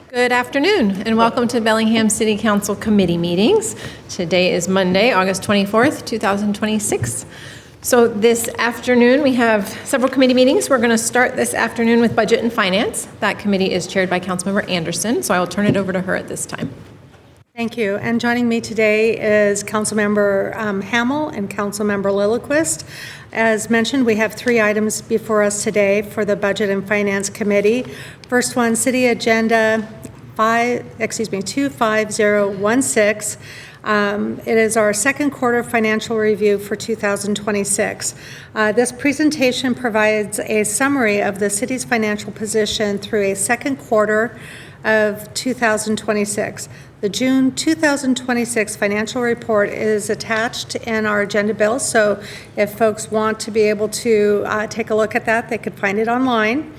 Good afternoon, and welcome to Bellingham City Council committee meetings. Today is Monday, August 24th, 2026. So this afternoon, we have several committee meetings. We're going to start this afternoon with Budget and Finance. That committee is chaired by Councilmember Anderson, so I will turn it over to her at this time. Thank you. And joining me today is Councilmember Hamel and Councilmember Lilliquist. As mentioned, we have three items before us today for the Budget and Finance Committee. First one, City Agenda 25016. It is our second quarter financial review for 2026. This presentation provides a summary of the city's financial position through a second quarter of 2026. The June 2026 financial report is attached in our agenda bill, so if folks want to be able to take a look at that, they could find it online.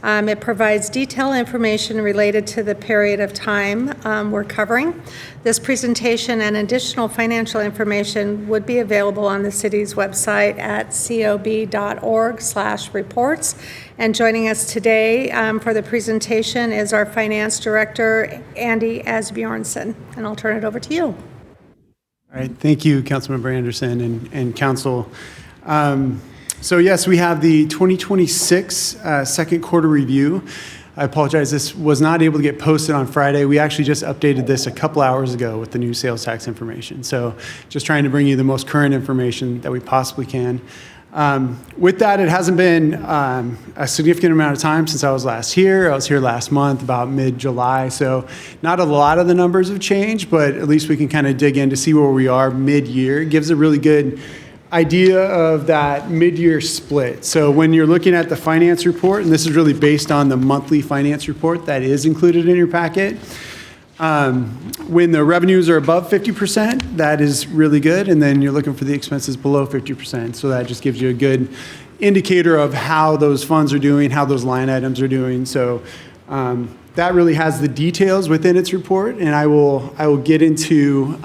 It provides detailed information related to the period of time we're covering. This presentation and additional financial information would be available on the city's website at cob.org/reports. And joining us today for the presentation is our Finance Director, Andy Asbjornson. And I'll turn it over to you. All right, thank you, Councilmember Anderson and Council. So yes, we have the 2026 second quarter review. I apologize, this was not able to get posted on Friday. We actually just updated this a couple hours ago with the new sales tax information. So just trying to bring you the most current information that we possibly can. With that, it hasn't been a significant amount of time since I was last here. I was here last month, about mid-July, so not a lot of the numbers have changed, but at least we can kind of dig in to see where we are mid-year. It gives a really good idea of that mid-year split. So when you're looking at the finance report, and this is really based on the monthly finance report that is included in your packet, when the revenues are above 50%, that is really good, and then you're looking for the expenses below 50%. So that just gives you a good indicator of how those funds are doing, how those line items are doing. So that really has the details within its report, and I will get into,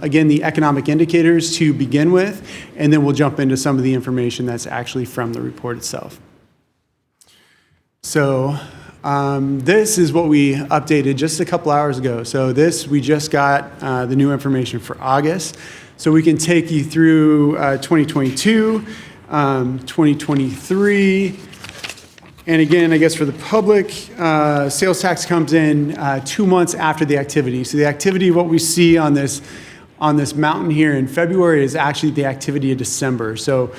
again, the economic indicators to begin with, and then we'll jump into some of the information that's actually from the report itself. So this is what we updated just a couple hours ago. So this, we just got the new information for August. So we can take you through 2022, 2023, and again, I guess for the public, sales tax comes in 2 months after the activity. So the activity, what we see on this mountain here in February is actually the activity of December. So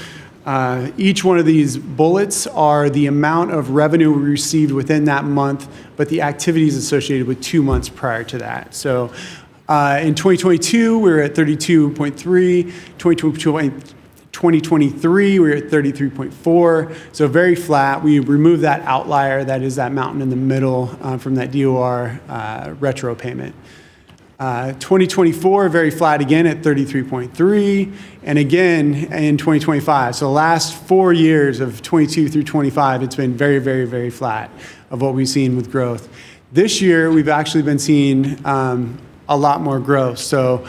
each one of these bullets are the amount of revenue we received within that month, but the activity is associated with 2 months prior to that. So in 2022, we were at 32.3, 2023, we were at 33.4, so very flat. We removed that outlier, that is that mountain in the middle from that DOR retro payment. 2024, very flat again at 33.3, and again in 2025. So the last 4 years of 22 through 25, it's been very, very, very flat of what we've seen with growth. This year, we've actually been seeing a lot more growth. So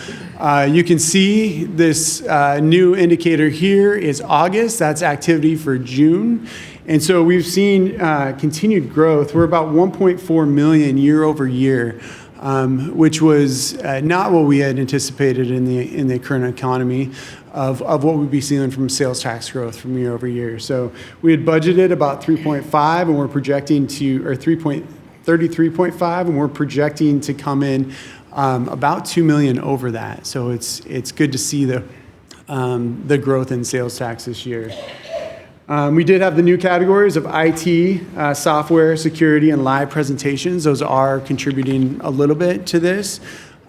you can see this new indicator here is August. That's activity for June. And so we've seen continued growth. We're about 1.4 million year over year, which was not what we had anticipated in the current economy of what we'd be seeing from sales tax growth from year over year. So we had budgeted about 3.5, and we're projecting to, or 33.5, and we're projecting to come in about 2 million over that. So it's good to see the growth in sales tax this year. We did have the new categories of IT, software, security, and live presentations. Those are contributing a little bit to this.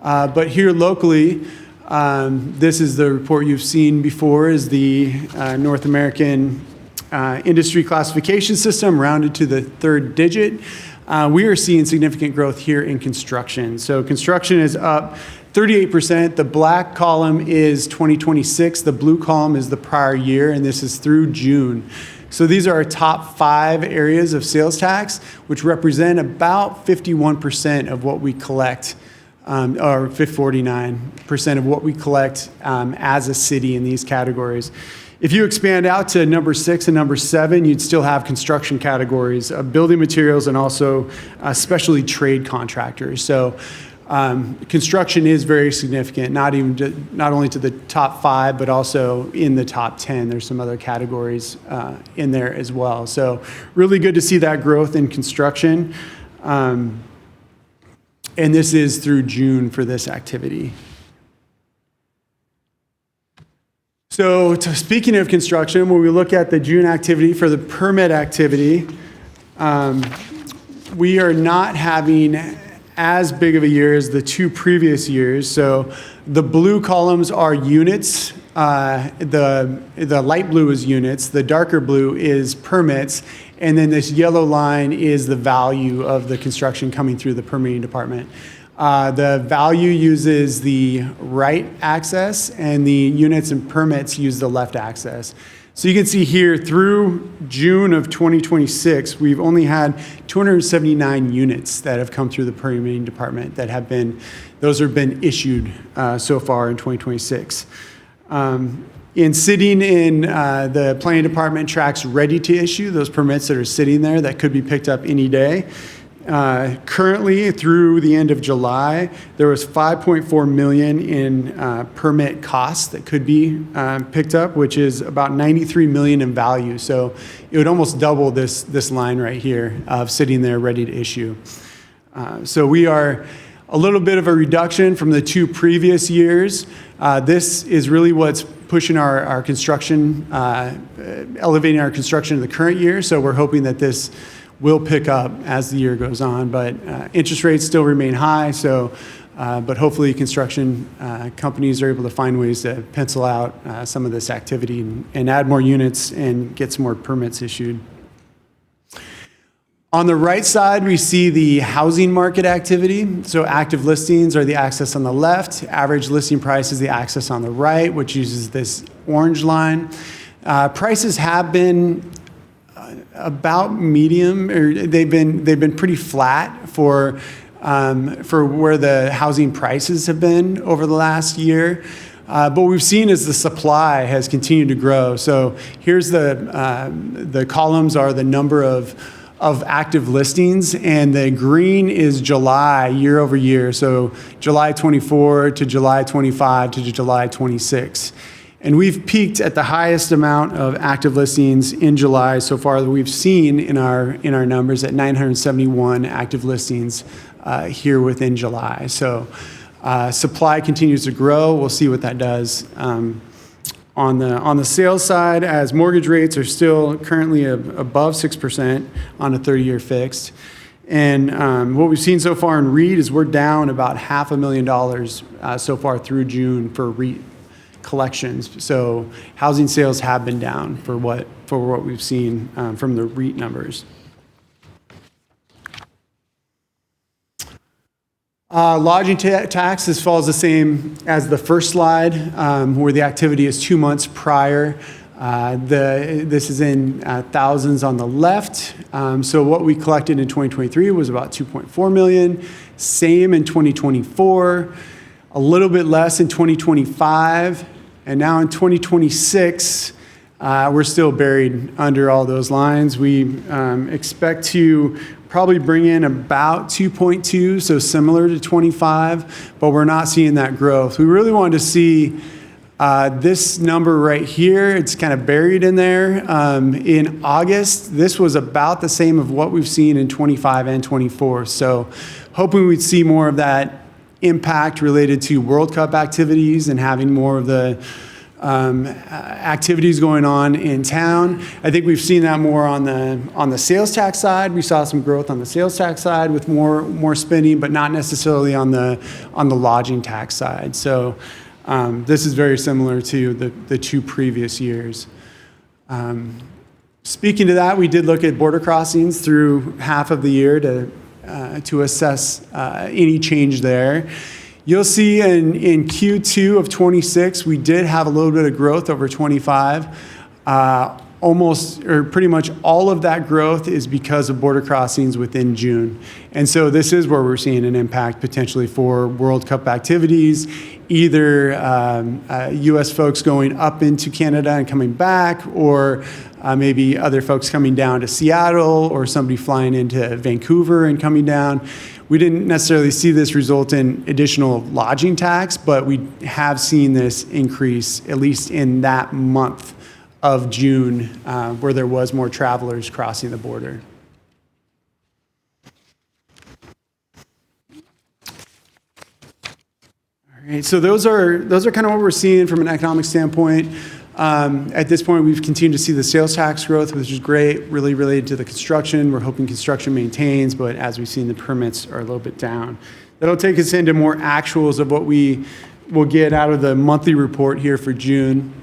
But here locally, this is the report you've seen before, is the North American Industry Classification System, rounded to the third digit. We are seeing significant growth here in construction. So construction is up 38%. The black column is 2026. The blue column is the prior year, and this is through June. So these are our top 5 areas of sales tax, which represent about 51% of what we collect, or 49% of what we collect as a city in these categories. If you expand out to number 6 and number 7, you'd still have construction categories of building materials and also specialty trade contractors. So construction is very significant, not only to the top 5, but also in the top 10. There's some other categories in there as well. So really good to see that growth in construction. And this is through June for this activity. So speaking of construction, when we look at the June activity for the permit activity, we are not having as big of a year as the 2 previous years. So the blue columns are units. The light blue is units. The darker blue is permits. And then this yellow line is the value of the construction coming through the permitting department. The value uses the right axis, and the units and permits use the left axis. So you can see here through June of 2026, we've only had 279 units that have come through the permitting department that have been issued so far in 2026. In sitting in the planning department tracks ready to issue, those permits that are sitting there that could be picked up any day. Currently, through the end of July, there was $5.4 million in permit costs that could be picked up, which is about $93 million in value. So it would almost double this line right here of sitting there ready to issue. So we are a little bit of a reduction from the 2 previous years. This is really what's pushing our construction, elevating our construction in the current year. So we're hoping that this will pick up as the year goes on, but interest rates still remain high. So, but hopefully construction companies are able to find ways to pencil out some of this activity and add more units and get some more permits issued. On the right side, we see the housing market activity. So active listings are the axis on the left. Average listing price is the axis on the right, which uses this orange line. Prices have been about medium, or they've been pretty flat for where the housing prices have been over the last year. But what we've seen is the supply has continued to grow. So here's the columns are the number of active listings, and the green is July year over year. So July 24 to July 25 to July 26. And we've peaked at the highest amount of active listings in July so far that we've seen in our numbers at 971 active listings here within July. So supply continues to grow. We'll see what that does. On the sales side, as mortgage rates are still currently above 6% on a 30-year fixed. And what we've seen so far in REIT is we're down about $500,000 so far through June for REIT collections. So housing sales have been down for what we've seen from the REIT numbers. Lodging tax, this follows the same as the first slide, where the activity is 2 months prior. This is in thousands on the left. So what we collected in 2023 was about 2.4 million. Same in 2024. A little bit less in 2025. And now in 2026, we're still buried under all those lines. We expect to probably bring in about 2.2, so similar to 25, but we're not seeing that growth. We really wanted to see this number right here. It's kind of buried in there. In August, this was about the same of what we've seen in 25 and 24. So hoping we'd see more of that impact related to World Cup activities and having more of the activities going on in town. I think we've seen that more on the sales tax side. We saw some growth on the sales tax side with more spending, but not necessarily on the lodging tax side. So this is very similar to the 2 previous years. Speaking to that, we did look at border crossings through half of the year to assess any change there. You'll see in Q2 of 26, we did have a little bit of growth over 25. almost or pretty much all of that growth is because of border crossings within June. And so this is where we're seeing an impact potentially for World Cup activities, either U.S. folks going up into Canada and coming back, or maybe other folks coming down to Seattle, or somebody flying into Vancouver and coming down. We didn't necessarily see this result in additional lodging tax, but we have seen this increase, at least in that month of June, where there was more travelers crossing the border. All right, so those are kind of what we're seeing from an economic standpoint. At this point, we've continued to see the sales tax growth, which is great, really related to the construction. We're hoping construction maintains, but as we've seen, the permits are a little bit down. That'll take us into more actuals of what we will get out of the monthly report here for June.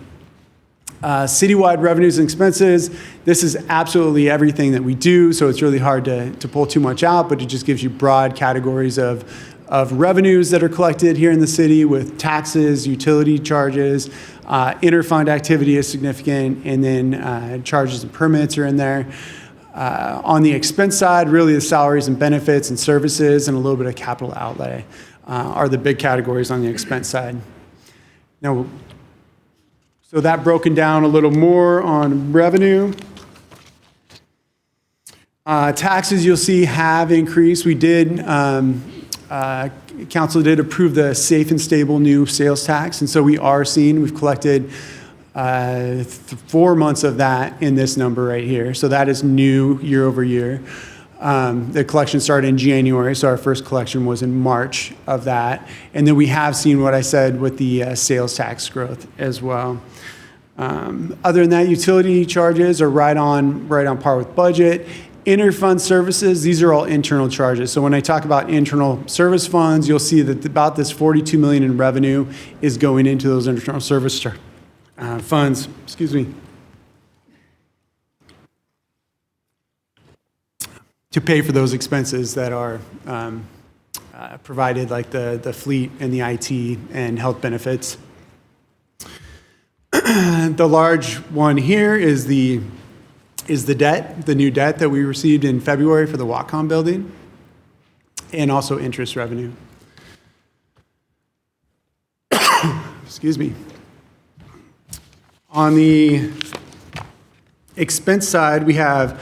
Citywide revenues and expenses, this is absolutely everything that we do, so it's really hard to pull too much out, but it just gives you broad categories of revenues that are collected here in the city with taxes, utility charges, interfund activity is significant, and then charges and permits are in there. On the expense side, really the salaries and benefits and services and a little bit of capital outlay are the big categories on the expense side. Now, so that broken down a little more on revenue. Taxes, you'll see, have increased. We did, council did approve the safe and stable new sales tax, and so we've collected 4 months of that in this number right here. So that is new year over year. The collection started in January, so our first collection was in March of that. And then we have seen what I said with the sales tax growth as well. Other than that, utility charges are right on par with budget. Interfund services, these are all internal charges. So when I talk about internal service funds, you'll see that about this $42 million in revenue is going into those internal service funds. Excuse me. To pay for those expenses that are provided, like the fleet and the IT and health benefits. The large one here is the debt, the new debt that we received in February for the Watcom building, and also interest revenue. Excuse me. On the expense side, we have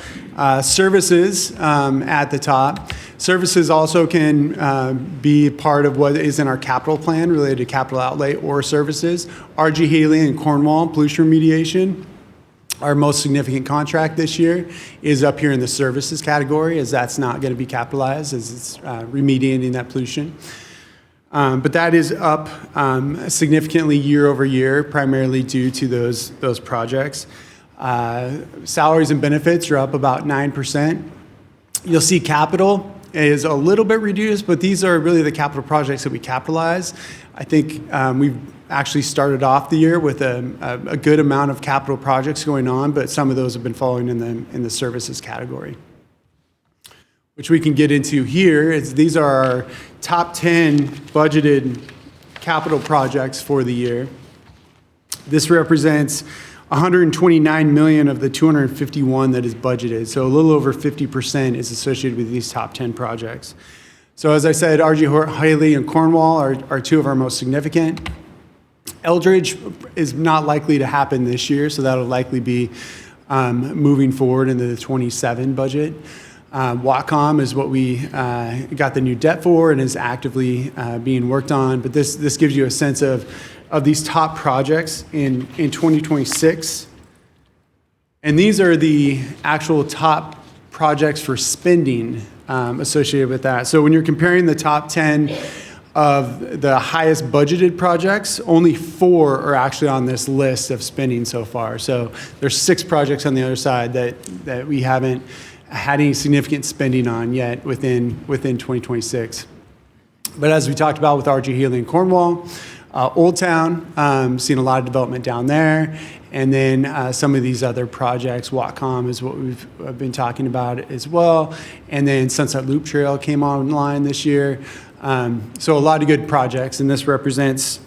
services at the top. Services also can be part of what is in our capital plan related to capital outlay or services. RG Haley and Cornwall pollution remediation, our most significant contract this year, is up here in the services category, as that's not going to be capitalized as it's remediating that pollution. But that is up significantly year over year, primarily due to those projects. Salaries and benefits are up about 9%. You'll see capital is a little bit reduced, but these are really the capital projects that we capitalize. I think we've actually started off the year with a good amount of capital projects going on, but some of those have been falling in the services category, which we can get into here. These are our top 10 budgeted capital projects for the year. This represents 129 million of the 251 that is budgeted. So a little over 50% is associated with these top 10 projects. So as I said, RG Haley and Cornwall are two of our most significant. Eldridge is not likely to happen this year, so that'll likely be moving forward into the 27 budget. Watcom is what we got the new debt for and is actively being worked on. But this gives you a sense of these top projects in 2026. And these are the actual top projects for spending associated with that. So when you're comparing the top 10 of the highest budgeted projects, only 4 are actually on this list of spending so far. So there's 6 projects on the other side that we haven't had any significant spending on yet within 2026. But as we talked about with RG Haley and Cornwall, Old Town, seeing a lot of development down there. And then some of these other projects, Watcom is what we've been talking about as well. And then Sunset Loop Trail came online this year. So a lot of good projects, and this represents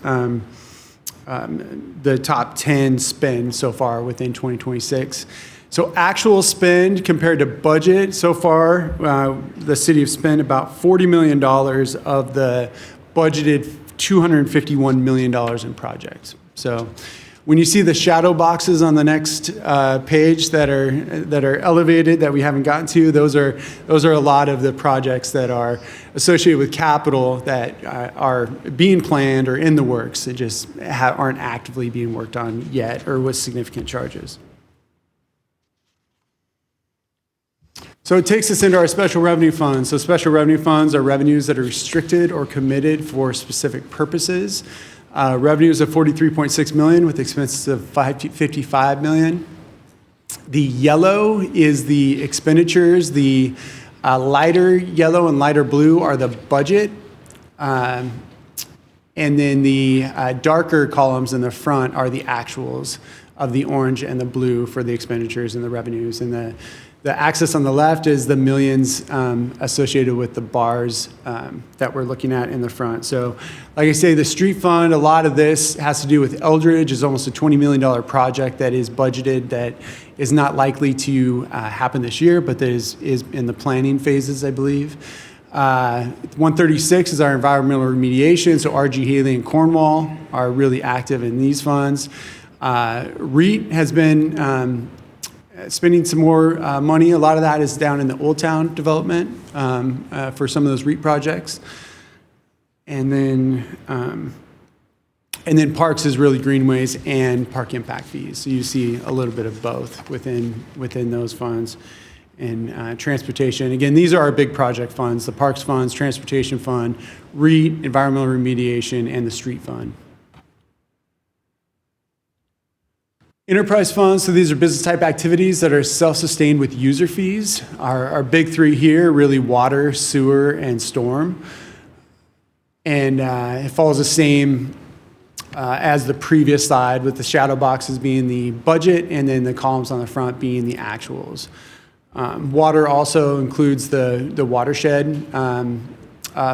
the top 10 spend so far within 2026. So actual spend compared to budget so far, the city has spent about $40 million of the budgeted $251 million in projects. So when you see the shadow boxes on the next page that are elevated that we haven't gotten to, those are a lot of the projects that are associated with capital that are being planned or in the works. They just aren't actively being worked on yet or with significant charges. So it takes us into our special revenue funds. So special revenue funds are revenues that are restricted or committed for specific purposes. Revenues of $43.6 million with expenses of $55 million. The yellow is the expenditures. The lighter yellow and lighter blue are the budget. And then the darker columns in the front are the actuals of the orange and the blue for the expenditures and the revenues. And the axis on the left is the millions associated with the bars that we're looking at in the front. So like I say, the street fund, a lot of this has to do with Eldridge. It's almost a $20 million project that is budgeted that is not likely to happen this year, but that is in the planning phases, I believe. 136 is our environmental remediation. So RG Haley and Cornwall are really active in these funds. REIT has been spending some more money. A lot of that is down in the Old Town development for some of those REIT projects. And then parks is really greenways and park impact fees. So you see a little bit of both within those funds. And transportation, again, these are our big project funds: the parks funds, transportation fund, REIT, environmental remediation, and the street fund. Enterprise funds, so these are business type activities that are self-sustained with user fees. Our big three here, really water, sewer, and storm. And it follows the same as the previous slide, with the shadow boxes being the budget and then the columns on the front being the actuals. Water also includes the watershed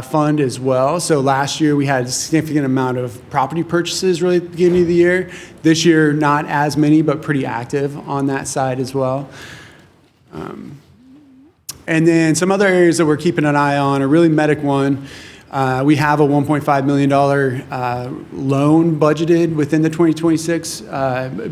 fund as well. So last year we had a significant amount of property purchases really at the beginning of the year. This year, not as many, but pretty active on that side as well. And then some other areas that we're keeping an eye on, a really medic one. We have a $1.5 million loan budgeted within the 2026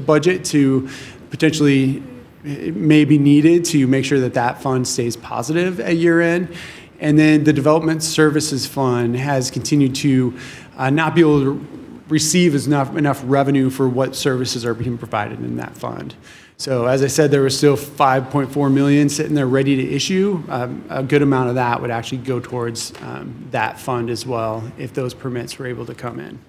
budget to potentially may be needed to make sure that fund stays positive at year end. And then the Development Services Fund has continued to not be able to receive enough revenue for what services are being provided in that fund. So as I said, there was still $5.4 million sitting there ready to issue. A good amount of that would actually go towards that fund as well if those permits were able to come in.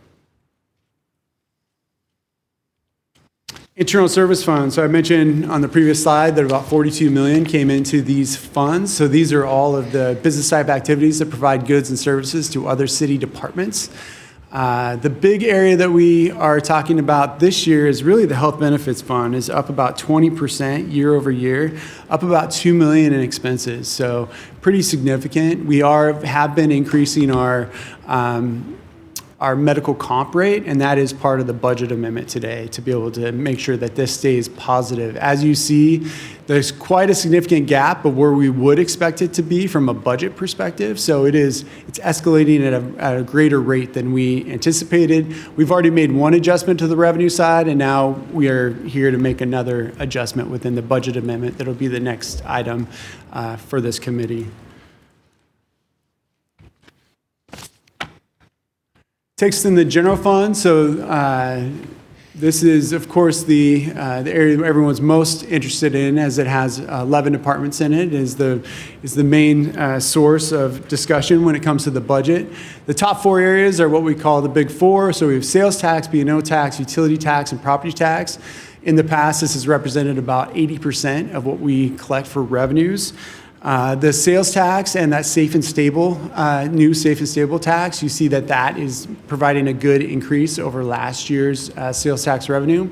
Internal service funds. So I mentioned on the previous slide that about $42 million came into these funds. So these are all of the business type activities that provide goods and services to other city departments. The big area that we are talking about this year is really the health benefits fund is up about 20% year over year, up about $2 million in expenses. So pretty significant. We have been increasing our medical comp rate, and that is part of the budget amendment today to be able to make sure that this stays positive. As you see, there's quite a significant gap of where we would expect it to be from a budget perspective. So it's escalating at a greater rate than we anticipated. We've already made one adjustment to the revenue side, and now we are here to make another adjustment within the budget amendment. That'll be the next item for this committee. Takes us in the general fund. So this is, of course, the area everyone's most interested in, as it has 11 departments in it, is the main source of discussion when it comes to the budget. The top four areas are what we call the big four. So we have sales tax, B&O tax, utility tax, and property tax. In the past, this has represented about 80% of what we collect for revenues. The sales tax and that safe and stable, new safe and stable tax, you see that is providing a good increase over last year's sales tax revenue.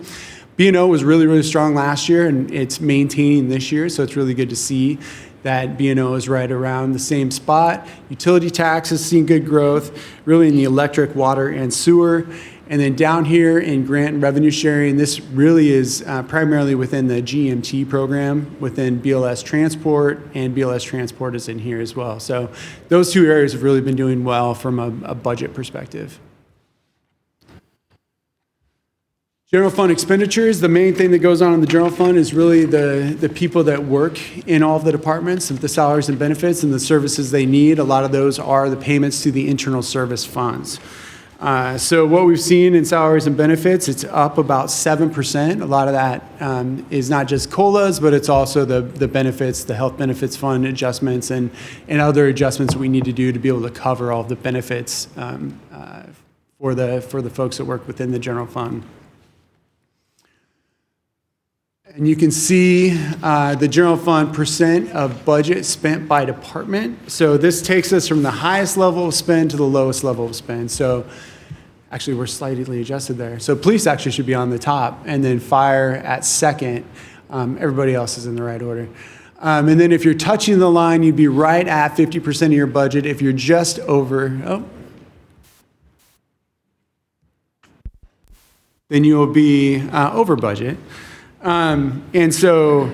B&O was really, really strong last year, and it's maintaining this year, so it's really good to see that B&O is right around the same spot. Utility tax has seen good growth, really in the electric, water, and sewer. And then down here in grant and revenue sharing, this really is primarily within the GMT program, within BLS Transport, and BLS Transport is in here as well. So those two areas have really been doing well from a budget perspective. General fund expenditures, the main thing that goes on in the general fund is really the people that work in all of the departments, the salaries and benefits and the services they need. A lot of those are the payments to the internal service funds. So what we've seen in salaries and benefits, it's up about 7%. A lot of that is not just COLAs, but it's also the benefits, the health benefits fund adjustments and other adjustments we need to do to be able to cover all of the benefits for the folks that work within the general fund. And you can see the general fund percent of budget spent by department. So this takes us from the highest level of spend to the lowest level of spend. So actually, we're slightly adjusted there. So police actually should be on the top, and then fire at second. Everybody else is in the right order. And then if you're touching the line, you'd be right at 50% of your budget. If you're just over, then you'll be over budget. And so,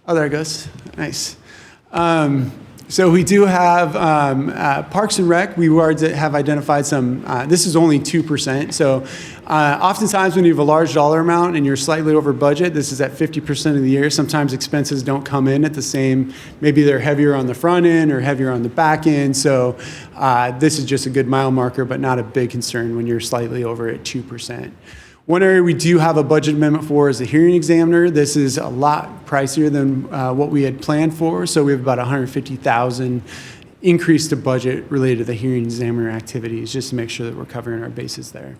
there it goes. Nice. So we do have Parks and Rec. We have identified some, this is only 2%. So oftentimes when you have a large dollar amount and you're slightly over budget, this is at 50% of the year. Sometimes expenses don't come in at the same, maybe they're heavier on the front end or heavier on the back end. So this is just a good mile marker, but not a big concern when you're slightly over at 2%. One area we do have a budget amendment for is the hearing examiner. This is a lot pricier than what we had planned for, so we have about $150,000 increase to budget related to the hearing examiner activities, just to make sure that we're covering our bases there.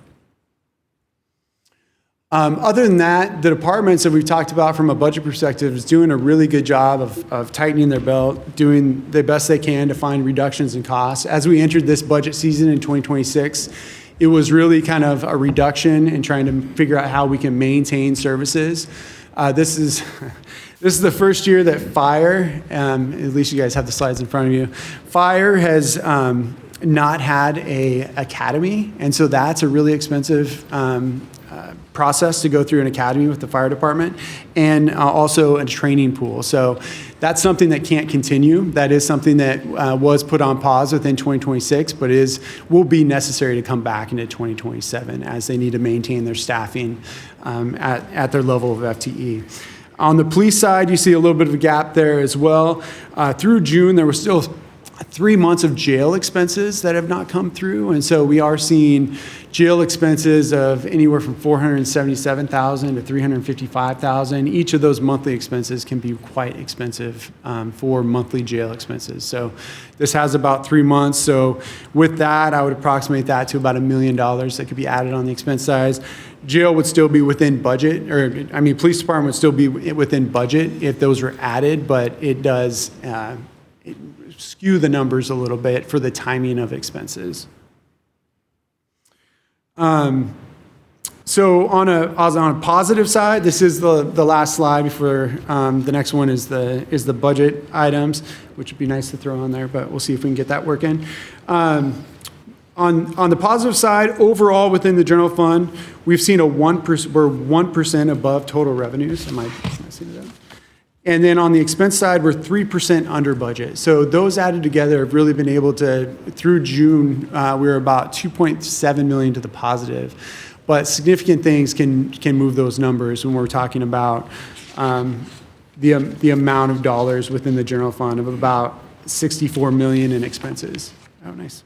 Other than that, the departments that we've talked about from a budget perspective is doing a really good job of tightening their belt, doing the best they can to find reductions in costs. As we entered this budget season in 2026, it was really kind of a reduction in trying to figure out how we can maintain services. This is the first year that fire, at least you guys have the slides in front of you, fire has not had a academy, and so that's a really expensive process to go through an academy with the fire department, and also a training pool. So that's something that can't continue. That is something that was put on pause within 2026, but will be necessary to come back into 2027 as they need to maintain their staffing at their level of FTE. On the police side, you see a little bit of a gap there as well. Through June, there were still 3 months of jail expenses that have not come through, and so we are seeing jail expenses of anywhere from $477,000 to $355,000. Each of those monthly expenses can be quite expensive for monthly jail expenses. So this has about 3 months. So with that, I would approximate that to about $1 million that could be added on the expense side. Jail would still be within budget, police department would still be within budget if those were added, but it does skew the numbers a little bit for the timing of expenses. So on a positive side, this is the last slide before the next one is the budget items, which would be nice to throw on there, but we'll see if we can get that working. On the positive side, overall within the general fund, we've seen we're 1% above total revenues. Am I seeing that? And then on the expense side, we're 3% under budget. So those added together have really been able to, through June, we were about $2.7 million to the positive. But significant things can move those numbers when we're talking about the amount of dollars within the general fund of about $64 million in expenses. Oh, nice.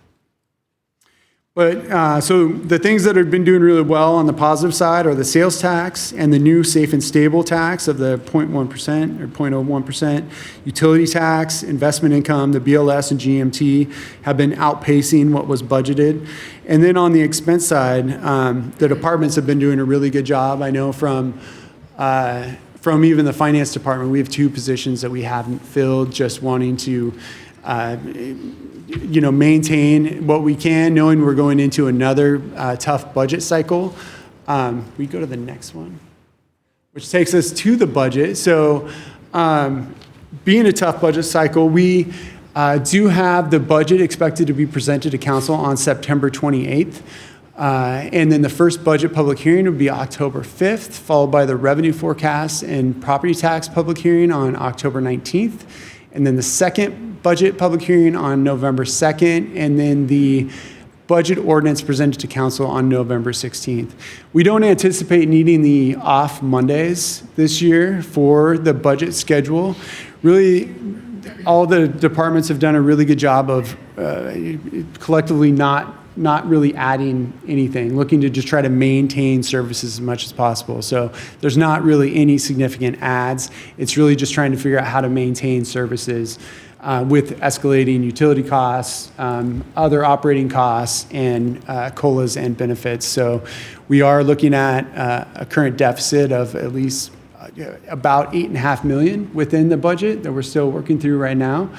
But so the things that have been doing really well on the positive side are the sales tax and the new safe and stable tax of the 0.1% or 0.01%, utility tax, investment income, the BLS and GMT have been outpacing what was budgeted. And then on the expense side, the departments have been doing a really good job. I know from even the finance department, we have 2 positions that we haven't filled, just wanting to maintain what we can, knowing we're going into another tough budget cycle. We go to the next one, which takes us to the budget. So being a tough budget cycle, we do have the budget expected to be presented to council on September 28th. And then the first budget public hearing would be October 5th, followed by the revenue forecast and property tax public hearing on October 19th. And then the second budget public hearing on November 2nd, and then the budget ordinance presented to council on November 16th. We don't anticipate needing the off Mondays this year for the budget schedule. Really, all the departments have done a really good job of collectively not really adding anything, looking to just try to maintain services as much as possible. So there's not really any significant adds. It's really just trying to figure out how to maintain services with escalating utility costs, other operating costs, and COLAs and benefits. So we are looking at a current deficit of at least about $8.5 million within the budget that we're still working through right now.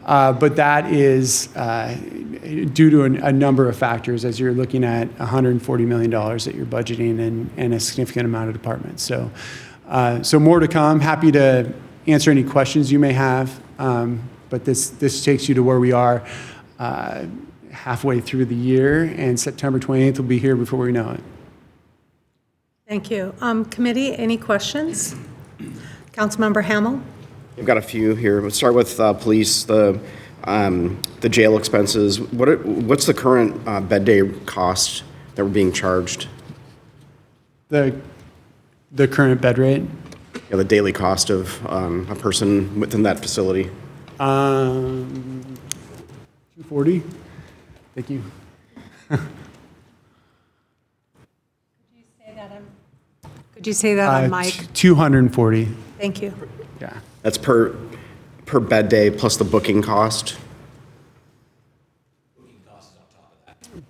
But that is due to a number of factors as you're looking at $140 million that you're budgeting and a significant amount of departments. So more to come. Happy to answer any questions you may have. But this takes you to where we are halfway through the year, and September 28th will be here before we know it. Thank you. Committee, any questions? Councilmember Hamel? I've got a few here. Let's start with police, the jail expenses. What's the current bed day cost that we're being charged? The current bed rate? Yeah, the daily cost of a person within that facility. 240. Thank you. Could you say that on mic? 240. Thank you. Yeah. That's per bed day plus the booking cost.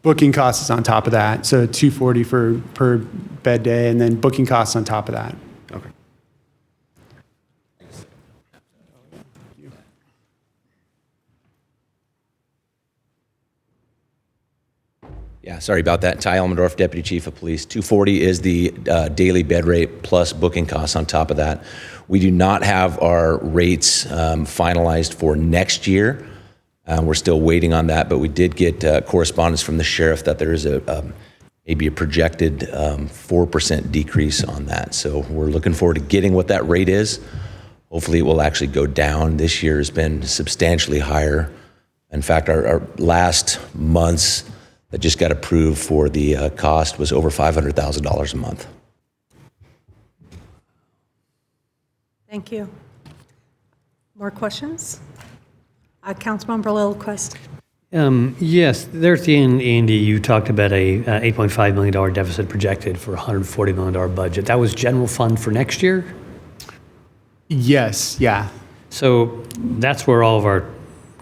Booking costs is on top of that. So 240 per bed day, and then booking costs on top of that. Okay. Yeah, sorry about that. Ty Elmendorf, Deputy Chief of Police. 240 is the daily bed rate plus booking costs on top of that. We do not have our rates finalized for next year. We're still waiting on that, but we did get correspondence from the sheriff that there is maybe a projected 4% decrease on that. So we're looking forward to getting what that rate is. Hopefully it will actually go down. This year has been substantially higher. In fact, our last month's that just got approved for the cost was over $500,000 a month. Thank you. More questions? Councilmember Lillquist. Yes, there at the end, Andy, you talked about a $8.5 million deficit projected for a $140 million budget. That was general fund for next year? Yes, yeah. So that's where all of our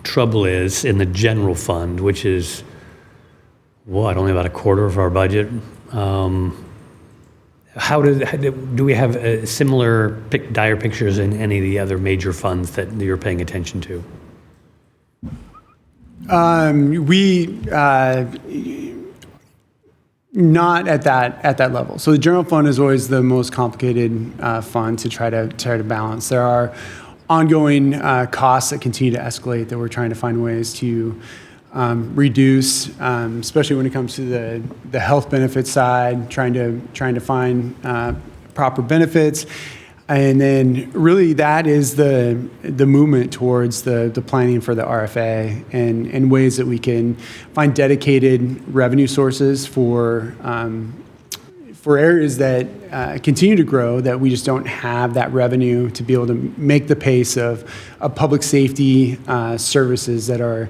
trouble is, in the general fund, which is, only about a quarter of our budget. Do we have similar dire pictures in any of the other major funds that you're paying attention to? Not at that level. So the general fund is always the most complicated fund to try to balance. There are ongoing costs that continue to escalate that we're trying to find ways to reduce, especially when it comes to the health benefits side, trying to find proper benefits. And then really that is the movement towards the planning for the RFA and ways that we can find dedicated revenue sources for areas that continue to grow, that we just don't have that revenue to be able to make the pace of public safety services that are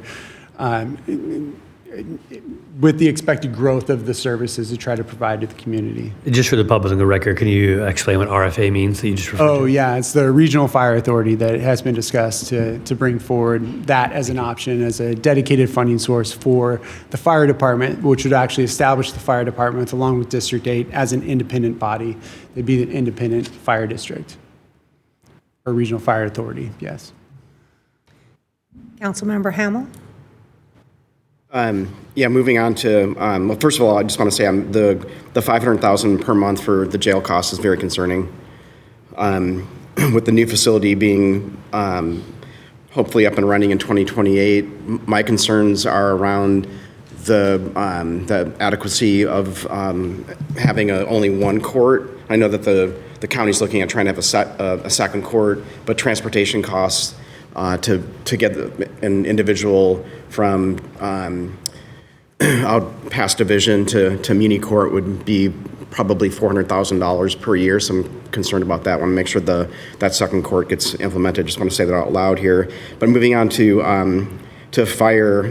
with the expected growth of the services to try to provide to the community. Just for the public and the record, can you explain what RFA means that you just referred to? Oh, yeah, it's the Regional Fire Authority that has been discussed to bring forward that as an option, as a dedicated funding source for the fire department, which would actually establish the fire department along with District 8 as an independent body. They'd be an independent fire district or Regional Fire Authority, yes. Councilmember Hamel? Moving on to, well, first of all, I just want to say the $500,000 per month for the jail cost is very concerning. With the new facility being hopefully up and running in 2028, my concerns are around the adequacy of having only one court. I know that the county's looking at trying to have a second court, but transportation costs to get an individual from out past division to muni court would be probably $400,000 per year. So I'm concerned about that. I want to make sure that second court gets implemented. Just want to say that out loud here. But moving on to fire,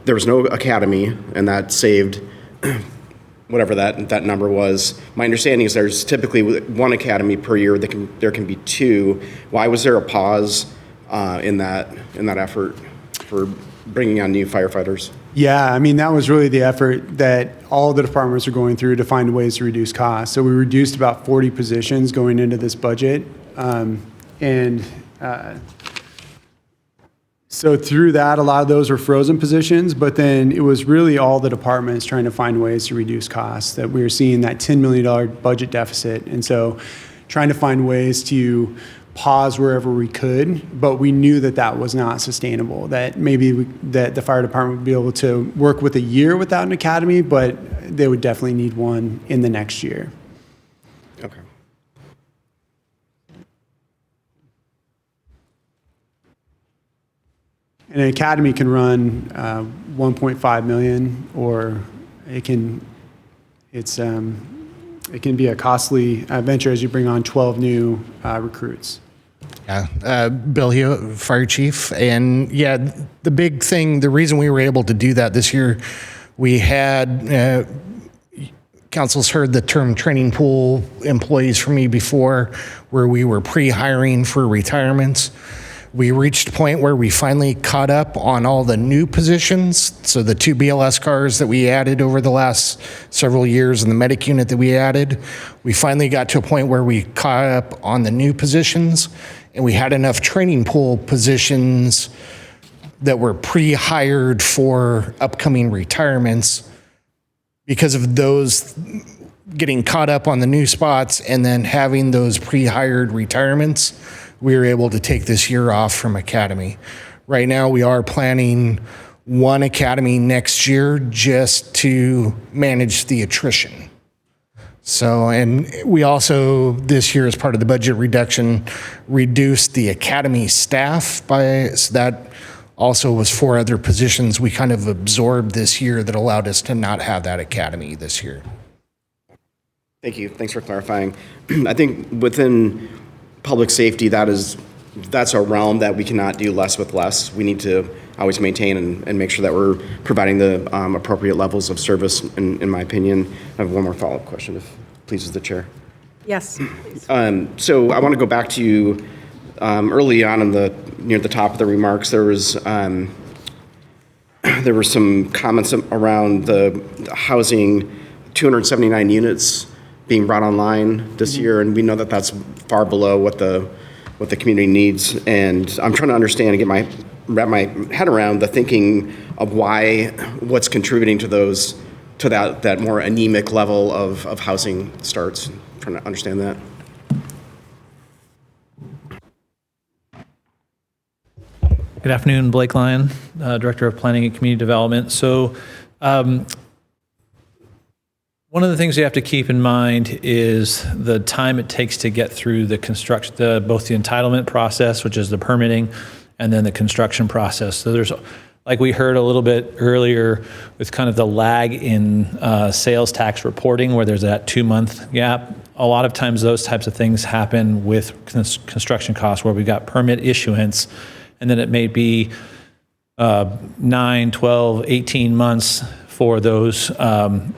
there was no academy, and that saved whatever that number was. My understanding is there's typically one academy per year. There can be two. Why was there a pause in that effort for bringing on new firefighters? Yeah, I mean, that was really the effort that all the departments are going through to find ways to reduce costs. So we reduced about 40 positions going into this budget. So through that, a lot of those were frozen positions, but then it was really all the departments trying to find ways to reduce costs, that we were seeing that $10 million budget deficit. And so trying to find ways to pause wherever we could, but we knew that was not sustainable, that maybe that the fire department would be able to work with a year without an academy, but they would definitely need one in the next year. Okay. And an academy can run 1.5 million, or it can be a costly venture as you bring on 12 new recruits. Yeah, Bill Hewitt, Fire Chief. And yeah, the big thing, the reason we were able to do that this year, we had, council's heard the term training pool employees from me before, where we were pre-hiring for retirements. We reached a point where we finally caught up on all the new positions. So the 2 BLS cars that we added over the last several years and the medic unit that we added, we finally got to a point where we caught up on the new positions, and we had enough training pool positions that were pre-hired for upcoming retirements. Because of those getting caught up on the new spots and then having those pre-hired retirements, we were able to take this year off from academy. Right now, we are planning one academy next year just to manage the attrition. So, and we also, this year as part of the budget reduction, reduced the academy staff so that also was 4 other positions we kind of absorbed this year that allowed us to not have that academy this year. Thank you. Thanks for clarifying. I think within public safety, that's a realm that we cannot do less with less. We need to always maintain and make sure that we're providing the appropriate levels of service, in my opinion. I have one more follow-up question, if pleases the chair. Yes. So I want to go back to you early on near the top of the remarks. There were some comments around the housing, 279 units being brought online this year, and we know that that's far below what the community needs. And I'm trying to understand and wrap my head around the thinking of what's contributing to that more anemic level of housing starts. I'm trying to understand that. Good afternoon, Blake Lyon, Director of Planning and Community Development. So one of the things you have to keep in mind is the time it takes to get through the construction, both the entitlement process, which is the permitting, and then the construction process. So there's, like we heard a little bit earlier, with kind of the lag in sales tax reporting, where there's that 2-month gap. A lot of times those types of things happen with construction costs, where we've got permit issuance, and then it may be 9, 12, 18 months for those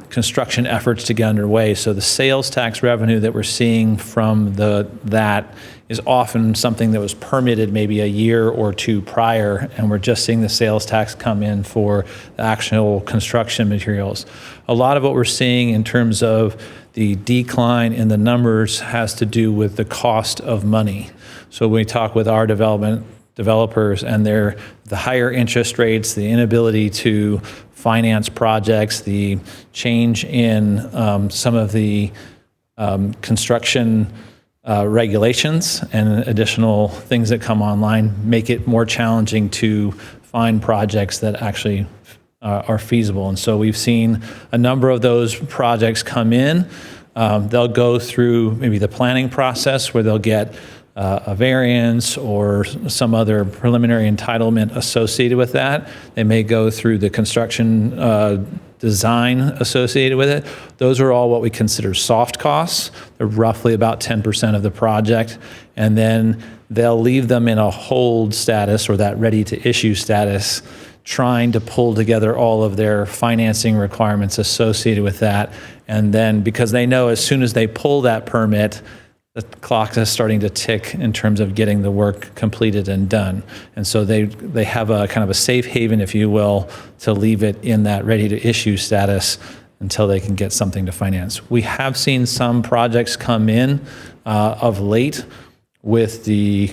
construction efforts to get underway. So the sales tax revenue that we're seeing from that is often something that was permitted maybe a year or 2 prior, and we're just seeing the sales tax come in for the actual construction materials. A lot of what we're seeing in terms of the decline in the numbers has to do with the cost of money. So when we talk with our developers and the higher interest rates, the inability to finance projects, the change in some of the construction regulations and additional things that come online make it more challenging to find projects that actually are feasible. And so we've seen a number of those projects come in. They'll go through maybe the planning process where they'll get a variance or some other preliminary entitlement associated with that. They may go through the construction design associated with it. Those are all what we consider soft costs. They're roughly about 10% of the project. And then they'll leave them in a hold status or that ready to issue status, trying to pull together all of their financing requirements associated with that. And then because they know as soon as they pull that permit, the clock is starting to tick in terms of getting the work completed and done. And so they have a kind of a safe haven, if you will, to leave it in that ready to issue status until they can get something to finance. We have seen some projects come in of late with the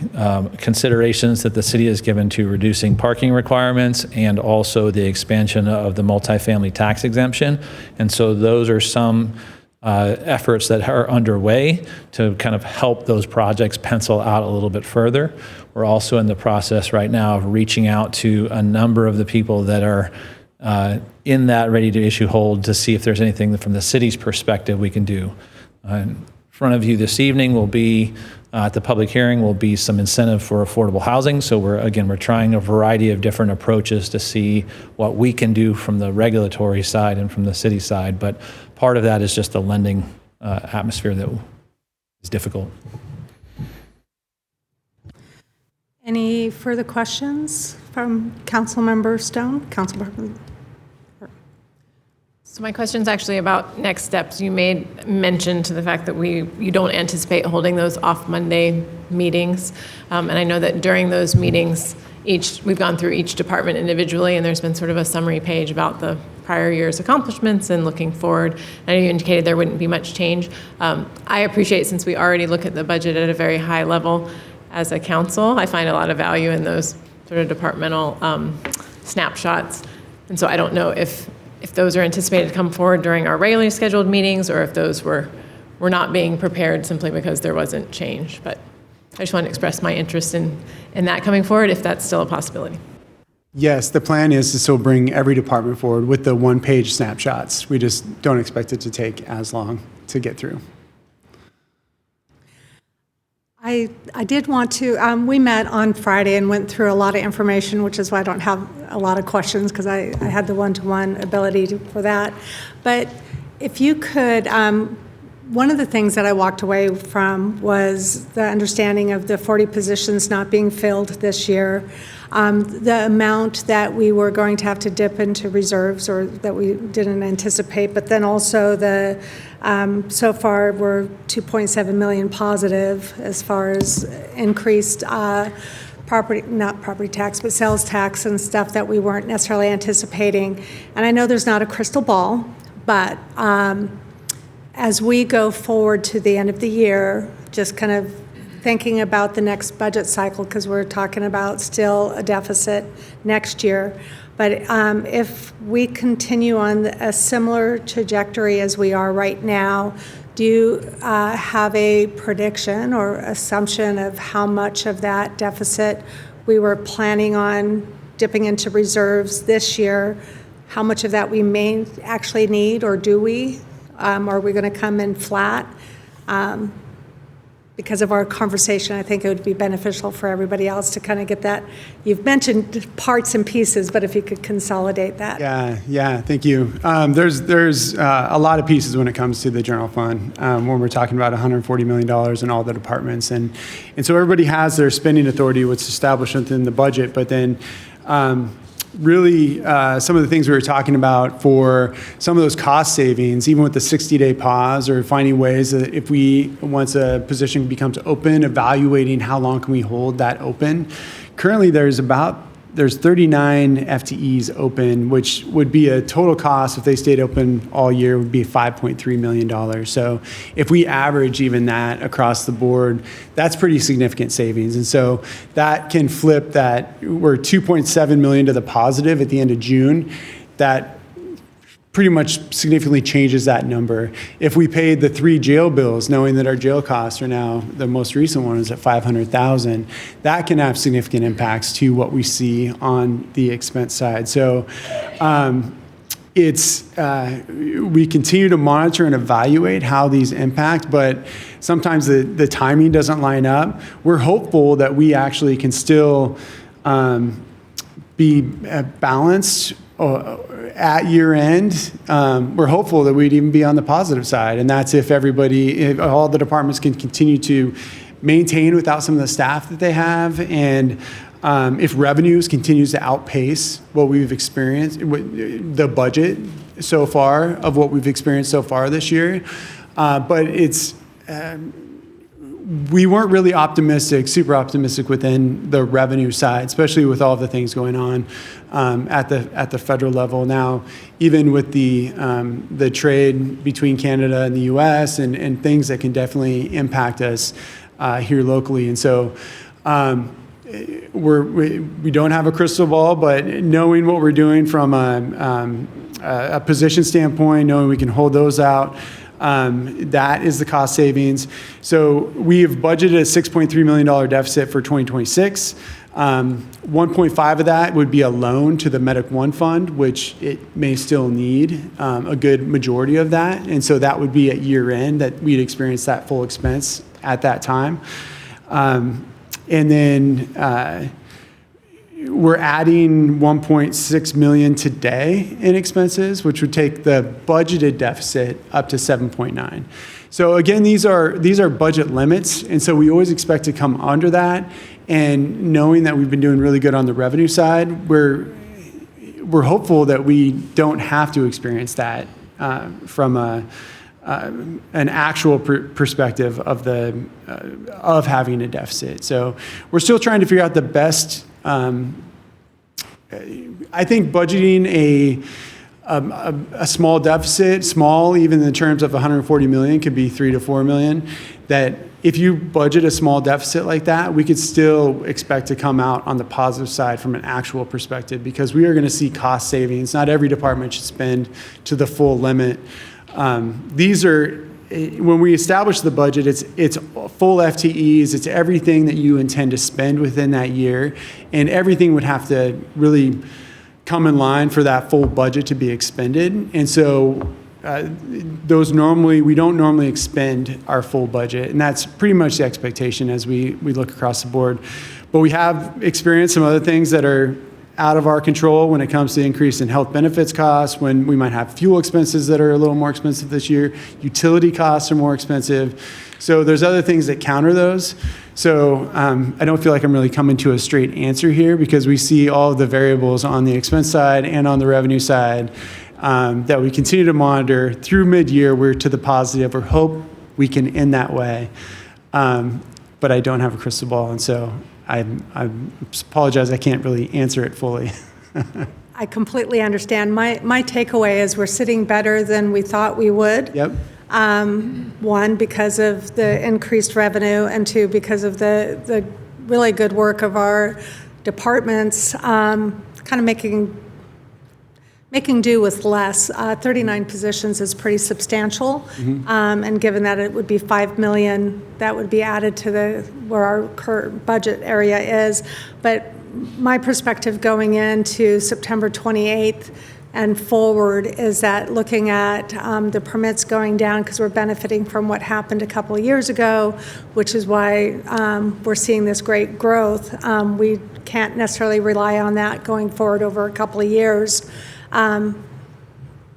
considerations that the city has given to reducing parking requirements and also the expansion of the multifamily tax exemption. And so those are some efforts that are underway to kind of help those projects pencil out a little bit further. We're also in the process right now of reaching out to a number of the people that are in that ready to issue hold to see if there's anything from the city's perspective we can do. In front of you this evening will be at the public hearing will be some incentive for affordable housing. So we're trying a variety of different approaches to see what we can do from the regulatory side and from the city side. But part of that is just the lending atmosphere that is difficult. Any further questions from Councilmember Stone? Councilmember. So my question is actually about next steps. You made mention to the fact that you don't anticipate holding those off Monday meetings. And I know that during those meetings, we've gone through each department individually, and there's been sort of a summary page about the prior year's accomplishments and looking forward. I know you indicated there wouldn't be much change. I appreciate, since we already look at the budget at a very high level as a council, I find a lot of value in those sort of departmental snapshots. And so I don't know if those are anticipated to come forward during our regularly scheduled meetings, or if those were not being prepared simply because there wasn't change. But I just want to express my interest in that coming forward, if that's still a possibility. Yes, the plan is to still bring every department forward with the one-page snapshots. We just don't expect it to take as long to get through. I did want to, we met on Friday and went through a lot of information, which is why I don't have a lot of questions, because I had the one-to-one ability for that. But if you could, one of the things that I walked away from was the understanding of the 40 positions not being filled this year, the amount that we were going to have to dip into reserves, or that we didn't anticipate, but then also the so far we're 2.7 million positive as far as increased not property tax, but sales tax and stuff that we weren't necessarily anticipating. And I know there's not a crystal ball, but as we go forward to the end of the year, just kind of thinking about the next budget cycle, because we're talking about still a deficit next year. But if we continue on a similar trajectory as we are right now, do you have a prediction or assumption of how much of that deficit we were planning on dipping into reserves this year? How much of that we may actually need, or do we? Are we going to come in flat? Because of our conversation, I think it would be beneficial for everybody else to kind of get that. You've mentioned parts and pieces, but if you could consolidate that. Yeah, thank you. There's a lot of pieces when it comes to the general fund, when we're talking about $140 million in all the departments. And so everybody has their spending authority, what's established within the budget, but then really some of the things we were talking about for some of those cost savings, even with the 60-day pause, or finding ways that if once a position becomes open, evaluating how long can we hold that open. Currently there's 39 FTEs open, which would be a total cost, if they stayed open all year, would be $5.3 million. So if we average even that across the board, that's pretty significant savings. And so that can flip that. We're 2.7 million to the positive at the end of June. That pretty much significantly changes that number. If we paid the 3 jail bills, knowing that our jail costs are now, the most recent one is at $500,000, that can have significant impacts to what we see on the expense side. So we continue to monitor and evaluate how these impact, but sometimes the timing doesn't line up. We're hopeful that we actually can still be balanced at year end. We're hopeful that we'd even be on the positive side, and that's if all the departments can continue to maintain without some of the staff that they have, and if revenues continues to outpace what we've experienced, the budget so far of what we've experienced so far this year. But we weren't really super optimistic within the revenue side, especially with all the things going on at the federal level now, even with the trade between Canada and the U.S. and things that can definitely impact us here locally. And so we don't have a crystal ball, but knowing what we're doing from a position standpoint, knowing we can hold those out, that is the cost savings. So we have budgeted a $6.3 million deficit for 2026. 1.5 of that would be a loan to the Medic One Fund, which it may still need a good majority of that. And so that would be at year end that we'd experience that full expense at that time. And then we're adding 1.6 million today in expenses, which would take the budgeted deficit up to 7.9. So again, these are budget limits, and so we always expect to come under that. And knowing that we've been doing really good on the revenue side, we're hopeful that we don't have to experience that from an actual perspective of having a deficit. So we're still trying to figure out the best. I think budgeting a small deficit, small even in terms of 140 million, could be 3 to 4 million. That if you budget a small deficit like that, we could still expect to come out on the positive side from an actual perspective, because we are going to see cost savings. Not every department should spend to the full limit. These are, when we establish the budget, it's full FTEs, it's everything that you intend to spend within that year, and everything would have to really come in line for that full budget to be expended. And so we don't normally expend our full budget, and that's pretty much the expectation as we look across the board. But we have experienced some other things that are out of our control when it comes to increase in health benefits costs, when we might have fuel expenses that are a little more expensive this year, utility costs are more expensive. So there's other things that counter those. So I don't feel like I'm really coming to a straight answer here, because we see all of the variables on the expense side and on the revenue side that we continue to monitor. Through mid-year, we're to the positive, or hope we can end that way. But I don't have a crystal ball, and so I apologize, I can't really answer it fully. I completely understand. My takeaway is we're sitting better than we thought we would. Yep. One, because of the increased revenue, and two, because of the really good work of our departments, kind of making do with less. 39 positions is pretty substantial, and given that it would be 5 million that would be added to where our current budget area is. But my perspective going into September 28th and forward is that looking at the permits going down, because we're benefiting from what happened a couple of years ago, which is why we're seeing this great growth. We can't necessarily rely on that going forward over a couple of years.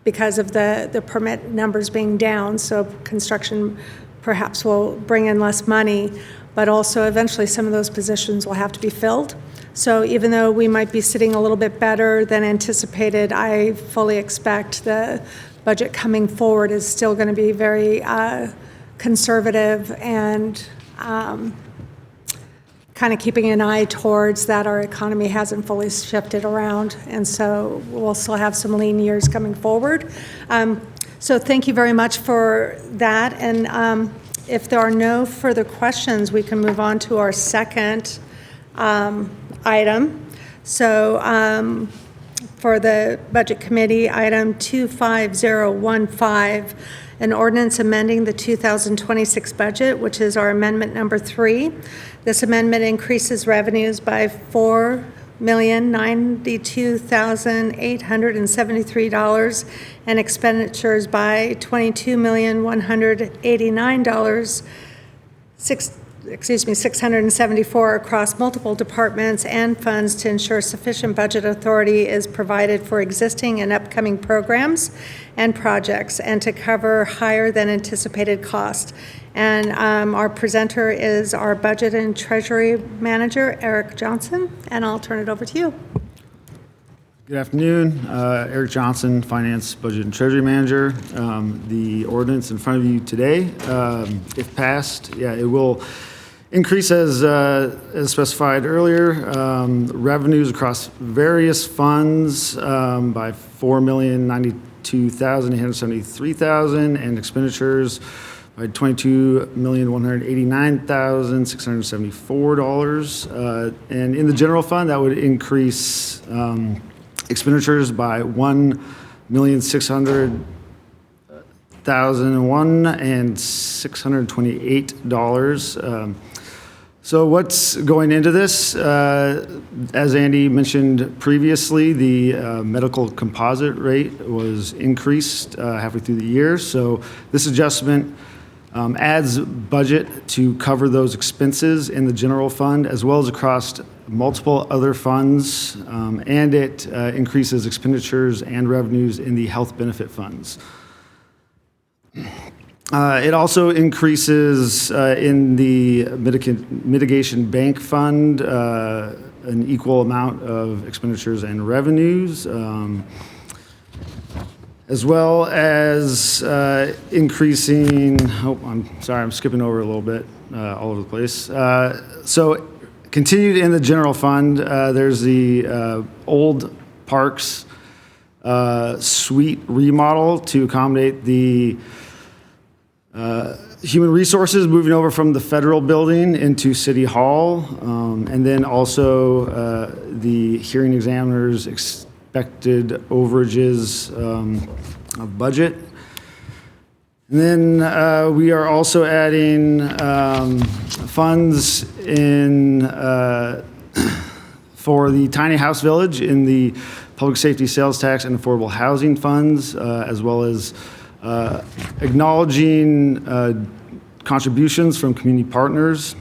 Because of the permit numbers being down, so construction perhaps will bring in less money, but also eventually some of those positions will have to be filled. So even though we might be sitting a little bit better than anticipated, I fully expect the budget coming forward is still going to be very conservative and kind of keeping an eye towards that our economy hasn't fully shifted around, and so we'll still have some lean years coming forward. So thank you very much for that, and if there are no further questions, we can move on to our second item. So For the Budget Committee, item 25015, an ordinance amending the 2026 budget, which is our amendment number 3. This amendment increases revenues by $4,092,873 and expenditures by $22,189,674 across multiple departments and funds to ensure sufficient budget authority is provided for existing and upcoming programs and projects and to cover higher than anticipated cost. And our presenter is our Budget and Treasury Manager, Eric Johnson, and I'll turn it over to you. Good afternoon. Eric Johnson, Finance, Budget, and Treasury Manager. The ordinance in front of you today, if passed, it will increase as specified earlier, revenues across various funds by $4,092,873,000 and expenditures by $22,189,674. And in the general fund, that would increase expenditures by $1,600,001 and $628. So what's going into this? As Andy mentioned previously, the medical composite rate was increased halfway through the year. So this adjustment adds budget to cover those expenses in the general fund as well as across multiple other funds, and it increases expenditures and revenues in the health benefit funds. It also increases in the mitigation bank fund an equal amount of expenditures and revenues, as well as increasing, I'm sorry, I'm skipping over a little bit, all over the place. So continued in the general fund, there's the old parks suite remodel to accommodate the human resources moving over from the federal building into City Hall, and then also the hearing examiners expected overages of budget. And then we are also adding funds in for the tiny house village in the public safety sales tax and affordable housing funds, as well as acknowledging contributions from community partners,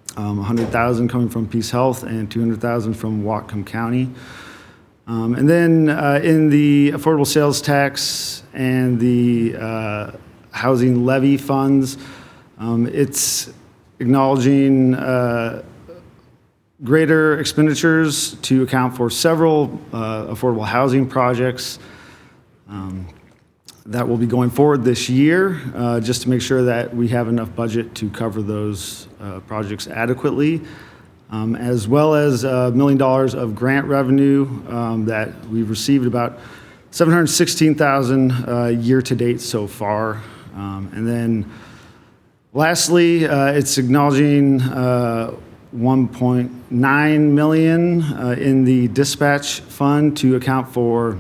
$100,000 coming from Peace Health and $200,000 from Whatcom County. And then in the affordable sales tax and the housing levy funds, it's acknowledging greater expenditures to account for several affordable housing projects that will be going forward this year, just to make sure that we have enough budget to cover those projects adequately, as well as $1 million of grant revenue that we've received, about $716,000 year to date so far. And then lastly, it's acknowledging $1.9 million in the dispatch fund to account for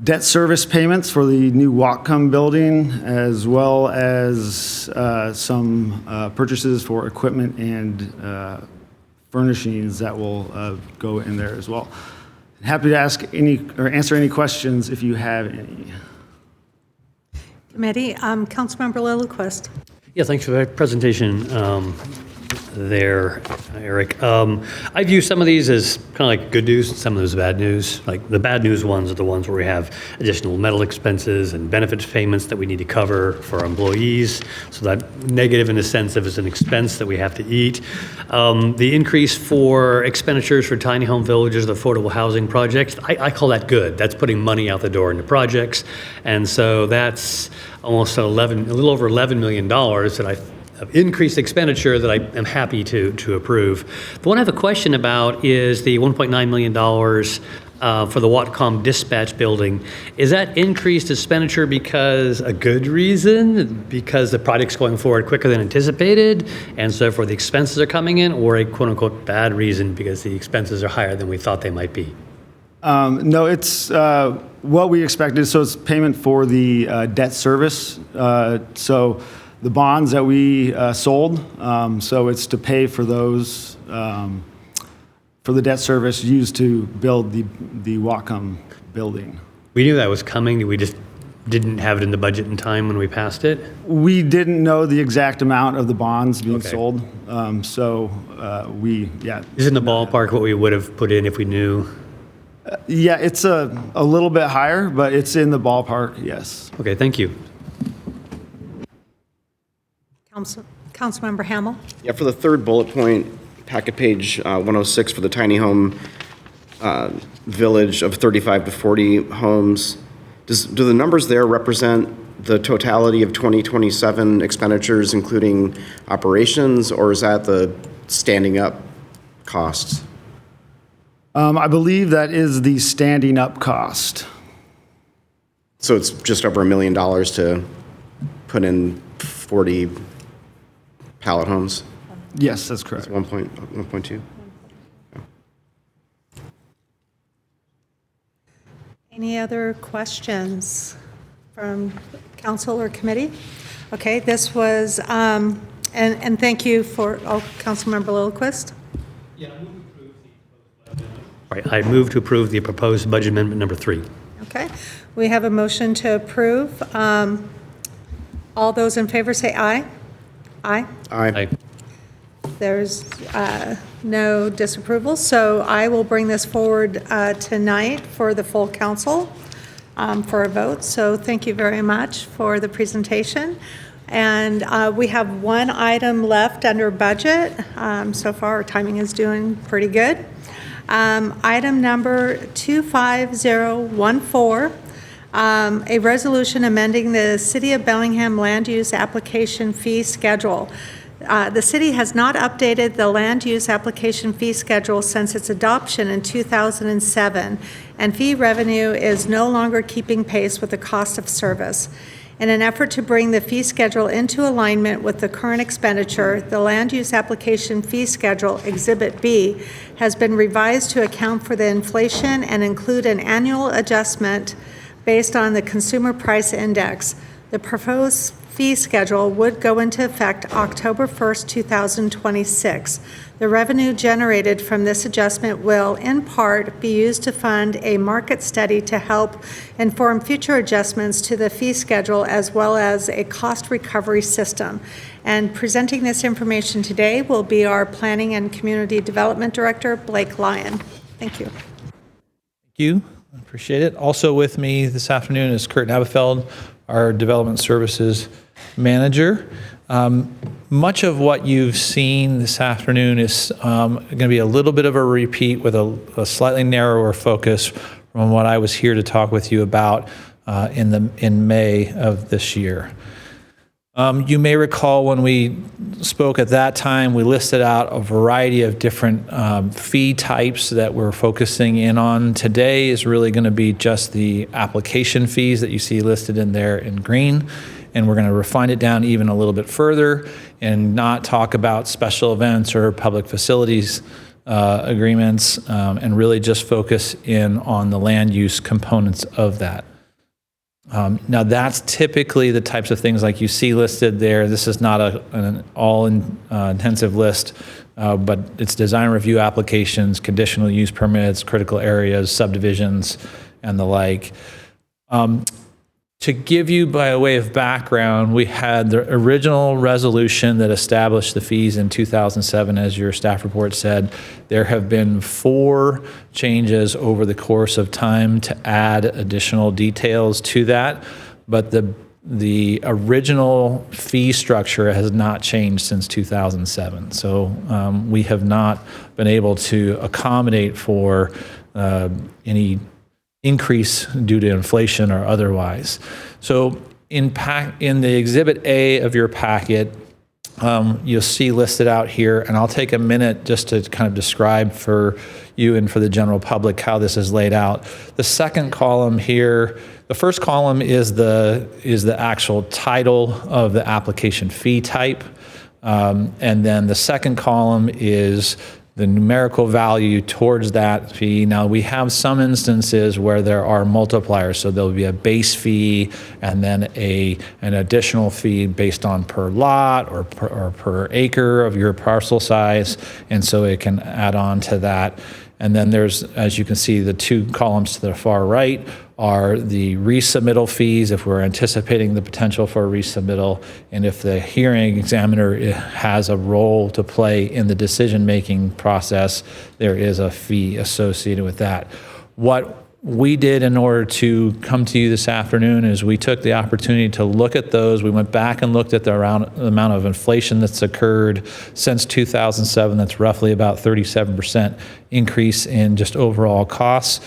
debt service payments for the new Whatcom building, as well as some purchases for equipment and furnishings that will go in there as well. Happy to answer any questions if you have any. Committee, Councilmember Lillquist. Yeah, thanks for that presentation there, Eric. I view some of these as kind of like good news, some of those bad news. Like the bad news ones are the ones where we have additional medical expenses and benefits payments that we need to cover for our employees. So that negative in the sense of it's an expense that we have to eat. The increase for expenditures for tiny home villages, the affordable housing projects, I call that good. That's putting money out the door into projects. And so that's almost a little over $11 million that of increased expenditure that I am happy to approve. The one I have a question about is the $1.9 million for the Watcom dispatch building. Is that increased expenditure because a good reason, because the project's going forward quicker than anticipated, and so therefore the expenses are coming in, or a quote-unquote bad reason because the expenses are higher than we thought they might be? No, it's what we expected. So it's payment for the debt service. So the bonds that we sold, so it's to pay for those, for the debt service used to build the Wacom building. We knew that was coming. We just didn't have it in the budget in time when we passed it. We didn't know the exact amount of the bonds being Okay. sold. So yeah. Is it in the ballpark what we would have put in if we knew? Yeah, it's a little bit higher, but it's in the ballpark, yes. Okay, thank you. Councilmember Hamel? Yeah, for the third bullet point, packet page 106 for the tiny home village of 35 to 40 homes, do the numbers there represent the totality of 2027 expenditures, including operations, or is that the standing up costs? I believe that is the standing up cost. So it's just over $1 million to put in 40 pallet homes? Yes, that's correct. 1.2? Any other questions from council or committee? Okay, this was, and thank you for, Councilmember Lillquist. All right, I move to approve the proposed budget amendment number 3. Okay, we have a motion to approve. All those in favor say aye. Aye. Aye. There's no disapproval, so I will bring this forward tonight for the full council for a vote. So thank you very much for the presentation. And we have one item left under budget. So far, our timing is doing pretty good. Item number 25014, a resolution amending the City of Bellingham land use application fee schedule. The city has not updated the land use application fee schedule since its adoption in 2007, and fee revenue is no longer keeping pace with the cost of service. In an effort to bring the fee schedule into alignment with the current expenditure, the land use application fee schedule, Exhibit B, has been revised to account for the inflation and include an annual adjustment based on the Consumer Price Index. The proposed fee schedule would go into effect October 1st, 2026. The revenue generated from this adjustment will, in part, be used to fund a market study to help inform future adjustments to the fee schedule as well as a cost recovery system. And presenting this information today will be our Planning and Community Development Director, Blake Lyon. Thank you. Thank you. I appreciate it. Also with me this afternoon is Kurt Nabefeld, our Development Services Manager. Much of what you've seen this afternoon is going to be a little bit of a repeat with a slightly narrower focus from what I was here to talk with you about in May of this year. You may recall when we spoke at that time, we listed out a variety of different fee types that we're focusing in on. Today is really going to be just the application fees that you see listed in there in green. And we're going to refine it down even a little bit further and not talk about special events or public facilities agreements and really just focus in on the land use components of that. Now that's typically the types of things like you see listed there. This is not an all-intensive list, but it's design review applications, conditional use permits, critical areas, subdivisions, and the like. To give you by way of background, we had the original resolution that established the fees in 2007, as your staff report said. There have been 4 changes over the course of time to add additional details to that, but the original fee structure has not changed since 2007. So we have not been able to accommodate for any increase due to inflation or otherwise. So in the Exhibit A of your packet, you'll see listed out here, and I'll take a minute just to kind of describe for you and for the general public how this is laid out. The second column here, the first column is the actual title of the application fee type, and then the second column is the numerical value towards that fee. Now, we have some instances where there are multipliers, so there'll be a base fee and then an additional fee based on per lot or per acre of your parcel size, and so it can add on to that. And then there's, as you can see, the two columns to the far right are the resubmittal fees if we're anticipating the potential for a resubmittal, and if the hearing examiner has a role to play in the decision-making process, there is a fee associated with that. What we did in order to come to you this afternoon is we took the opportunity to look at those. We went back and looked at the amount of inflation that's occurred since 2007. That's roughly about 37% increase in just overall costs.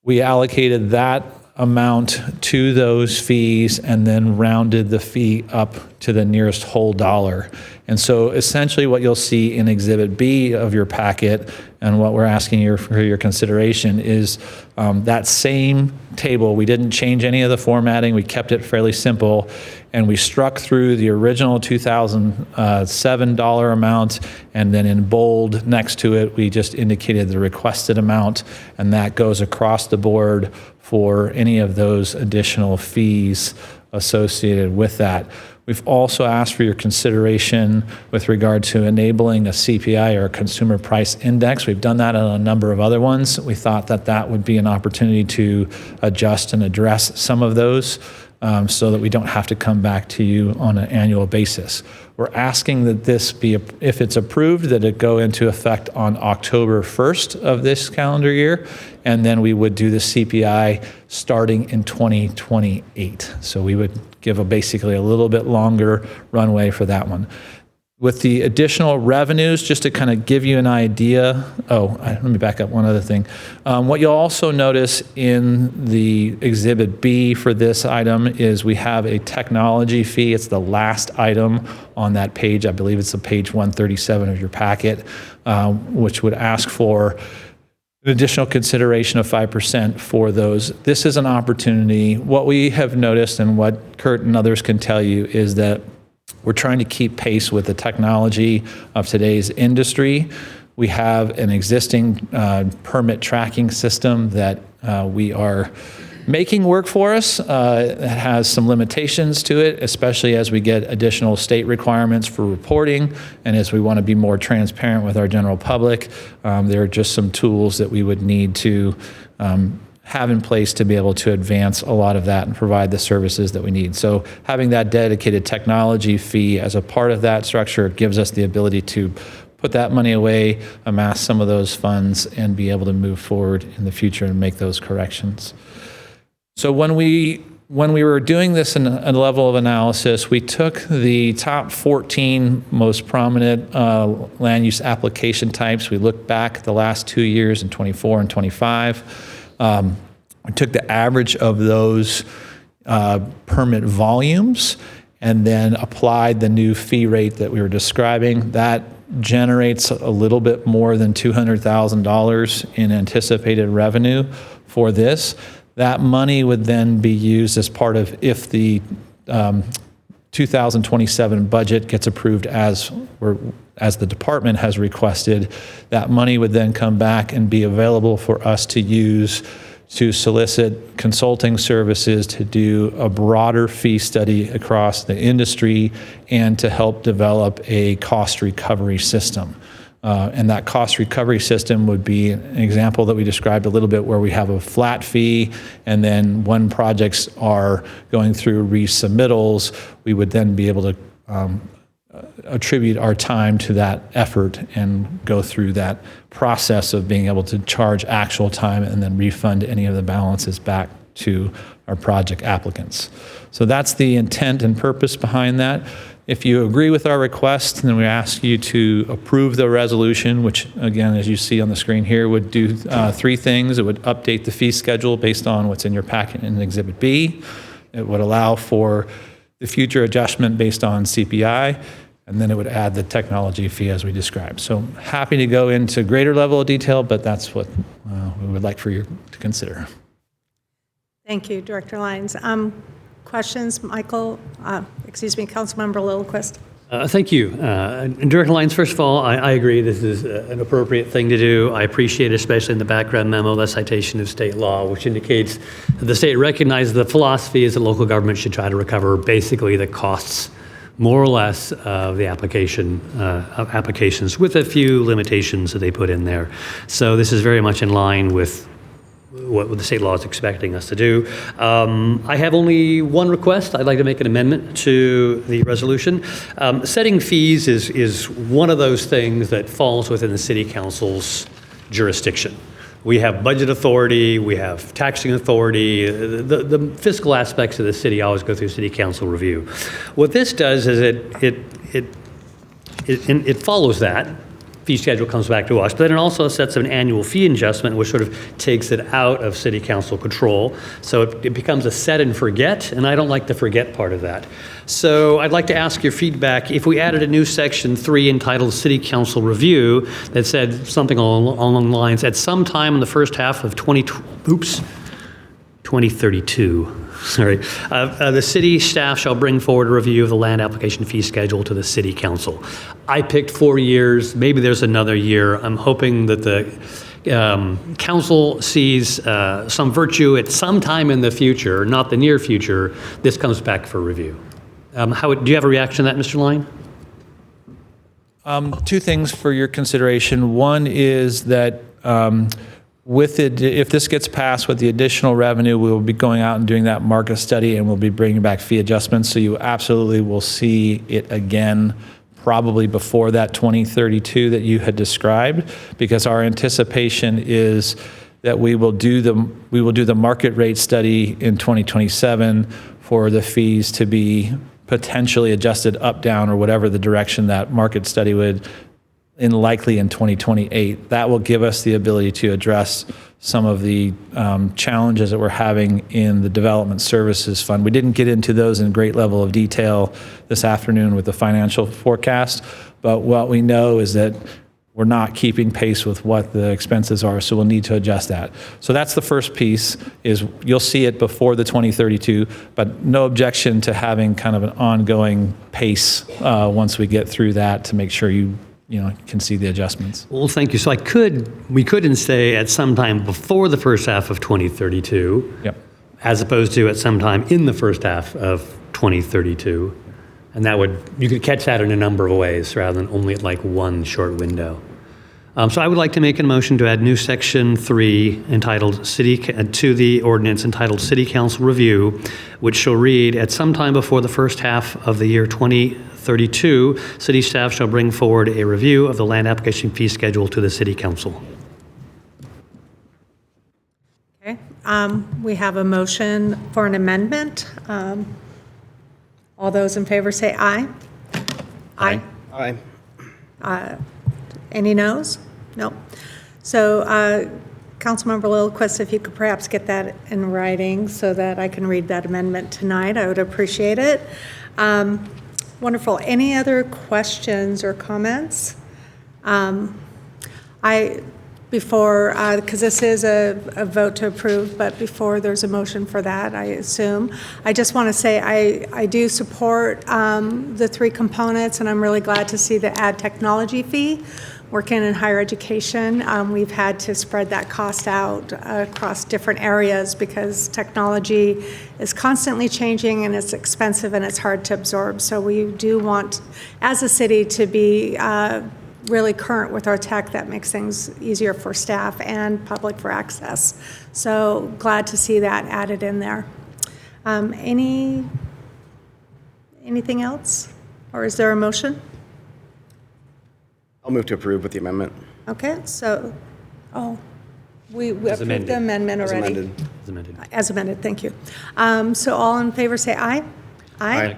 We allocated that amount to those fees and then rounded the fee up to the nearest whole dollar. And so essentially what you'll see in Exhibit B of your packet and what we're asking for your consideration is that same table. We didn't change any of the formatting. We kept it fairly simple, and we struck through the original 2007 dollar amount, and then in bold next to it, we just indicated the requested amount, and that goes across the board for any of those additional fees associated with that. We've also asked for your consideration with regard to enabling a CPI or a consumer price index. We've done that on a number of other ones. We thought that that would be an opportunity to adjust and address some of those so that we don't have to come back to you on an annual basis. We're asking that this be, if it's approved, that it go into effect on October 1st of this calendar year, and then we would do the CPI starting in 2028. So we would give basically a little bit longer runway for that one. With the additional revenues, just to kind of give you an idea, let me back up one other thing. What you'll also notice in the Exhibit B for this item is we have a technology fee. It's the last item on that page. I believe it's page 137 of your packet, which would ask for an additional consideration of 5% for those. This is an opportunity. What we have noticed and what Kurt and others can tell you is that we're trying to keep pace with the technology of today's industry. We have an existing permit tracking system that we are making work for us. It has some limitations to it, especially as we get additional state requirements for reporting and as we want to be more transparent with our general public. There are just some tools that we would need to have in place to be able to advance a lot of that and provide the services that we need. So having that dedicated technology fee as a part of that structure gives us the ability to put that money away, amass some of those funds, and be able to move forward in the future and make those corrections. So when we were doing this in a level of analysis, we took the top 14 most prominent land use application types. We looked back the last 2 years in 24 and 25. We took the average of those permit volumes and then applied the new fee rate that we were describing. That generates a little bit more than $200,000 in anticipated revenue for this. That money would then be used as part of, if the 2027 budget gets approved as the department has requested, that money would then come back and be available for us to use to solicit consulting services to do a broader fee study across the industry and to help develop a cost recovery system. And that cost recovery system would be an example that we described a little bit, where we have a flat fee, and then when projects are going through resubmittals, we would then be able to attribute our time to that effort and go through that process of being able to charge actual time and then refund any of the balances back to our project applicants. So that's the intent and purpose behind that. If you agree with our request, then we ask you to approve the resolution, which, again, as you see on the screen here, would do three things. It would update the fee schedule based on what's in your packet in Exhibit B. It would allow for the future adjustment based on CPI. and then it would add the technology fee as we described. So happy to go into greater level of detail, but that's what we would like for you to consider. Thank you, Director Lyons. Questions, Michael, Councilmember Lillquist? Thank you. And Director Lyons, first of all, I agree this is an appropriate thing to do. I appreciate, especially in the background memo, the citation of state law, which indicates that the state recognizes the philosophy is that local government should try to recover basically the costs, more or less, of the applications, with a few limitations that they put in there. So this is very much in line with what the state law is expecting us to do. I have only one request. I'd like to make an amendment to the resolution. Setting fees is one of those things that falls within the city council's jurisdiction. We have budget authority, we have taxing authority. The fiscal aspects of the city always go through city council review. What this does is it follows that. Fee schedule comes back to us, but then it also sets an annual fee adjustment, which sort of takes it out of city council control. So it becomes a set and forget, and I don't like the forget part of that. So I'd like to ask your feedback. If we added a new section 3 entitled City Council Review that said something along the lines, at some time in the first half of 2032, the city staff shall bring forward a review of the land application fee schedule to the city council. I picked 4 years, maybe there's another year. I'm hoping that the council sees some virtue at some time in the future, not the near future, this comes back for review. Do you have a reaction to that, Mr. Lyon? Two things for your consideration. One is that with it, if this gets passed with the additional revenue, we will be going out and doing that market study, and we'll be bringing back fee adjustments. So you absolutely will see it again, probably before that 2032 that you had described, because our anticipation is that we will do the market rate study in 2027 for the fees to be potentially adjusted up, down, or whatever the direction that market study would. Likely in 2028. That will give us the ability to address some of the challenges that we're having in the Development Services Fund. We didn't get into those in great level of detail this afternoon with the financial forecast, but what we know is that we're not keeping pace with what the expenses are, so we'll need to adjust that. So that's the first piece, is you'll see it before the 2032, but no objection to having kind of an ongoing pace once we get through that to make sure you can see the adjustments. Well, thank you. So we couldn't say at some time before the first half of 2032, Yep. as opposed to at some time in the first half of 2032. And you could catch that in a number of ways rather than only at like one short window. So I would like to make a motion to add new section 3 entitled to the ordinance entitled City Council Review, which shall read, at some time before the first half of the year 2032, city staff shall bring forward a review of the land application fee schedule to the city council. Okay, we have a motion for an amendment. All those in favor say aye. Aye. Aye. Any noes? No. So, Councilmember Lillquist, if you could perhaps get that in writing so that I can read that amendment tonight, I would appreciate it. Wonderful. Any other questions or comments? Because this is a vote to approve, but before there's a motion for that, I assume, I just want to say I do support the 3 components, and I'm really glad to see the add technology fee. Working in higher education, we've had to spread that cost out across different areas because technology is constantly changing and it's expensive and it's hard to absorb. So we do want, as a city, to be really current with our tech that makes things easier for staff and public for access. So glad to see that added in there. Anything else? Or is there a motion? I'll move to approve with the amendment. Okay, so, we approved amended. the amendment As already. amended. As amended. As amended, thank you. So all in favor say aye. Aye.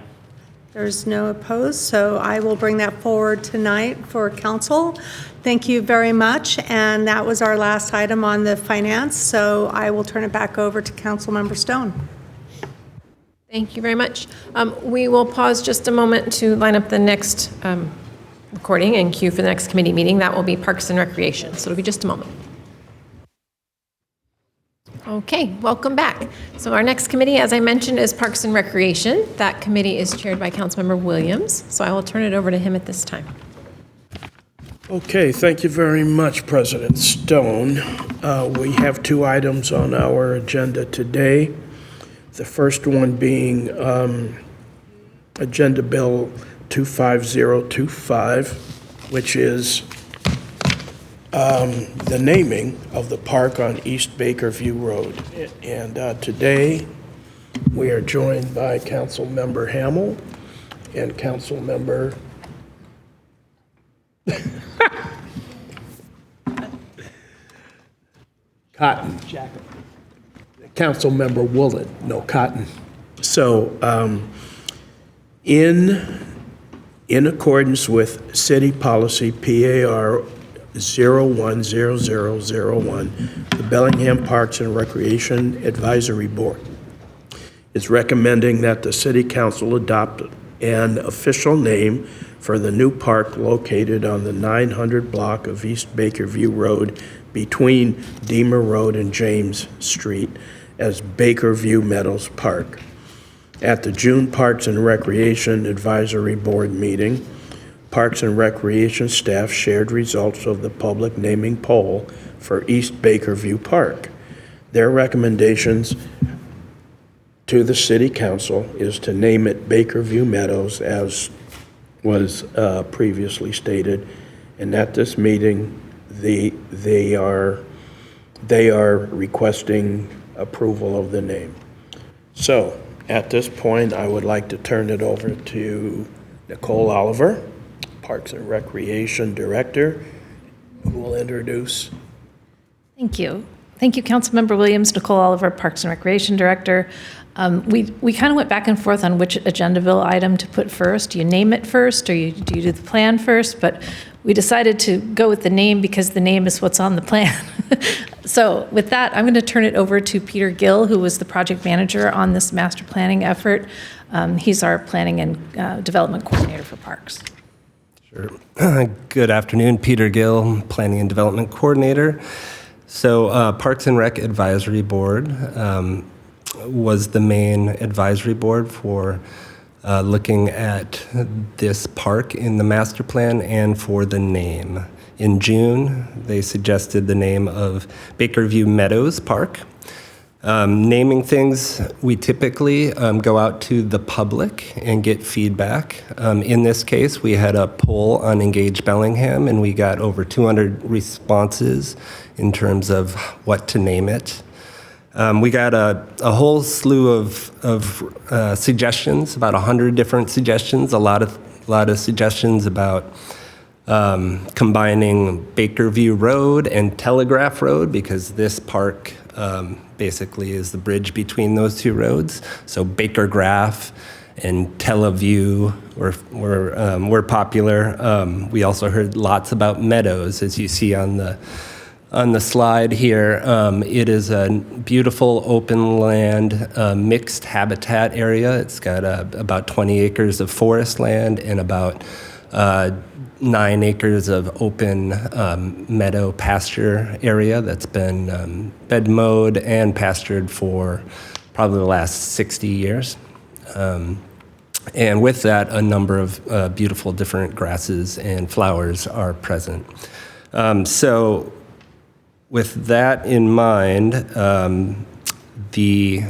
There's no opposed, so I will bring that forward tonight for council. Thank you very much, and that was our last item on the finance, so I will turn it back over to Councilmember Stone. Thank you very much. We will pause just a moment to line up the next recording and cue for the next committee meeting. That will be Parks and Recreation. So it'll be just a moment. Okay, welcome back. So our next committee, as I mentioned, is Parks and Recreation. That committee is chaired by Councilmember Williams. So I will turn it over to him at this time. Okay, thank you very much, President Stone. We have 2 items on our agenda today. The first one being Agenda Bill 25025, which is the naming of the park on East Bakerview Road. And today, we are joined by Councilmember Hamel and Councilmember Cotton. Councilmember Woolen, no, Cotton. So, in accordance with City Policy PAR 010001, the Bellingham Parks and Recreation Advisory Board is recommending that the City Council adopt an official name for the new park located on the 900 block of East Bakerview Road between Deemer Road and James Street as Bakerview Meadows Park. At the June Parks and Recreation Advisory Board meeting, Parks and Recreation staff shared results of the public naming poll for East Bakerview Park. Their recommendations to the City Council is to name it Bakerview Meadows, as was previously stated, and at this meeting, they are requesting approval of the name. So, at this point, I would like to turn it over to Nicole Oliver, Parks and Recreation Director, who will introduce. Thank you. Thank you, Councilmember Williams. Nicole Oliver, Parks and Recreation Director. We kind of went back and forth on which agenda bill item to put first. Do you name it first, or do you do the plan first? But we decided to go with the name because the name is what's on the plan. So with that, I'm going to turn it over to Peter Gill, who was the project manager on this master planning effort. He's our planning and development coordinator for parks. Sure. Good afternoon, Peter Gill, Planning and Development Coordinator. So Parks and Rec Advisory Board was the main advisory board for looking at this park in the master plan and for the name. In June, they suggested the name of Bakerview Meadows Park. Naming things, we typically go out to the public and get feedback. In this case, we had a poll on Engage Bellingham, and we got over 200 responses in terms of what to name it. We got a whole slew of suggestions, about 100 different suggestions, a lot of suggestions about combining Bakerview Road and Telegraph Road, because this park basically is the bridge between those two roads. So Bakergraph and Teleview were popular. We also heard lots about meadows, as you see on the slide here. It is a beautiful open land mixed habitat area. It's got about 20 acres of forest land and about 9 acres of open meadow pasture area that's been bed mowed and pastured for probably the last 60 years. And with that, a number of beautiful different grasses and flowers are present. So with that in mind, the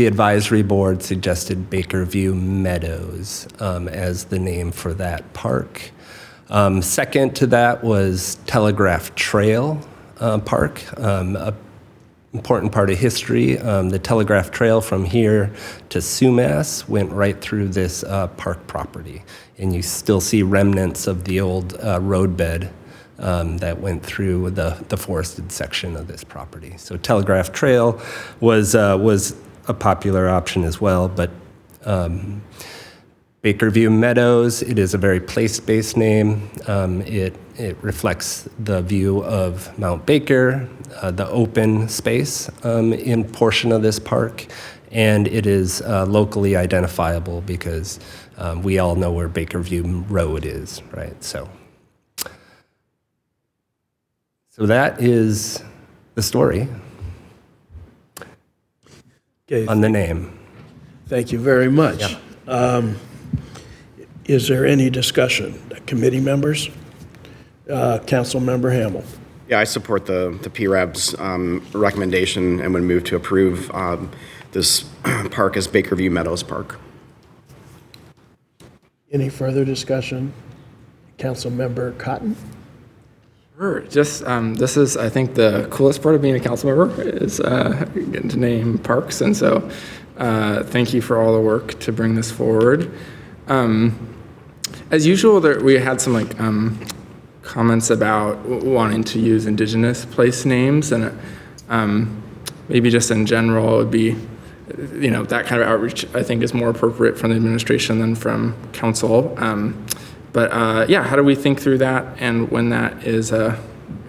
advisory board suggested Bakerview Meadows as the name for that park. Second to that was Telegraph Trail Park, an important part of history. The Telegraph Trail from here to Sumas went right through this park property, and you still see remnants of the old roadbed that went through the forested section of this property. So Telegraph Trail was a popular option as well, but Bakerview Meadows, it is a very place-based name. It reflects the view of Mount Baker, the open space in portion of this park, and it is locally identifiable because we all know where Bakerview Road is, right? So that is the story Okay, on the name. thank you very much. Is there any discussion? Committee members? Council Member Hamel. Yeah, I support the PRAB's recommendation and would move to approve this park as Bakerview Meadows Park. Any further discussion? Council Member Cotton? Sure. Just this is, I think, the coolest part of being a council member is getting to name parks, and so thank you for all the work to bring this forward. As usual, we had some comments about wanting to use indigenous place names, and maybe just in general, it would be, that kind of outreach I think is more appropriate from the administration than from council. But how do we think through that, and when that is kind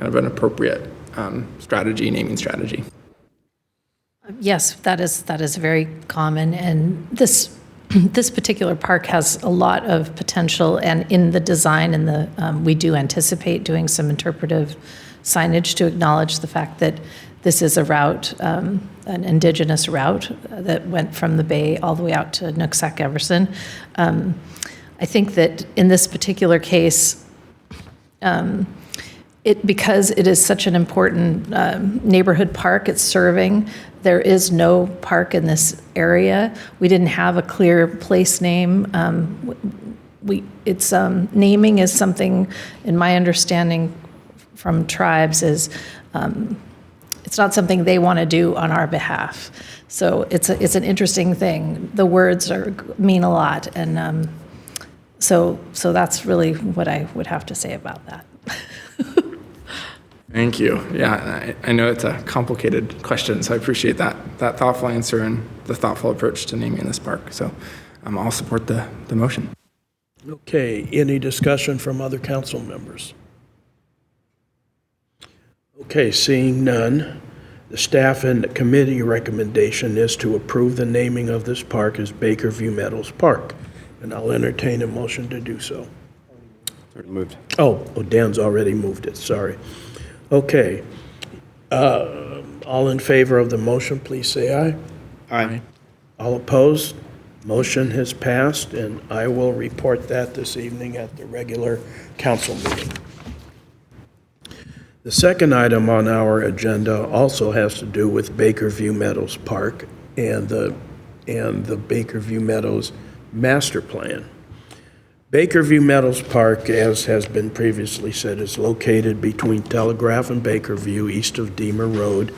of an appropriate naming strategy? Yes, that is very common, and this particular park has a lot of potential, and in the design and we do anticipate doing some interpretive signage to acknowledge the fact that this is a route, an indigenous route that went from the bay all the way out to Nooksack Everson. I think that in this particular case, because it is such an important neighborhood park it's serving, there is no park in this area. We didn't have a clear place name. Naming is something, in my understanding from tribes, is it's not something they want to do on our behalf. So it's an interesting thing. The words mean a lot, and so that's really what I would have to say about that. Thank you. Yeah, I know it's a complicated question, so I appreciate that thoughtful answer and the thoughtful approach to naming this park. So I'll support the motion. Okay, any discussion from other council members? Okay, seeing none, the staff and the committee recommendation is to approve the naming of this park as Bakerview Meadows Park, and I'll entertain a motion to do so. Already moved. Oh, Dan's already moved it, sorry. Okay, all in favor of the motion, please say aye. Aye. All opposed? Motion has passed, and I will report that this evening at the regular council meeting. The second item on our agenda also has to do with Bakerview Meadows Park and the Bakerview Meadows Master Plan. Bakerview Meadows Park, as has been previously said, is located between Telegraph and Bakerview, east of Deemer Road.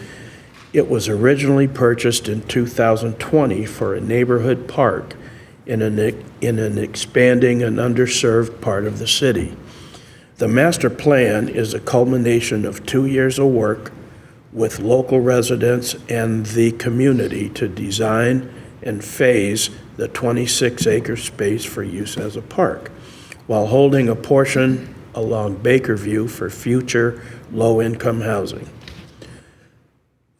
It was originally purchased in 2020 for a neighborhood park in an expanding and underserved part of the city. The master plan is a culmination of 2 years of work with local residents and the community to design and phase the 26-acre space for use as a park, while holding a portion along Bakerview for future low-income housing.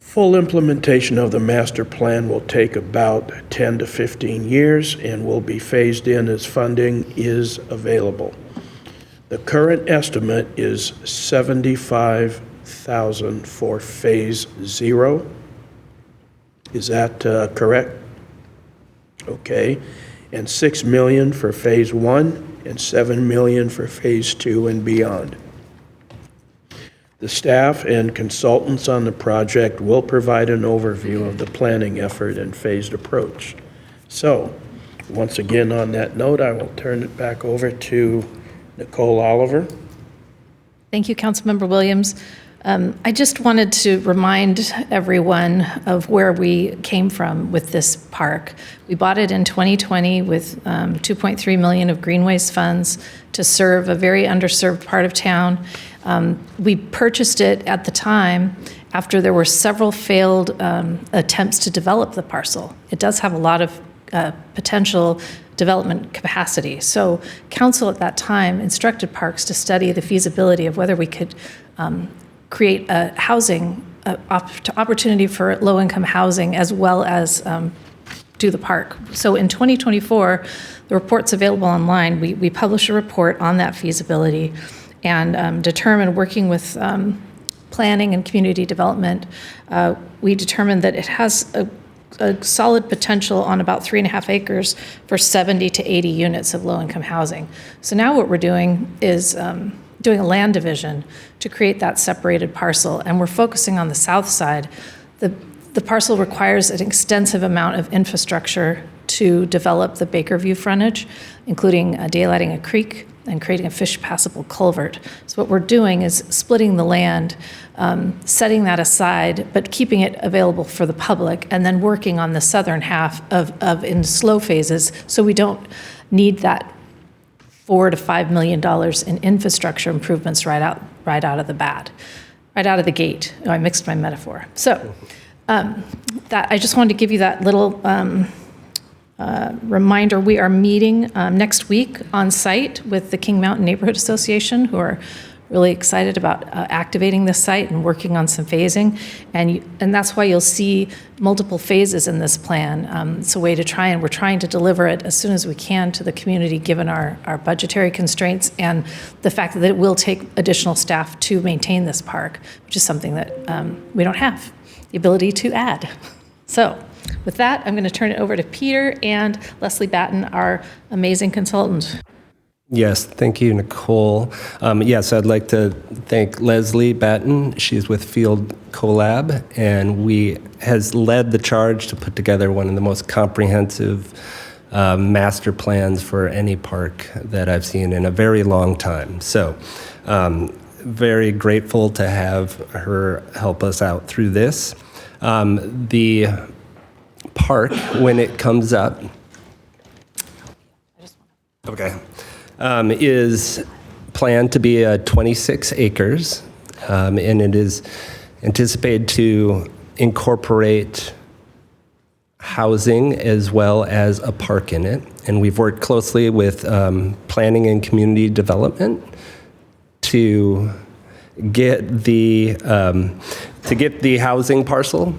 Full implementation of the master plan will take about 10 to 15 years and will be phased in as funding is available. The current estimate is $75,000 for phase 0. Is that correct? Okay. And $6 million for phase 1 and $7 million for phase 2 and beyond. The staff and consultants on the project will provide an overview of the planning effort and phased approach. So, once again on that note, I will turn it back over to Nicole Oliver. Thank you, Councilmember Williams. I just wanted to remind everyone of where we came from with this park. We bought it in 2020 with $2.3 million of Greenways funds to serve a very underserved part of town. We purchased it at the time after there were several failed attempts to develop the parcel. It does have a lot of potential development capacity. So council at that time instructed Parks to study the feasibility of whether we could create a housing opportunity for low-income housing, as well as do the park. So in 2024, the report's available online. We published a report on that feasibility and determined, working with planning and community development, we determined that it has a solid potential on about 3.5 acres for 70 to 80 units of low-income housing. So now what we're doing is doing a land division to create that separated parcel, and we're focusing on the south side. The parcel requires an extensive amount of infrastructure to develop the Bakerview frontage, including daylighting a creek and creating a fish passable culvert. So what we're doing is splitting the land, setting that aside, but keeping it available for the public, and then working on the southern half of in slow phases, so we don't need that $4 to $5 million in infrastructure improvements right out of the gate. Oh, I mixed my metaphor. So that I just wanted to give you that little reminder. We are meeting next week on site with the King Mountain Neighborhood Association, who are really excited about activating this site and working on some phasing. And that's why you'll see multiple phases in this plan. It's a way to we're trying to deliver it as soon as we can to the community, given our budgetary constraints and the fact that it will take additional staff to maintain this park, which is something that we don't have the ability to add. So with that, I'm going to turn it over to Peter and Leslie Batten, our amazing consultant. Yes, thank you, Nicole. Yes, I'd like to thank Leslie Batten. She's with Field Collab, and has led the charge to put together one of the most comprehensive master plans for any park that I've seen in a very long time. So, very grateful to have her help us out through this. The park, when it comes up, is planned to be 26 acres, and it is anticipated to incorporate housing as well as a park in it. And we've worked closely with planning and community development to get the housing parcel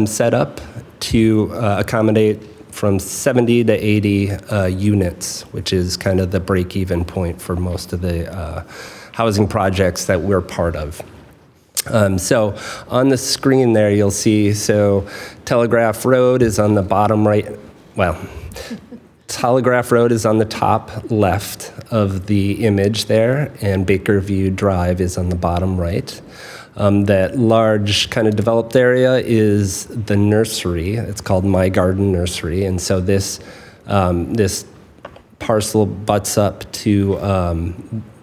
set up to accommodate from 70 to 80 units, which is kind of the break-even point for most of the housing projects that we're part of. So on the screen there, you'll see, so Telegraph Road is on the bottom right, Telegraph Road is on the top left of the image there, and Bakerview Drive is on the bottom right. That large kind of developed area is the nursery. It's called My Garden Nursery, and so this parcel butts up to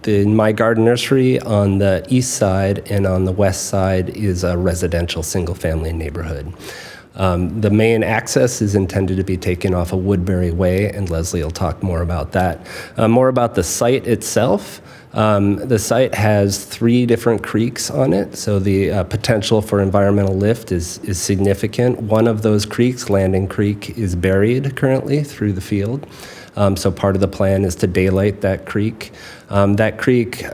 the My Garden Nursery on the east side, and on the west side is a residential single-family neighborhood. The main access is intended to be taken off of Woodbury Way, and Leslie will talk more about that. More about the site itself. The site has 3 different creeks on it, so the potential for environmental lift is significant. One of those creeks, Landing Creek, is buried currently through the field. So part of the plan is to daylight that creek. That creek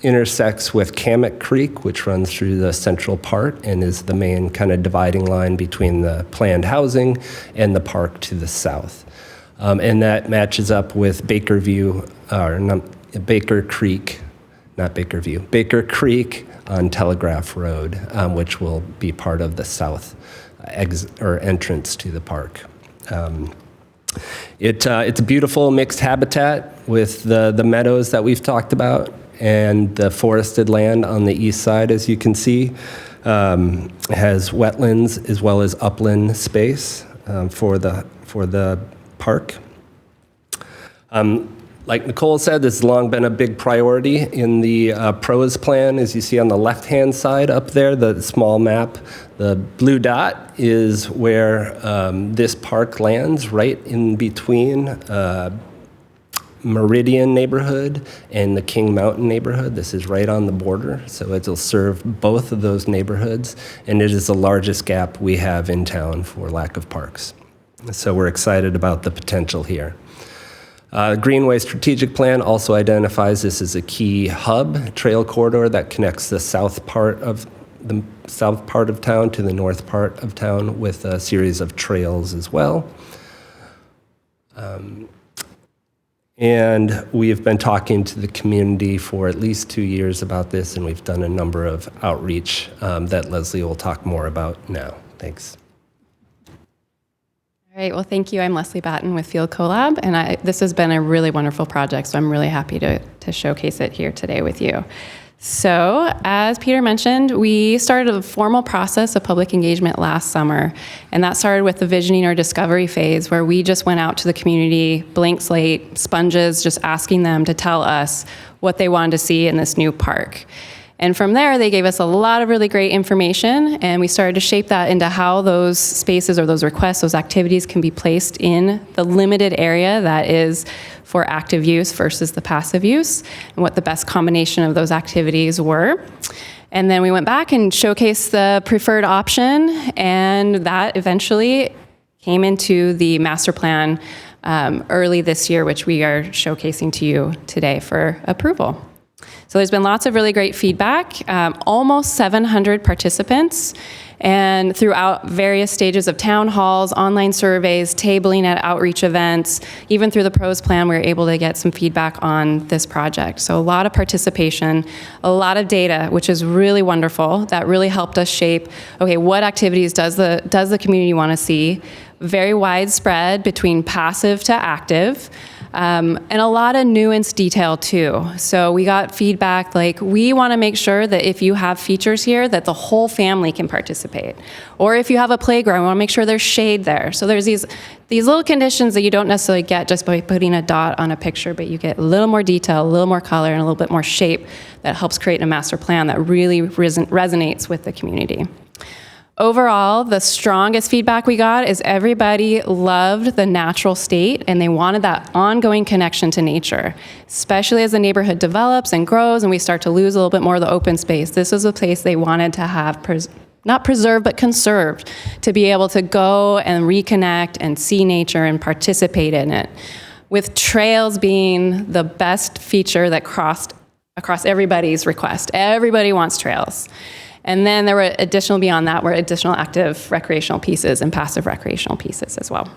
intersects with Kamek Creek, which runs through the central part and is the main kind of dividing line between the planned housing and the park to the south. And that matches up with Baker Creek, not Bakerview, Baker Creek on Telegraph Road, which will be part of the south entrance to the park. It's a beautiful mixed habitat with the meadows that we've talked about and the forested land on the east side, as you can see. Has wetlands as well as upland space for the park. Like Nicole said, this has long been a big priority in the PROS plan. As you see on the left-hand side up there, the small map, the blue dot is where this park lands, right in between Meridian neighborhood and the King Mountain neighborhood. This is right on the border, so it'll serve both of those neighborhoods, and it is the largest gap we have in town for lack of parks. So we're excited about the potential here. Greenway Strategic Plan also identifies this as a key hub trail corridor that connects the south part of the south part of town to the north part of town with a series of trails as well. And we have been talking to the community for at least 2 years about this, and we've done a number of outreach that Leslie will talk more about now. Thanks. All right, well, thank you. I'm Leslie Batten with Field Collab, and this has been a really wonderful project, so I'm really happy to showcase it here today with you. So, as Peter mentioned, we started a formal process of public engagement last summer, and that started with the visioning or discovery phase, where we just went out to the community, blank slate, sponges, just asking them to tell us what they wanted to see in this new park. And from there, they gave us a lot of really great information, and we started to shape that into how those spaces or those requests, those activities can be placed in the limited area that is for active use versus the passive use, and what the best combination of those activities were. And then we went back and showcased the preferred option, and that eventually came into the master plan early this year, which we are showcasing to you today for approval. So there's been lots of really great feedback, almost 700 participants, and throughout various stages of town halls, online surveys, tabling at outreach events, even through the pros plan, we were able to get some feedback on this project. So a lot of participation, a lot of data, which is really wonderful. That really helped us shape, okay, what activities does the community want to see? Very widespread between passive to active. And a lot of nuanced detail too. So we got feedback like, we want to make sure that if you have features here, that the whole family can participate. Or if you have a playground, we want to make sure there's shade there. So there's these little conditions that you don't necessarily get just by putting a dot on a picture, but you get a little more detail, a little more color, and a little bit more shape that helps create a master plan that really resonates with the community. Overall, the strongest feedback we got is everybody loved the natural state, and they wanted that ongoing connection to nature, especially as the neighborhood develops and grows and we start to lose a little bit more of the open space. This was a place they wanted to have not preserved, but conserved, to be able to go and reconnect and see nature and participate in it. With trails being the best feature that crossed across everybody's request. Everybody wants trails. And then there were beyond that, were additional active recreational pieces and passive recreational pieces as well.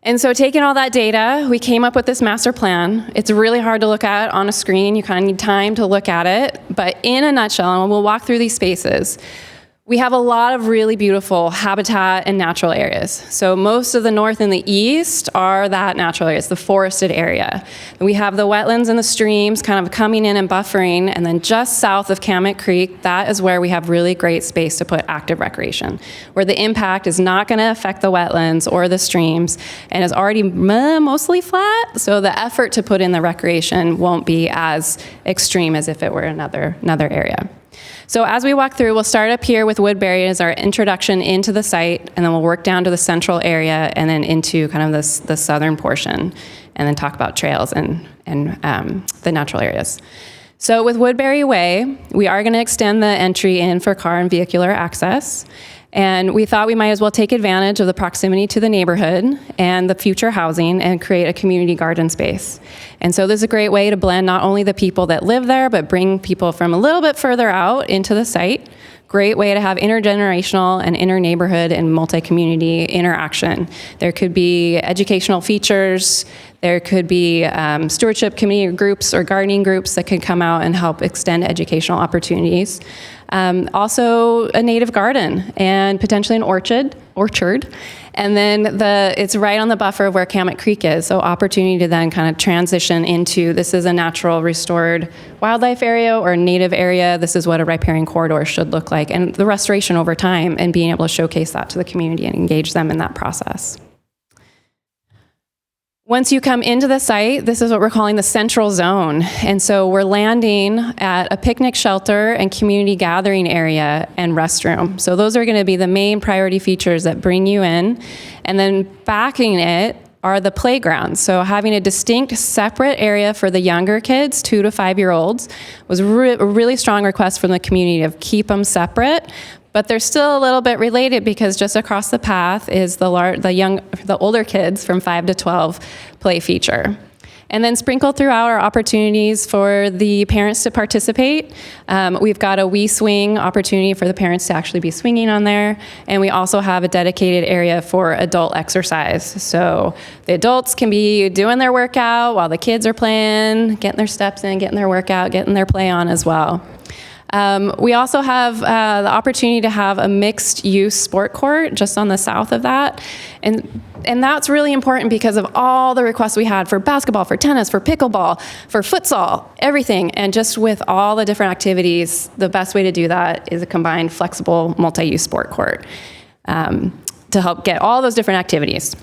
And so taking all that data, we came up with this master plan. It's really hard to look at on a screen. You kind of need time to look at it. But in a nutshell, and we'll walk through these spaces, we have a lot of really beautiful habitat and natural areas. So most of the north and the east are that natural areas, the forested area. And we have the wetlands and the streams kind of coming in and buffering, and then just south of Camet Creek, that is where we have really great space to put active recreation, where the impact is not gonna affect the wetlands or the streams, and is already mostly flat, so the effort to put in the recreation won't be as extreme as if it were another area. So as we walk through, we'll start up here with Woodbury as our introduction into the site, and then we'll work down to the central area and then into kind of the southern portion, and then talk about trails and the natural areas. So with Woodbury Way, we are going to extend the entry in for car and vehicular access. And we thought we might as well take advantage of the proximity to the neighborhood and the future housing and create a community garden space. And so this is a great way to blend not only the people that live there, but bring people from a little bit further out into the site. Great way to have intergenerational and inter-neighborhood and multi-community interaction. There could be educational features, there could be stewardship community groups or gardening groups that could come out and help extend educational opportunities. Also a native garden and potentially an orchard. And then it's right on the buffer of where Camet Creek is, so opportunity to then kind of transition into, this is a natural restored wildlife area or native area, this is what a riparian corridor should look like, and the restoration over time and being able to showcase that to the community and engage them in that process. Once you come into the site, this is what we're calling the central zone. And so we're landing at a picnic shelter and community gathering area and restroom. So those are going to be the main priority features that bring you in. And then backing it are the playgrounds. So having a distinct separate area for the younger kids, 2 to 5 year olds, was a really strong request from the community of keep them separate. But they're still a little bit related because just across the path is the older kids from 5 to 12 play feature. And then sprinkled throughout are opportunities for the parents to participate. We've got a We Swing opportunity for the parents to actually be swinging on there. And we also have a dedicated area for adult exercise. So the adults can be doing their workout while the kids are playing, getting their steps in, getting their workout, getting their play on as well. We also have the opportunity to have a mixed-use sport court just on the south of that. And that's really important because of all the requests we had for basketball, for tennis, for pickleball, for futsal, everything. And just with all the different activities, the best way to do that is a combined flexible multi-use sport court to help get all those different activities.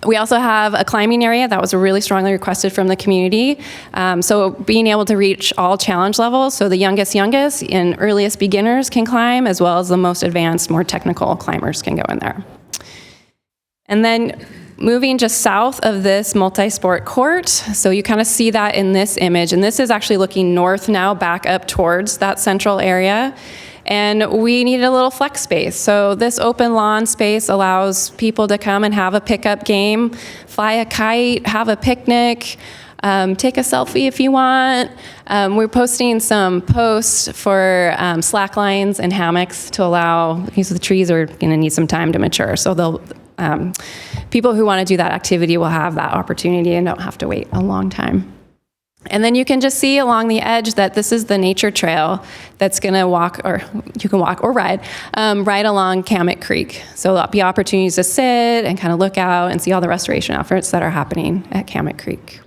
We also have a climbing area that was really strongly requested from the community. So being able to reach all challenge levels, so the youngest and earliest beginners can climb, as well as the most advanced, more technical climbers can go in there. And then moving just south of this multi-sport court, so you kind of see that in this image, and this is actually looking north now, back up towards that central area. And we needed a little flex space. So this open lawn space allows people to come and have a pickup game, fly a kite, have a picnic, take a selfie if you want. We're posting some posts for slack lines and hammocks to allow, because the trees are going to need some time to mature. So they'll, people who want to do that activity will have that opportunity and don't have to wait a long time. And then you can just see along the edge that this is the nature trail that's going to walk, or you can walk or ride, right along Kamek Creek. So there'll be opportunities to sit and kind of look out and see all the restoration efforts that are happening at Kamek Creek.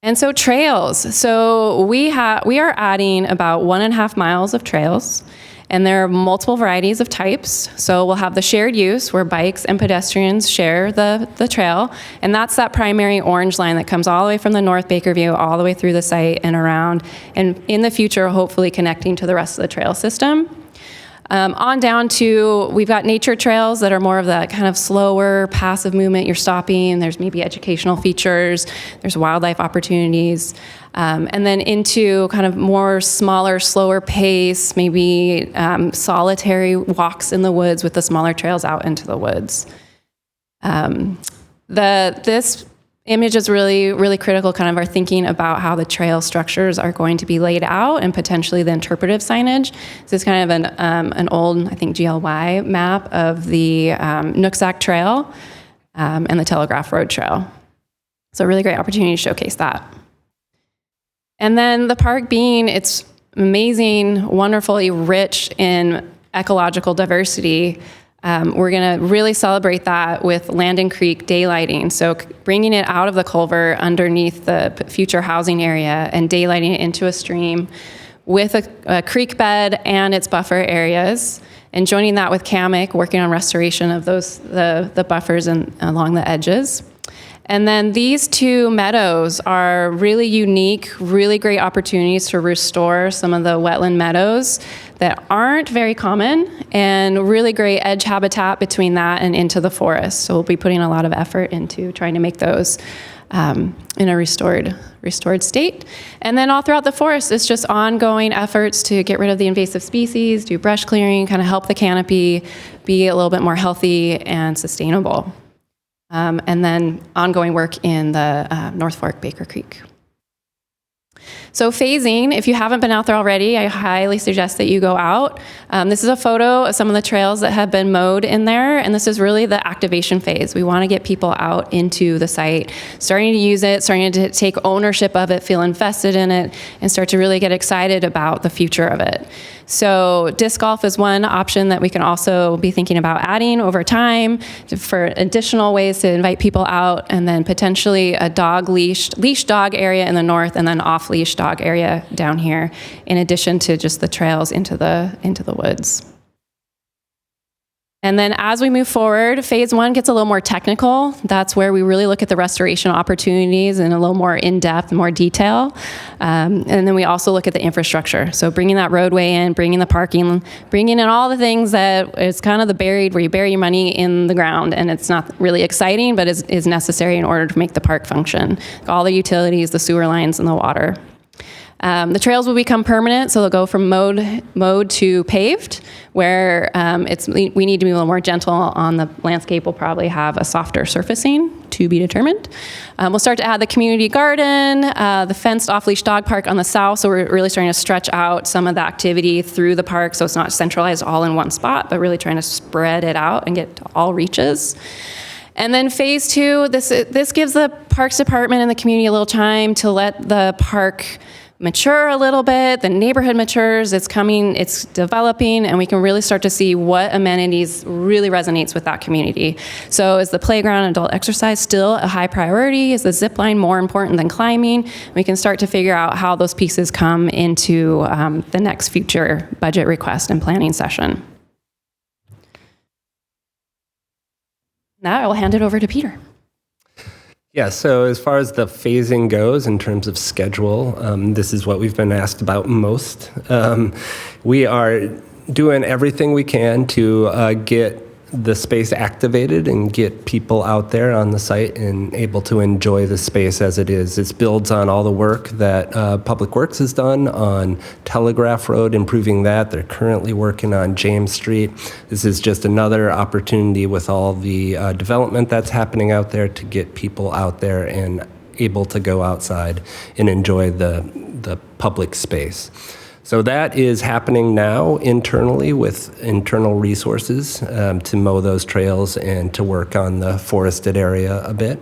And so trails. So we are adding about 1.5 miles of trails. And there are multiple varieties of types. So we'll have the shared use where bikes and pedestrians share the trail. And that's that primary orange line that comes all the way from the North Bakerview all the way through the site and around. And in the future, hopefully connecting to the rest of the trail system. On down to, we've got nature trails that are more of the kind of slower, passive movement. You're stopping, there's maybe educational features, there's wildlife opportunities. And then into kind of more smaller, slower pace, maybe solitary walks in the woods with the smaller trails out into the woods. This image is really, really critical, kind of our thinking about how the trail structures are going to be laid out and potentially the interpretive signage. This is kind of an old, I think, GLY map of the Nooksack Trail and the Telegraph Road Trail. So a really great opportunity to showcase that. And then the park being, it's amazing, wonderfully rich in ecological diversity. We're going to really celebrate that with Landon Creek daylighting. So bringing it out of the culvert underneath the future housing area and daylighting it into a stream with a creek bed and its buffer areas. And joining that with Kamek, working on restoration of those the buffers and along the edges. And then these two meadows are really unique, really great opportunities to restore some of the wetland meadows that aren't very common, and really great edge habitat between that and into the forest. So we'll be putting a lot of effort into trying to make those in a restored state. And then all throughout the forest, it's just ongoing efforts to get rid of the invasive species, do brush clearing, kind of help the canopy be a little bit more healthy and sustainable. And then ongoing work in the North Fork Baker Creek. So phasing, if you haven't been out there already, I highly suggest that you go out. This is a photo of some of the trails that have been mowed in there, and this is really the activation phase. We want to get people out into the site, starting to use it, starting to take ownership of it, feel invested in it, and start to really get excited about the future of it. So disc golf is one option that we can also be thinking about adding over time for additional ways to invite people out, and then potentially a leash dog area in the north, and then off-leash dog area down here, in addition to just the trails into the woods. And then as we move forward, phase one gets a little more technical. That's where we really look at the restoration opportunities in a little more in-depth, more detail. And then we also look at the infrastructure. So bringing that roadway in, bringing the parking, bringing in all the things that is kind of the buried, where you bury your money in the ground, and it's not really exciting, but is necessary in order to make the park function. All the utilities, the sewer lines, and the water. The trails will become permanent, so they'll go from mowed to paved, where we need to be a little more gentle on the landscape. We'll probably have a softer surfacing to be determined. We'll start to add the community garden, the fenced off-leash dog park on the south, so we're really starting to stretch out some of the activity through the park, so it's not centralized all in one spot, but really trying to spread it out and get to all reaches. And then phase 2, this gives the Parks Department and the community a little time to let the park mature a little bit. The neighborhood matures, it's developing, and we can really start to see what amenities really resonates with that community. So is the playground and adult exercise still a high priority? Is the zip line more important than climbing? We can start to figure out how those pieces come into the next future budget request and planning session. Now I will hand it over to Peter. Yeah, so as far as the phasing goes in terms of schedule, this is what we've been asked about most. We are doing everything we can to get the space activated and get people out there on the site and able to enjoy the space as it is. It builds on all the work that Public Works has done on Telegraph Road, improving that. They're currently working on James Street. This is just another opportunity with all the development that's happening out there to get people out there and able to go outside and enjoy the public space. So that is happening now internally with internal resources to mow those trails and to work on the forested area a bit.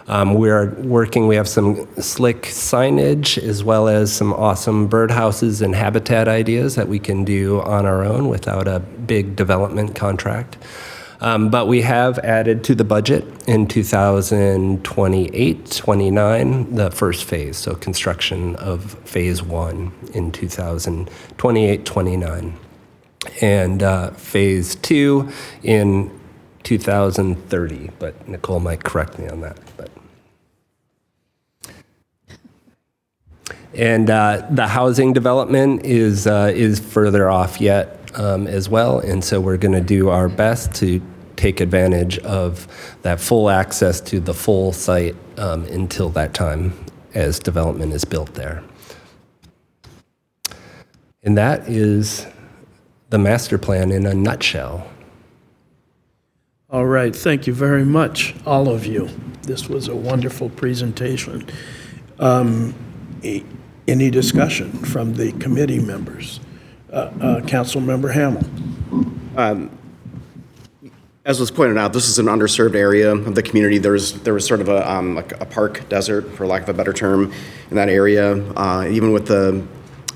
We have some slick signage as well as some awesome birdhouses and habitat ideas that we can do on our own without a big development contract. But we have added to the budget in 2028-29 the first phase, so construction of phase 1 in 2028-29, and phase 2 in 2030. But Nicole might correct me on that. And the housing development is further off yet. As well, and so we're going to do our best to take advantage of that full access to the full site until that time as development is built there. And that is the master plan in a nutshell. All right, thank you very much, all of you. This was a wonderful presentation. Any discussion from the committee members? Councilmember Hamel. As was pointed out, this is an underserved area of the community. There was sort of a park desert, for lack of a better term, in that area. Even with the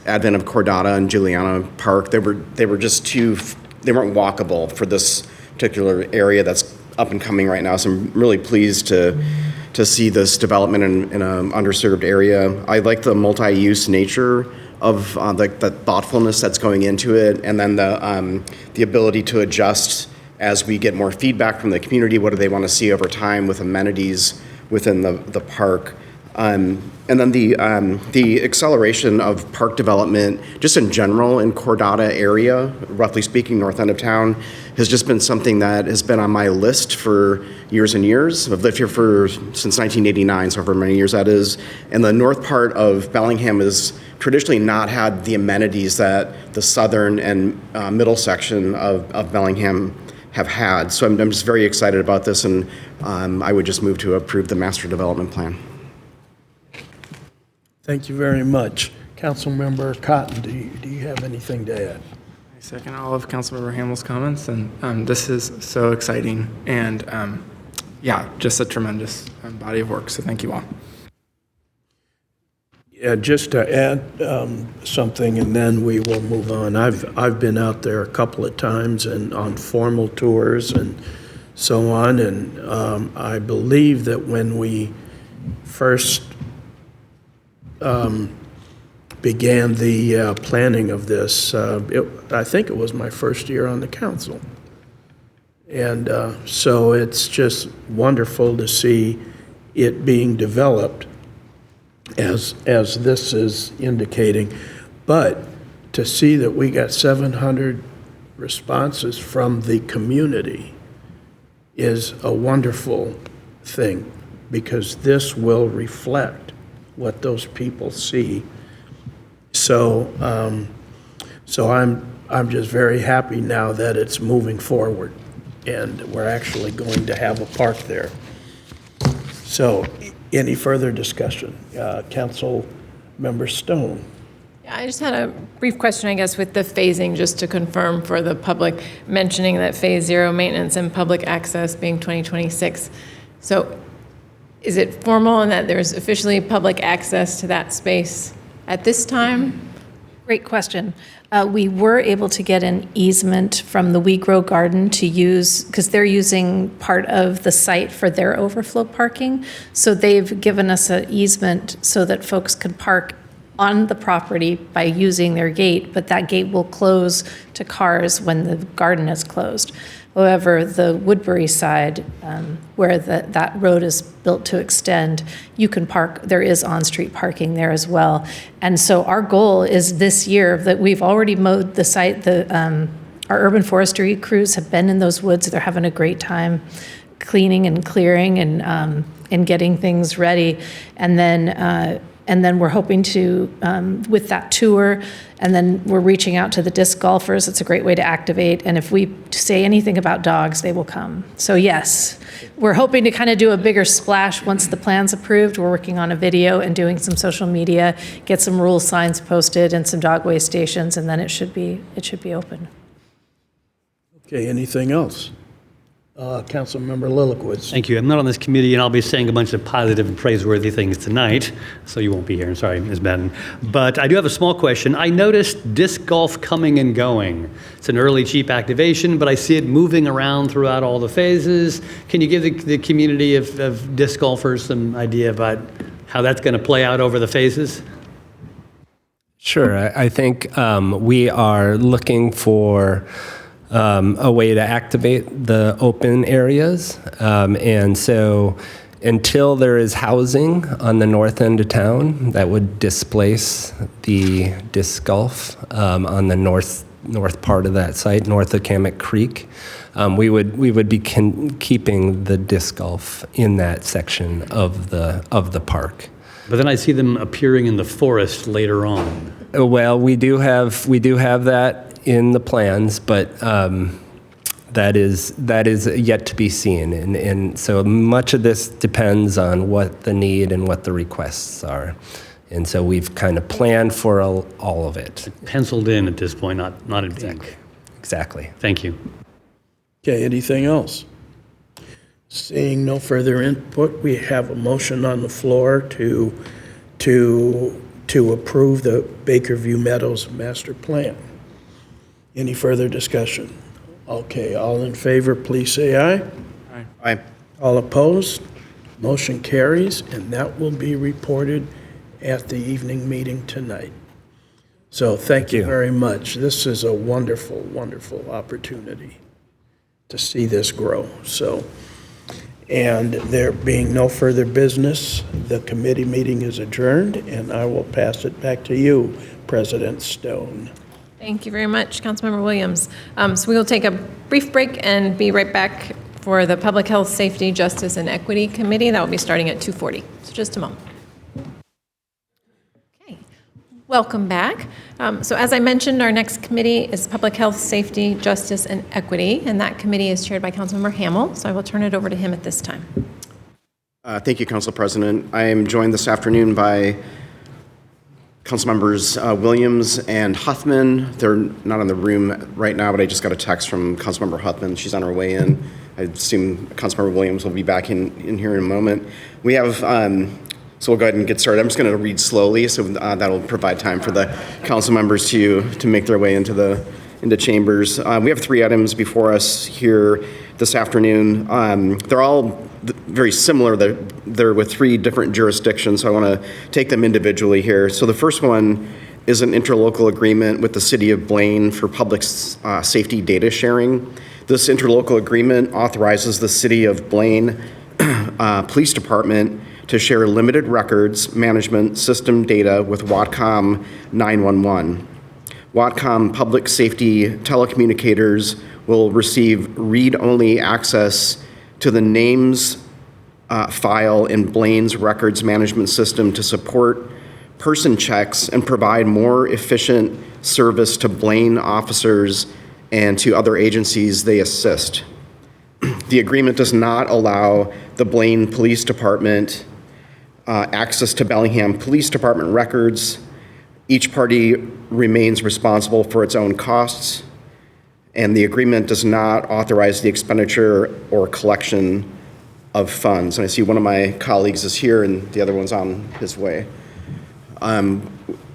advent of Cordata and Juliana Park, they were just they weren't walkable for this particular area that's up and coming right now. So I'm really pleased to see this development in an underserved area. I like the multi-use nature of the thoughtfulness that's going into it, and then the ability to adjust as we get more feedback from the community. What do they want to see over time with amenities within the park? And then the acceleration of park development, just in general in Cordata area, roughly speaking, north end of town, has just been something that has been on my list for years and years. I've lived here since 1989, so for many years that is. And the north part of Bellingham has traditionally not had the amenities that the southern and middle section of Bellingham have had. So I'm just very excited about this, and I would just move to approve the master development plan. Thank you very much. Councilmember Cotton, do you have anything to add? I second all of Councilmember Hamel's comments, and this is so exciting, and yeah, just a tremendous body of work, so thank you all. Yeah, just to add something, and then we will move on. I've been out there a couple of times and on formal tours and so on, and I believe that when we first began the planning of this, I think it was my first year on the council. And so it's just wonderful to see it being developed as this is indicating. But to see that we got 700 responses from the community is a wonderful thing, because this will reflect what those people see So, so I'm just very happy now that it's moving forward, and we're actually going to have a park there. So, any further discussion? Council Member Stone. Yeah, I just had a brief question, I guess, with the phasing, just to confirm for the public, mentioning that Phase 0 maintenance and public access being 2026. So is it formal in that there's officially public access to that space at this time? Great question. We were able to get an easement from the We Grow Garden to use, because they're using part of the site for their overflow parking. So they've given us an easement so that folks can park on the property by using their gate, but that gate will close to cars when the garden is closed. However, the Woodbury side, where that road is built to extend, you can park, there is on-street parking there as well. And so our goal is this year that we've already mowed the site. Our urban forestry crews have been in those woods. They're having a great time cleaning and clearing and getting things ready. And then we're hoping to, with that tour, and then we're reaching out to the disc golfers. It's a great way to activate. And if we say anything about dogs, they will come. So yes, we're hoping to kind of do a bigger splash once the plan's approved. We're working on a video and doing some social media, get some rule signs posted and some dog waste stations, and then it should be open. Okay, anything else? Councilmember Lilliquist. Thank you. I'm not on this committee, and I'll be saying a bunch of positive and praiseworthy things tonight, so you won't be here. I'm sorry, Ms. Batten. But I do have a small question. I noticed disc golf coming and going. It's an early, cheap activation, but I see it moving around throughout all the phases. Can you give the community of disc golfers some idea about how that's going to play out over the phases? Sure. I think we are looking for a way to activate the open areas. And so until there is housing on the north end of town, that would displace the disc golf on the north part of that site, north of Kamek Creek. We would be keeping the disc golf in that section of the park. But then I see them appearing in the forest later on. Well, we do have that in the plans, but that is yet to be seen. And so much of this depends on what the need and what the requests are. And so we've kind of planned for all of it. Penciled in at this point, not in ink. Exactly. Thank you. Okay, anything else? Seeing no further input, we have a motion on the floor to approve the Bakerview Meadows master plan. Any further discussion? Okay, all in favor, please say aye. Aye. Aye. All opposed? Motion carries, and that will be reported at the evening meeting tonight. So thank you very much. This is a wonderful, wonderful opportunity to see this grow. So, and there being no further business, the committee meeting is adjourned, and I will pass it back to you, President Stone. Thank you very much, Councilmember Williams. So we will take a brief break and be right back for the Public Health, Safety, Justice, and Equity Committee. That will be starting at 2:40. So just a moment. Okay, welcome back. So as I mentioned, our next committee is Public Health, Safety, Justice, and Equity, and that committee is chaired by Councilmember Hamel. So I will turn it over to him at this time. Thank you, Council President. I am joined this afternoon by Councilmembers Williams and Huffman. They're not in the room right now, but I just got a text from Councilmember Huffman. She's on her way in. I assume Councilmember Williams will be back in here in a moment. We have, so we'll go ahead and get started. I'm just going to read slowly, so that'll provide time for the council members to make their way into chambers. We have 3 items before us here this afternoon. They're all very similar. They're with 3 different jurisdictions, so I want to take them individually here. So the first one is an interlocal agreement with the City of Blaine for public safety data sharing. This interlocal agreement authorizes the City of Blaine Police Department to share limited records management system data with Watcom 911. Watcom public safety telecommunicators will receive read-only access to the names file in Blaine's records management system to support person checks and provide more efficient service to Blaine officers and to other agencies they assist. The agreement does not allow the Blaine Police Department access to Bellingham Police Department records. Each party remains responsible for its own costs, and the agreement does not authorize the expenditure or collection of funds. And I see one of my colleagues is here and the other one's on his way.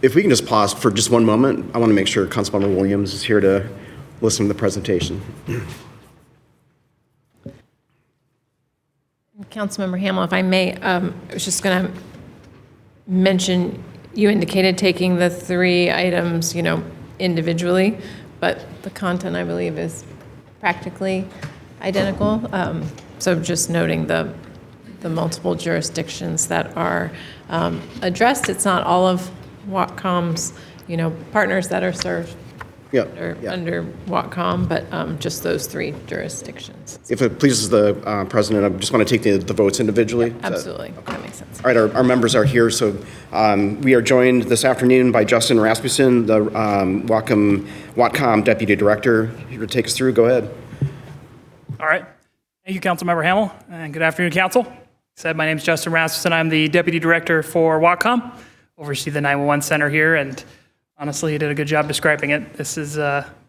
If we can just pause for just one moment, I want to make sure Councilmember Williams is here to listen to the presentation. Councilmember Hamel, if I may, I was just going to mention, you indicated taking the 3 items, individually, but the content, I believe, is practically identical. So just noting the multiple jurisdictions that are addressed. It's not all of Watcom's, partners that are served under Watcom, but just those 3 jurisdictions. If it pleases the President, I just want to take the votes individually. Absolutely. That makes sense. All right, our members are here. So we are joined this afternoon by Justin Rasmussen, the Watcom Deputy Director. Here to take us through. Go ahead. All right. Thank you, Councilmember Hamel, and good afternoon, Council. My name is Justin Rasmussen. I'm the Deputy Director for Watcom, oversee the 911 Center here, and honestly, you did a good job describing it. This is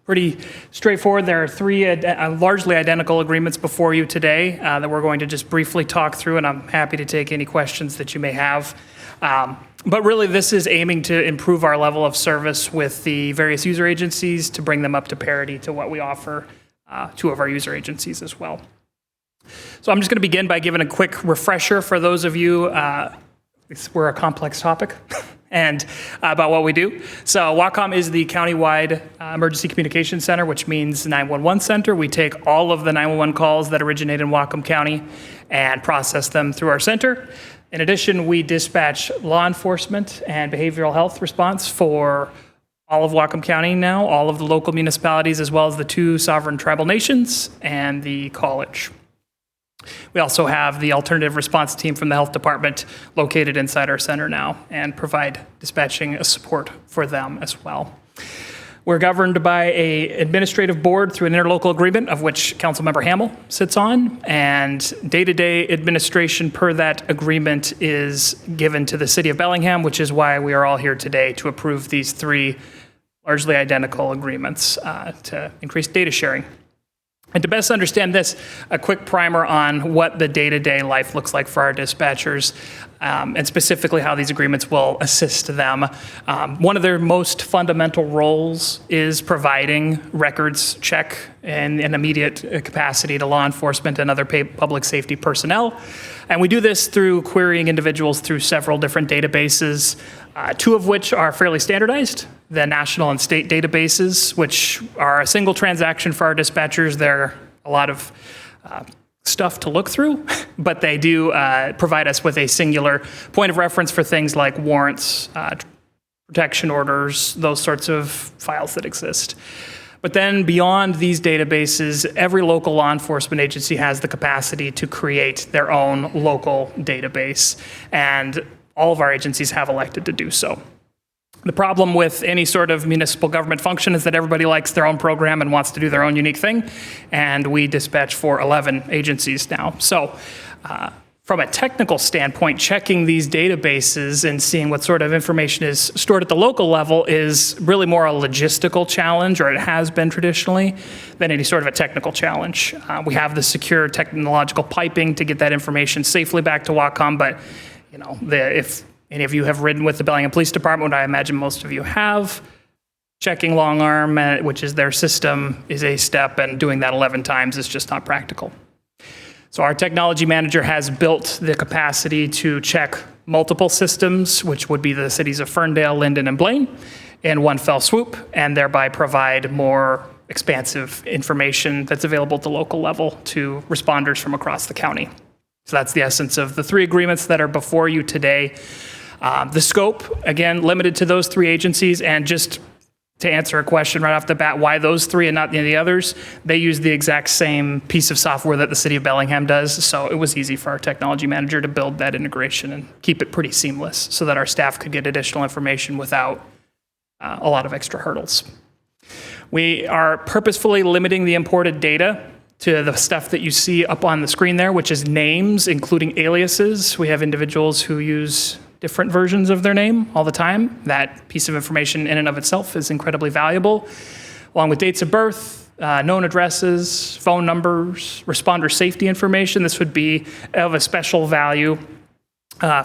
pretty straightforward. There are 3 largely identical agreements before you today that we're going to just briefly talk through, and I'm happy to take any questions that you may have. But really, this is aiming to improve our level of service with the various user agencies to bring them up to parity to what we offer 2 of our user agencies as well. So I'm just going to begin by giving a quick refresher for those of you. We're a complex topic. And about what we do. So Watcom is the countywide emergency communication center, which means 911 center. We take all of the 911 calls that originate in Whatcom County and process them through our center. In addition, we dispatch law enforcement and behavioral health response for all of Whatcom County now, all of the local municipalities, as well as the 2 sovereign tribal nations and the college. We also have the alternative response team from the health department located inside our center now and provide dispatching support for them as well. We're governed by an administrative board through an interlocal agreement of which Councilmember Hamel sits on, and day-to-day administration per that agreement is given to the city of Bellingham, which is why we are all here today to approve these 3 largely identical agreements to increase data sharing. And to best understand this, a quick primer on what the day-to-day life looks like for our dispatchers, and specifically how these agreements will assist them. One of their most fundamental roles is providing records check in an immediate capacity to law enforcement and other public safety personnel. And we do this through querying individuals through several different databases, 2 of which are fairly standardized. The national and state databases, which are a single transaction for our dispatchers. They're a lot of stuff to look through, but they do provide us with a singular point of reference for things like warrants, protection orders, those sorts of files that exist. But then beyond these databases, every local law enforcement agency has the capacity to create their own local database, and all of our agencies have elected to do so. The problem with any sort of municipal government function is that everybody likes their own program and wants to do their own unique thing, and we dispatch for 11 agencies now. So from a technical standpoint, checking these databases and seeing what sort of information is stored at the local level is really more a logistical challenge, or it has been traditionally, than any sort of a technical challenge. We have the secure technological piping to get that information safely back to Whatcom, but if any of you have ridden with the Bellingham Police Department, I imagine most of you have, checking long arm, which is their system, is a step, and doing that 11 times is just not practical. So our technology manager has built the capacity to check multiple systems, which would be the cities of Ferndale, Linden, and Blaine, in one fell swoop, and thereby provide more expansive information that's available at the local level to responders from across the county. So that's the essence of the 3 agreements that are before you today. The scope, again, limited to those 3 agencies, and just to answer a question right off the bat, why those three and not any of the others, they use the exact same piece of software that the city of Bellingham does. So it was easy for our technology manager to build that integration and keep it pretty seamless so that our staff could get additional information without a lot of extra hurdles. We are purposefully limiting the imported data to the stuff that you see up on the screen there, which is names, including aliases. We have individuals who use different versions of their name all the time. That piece of information in and of itself is incredibly valuable, along with dates of birth, known addresses, phone numbers, responder safety information. This would be of a special value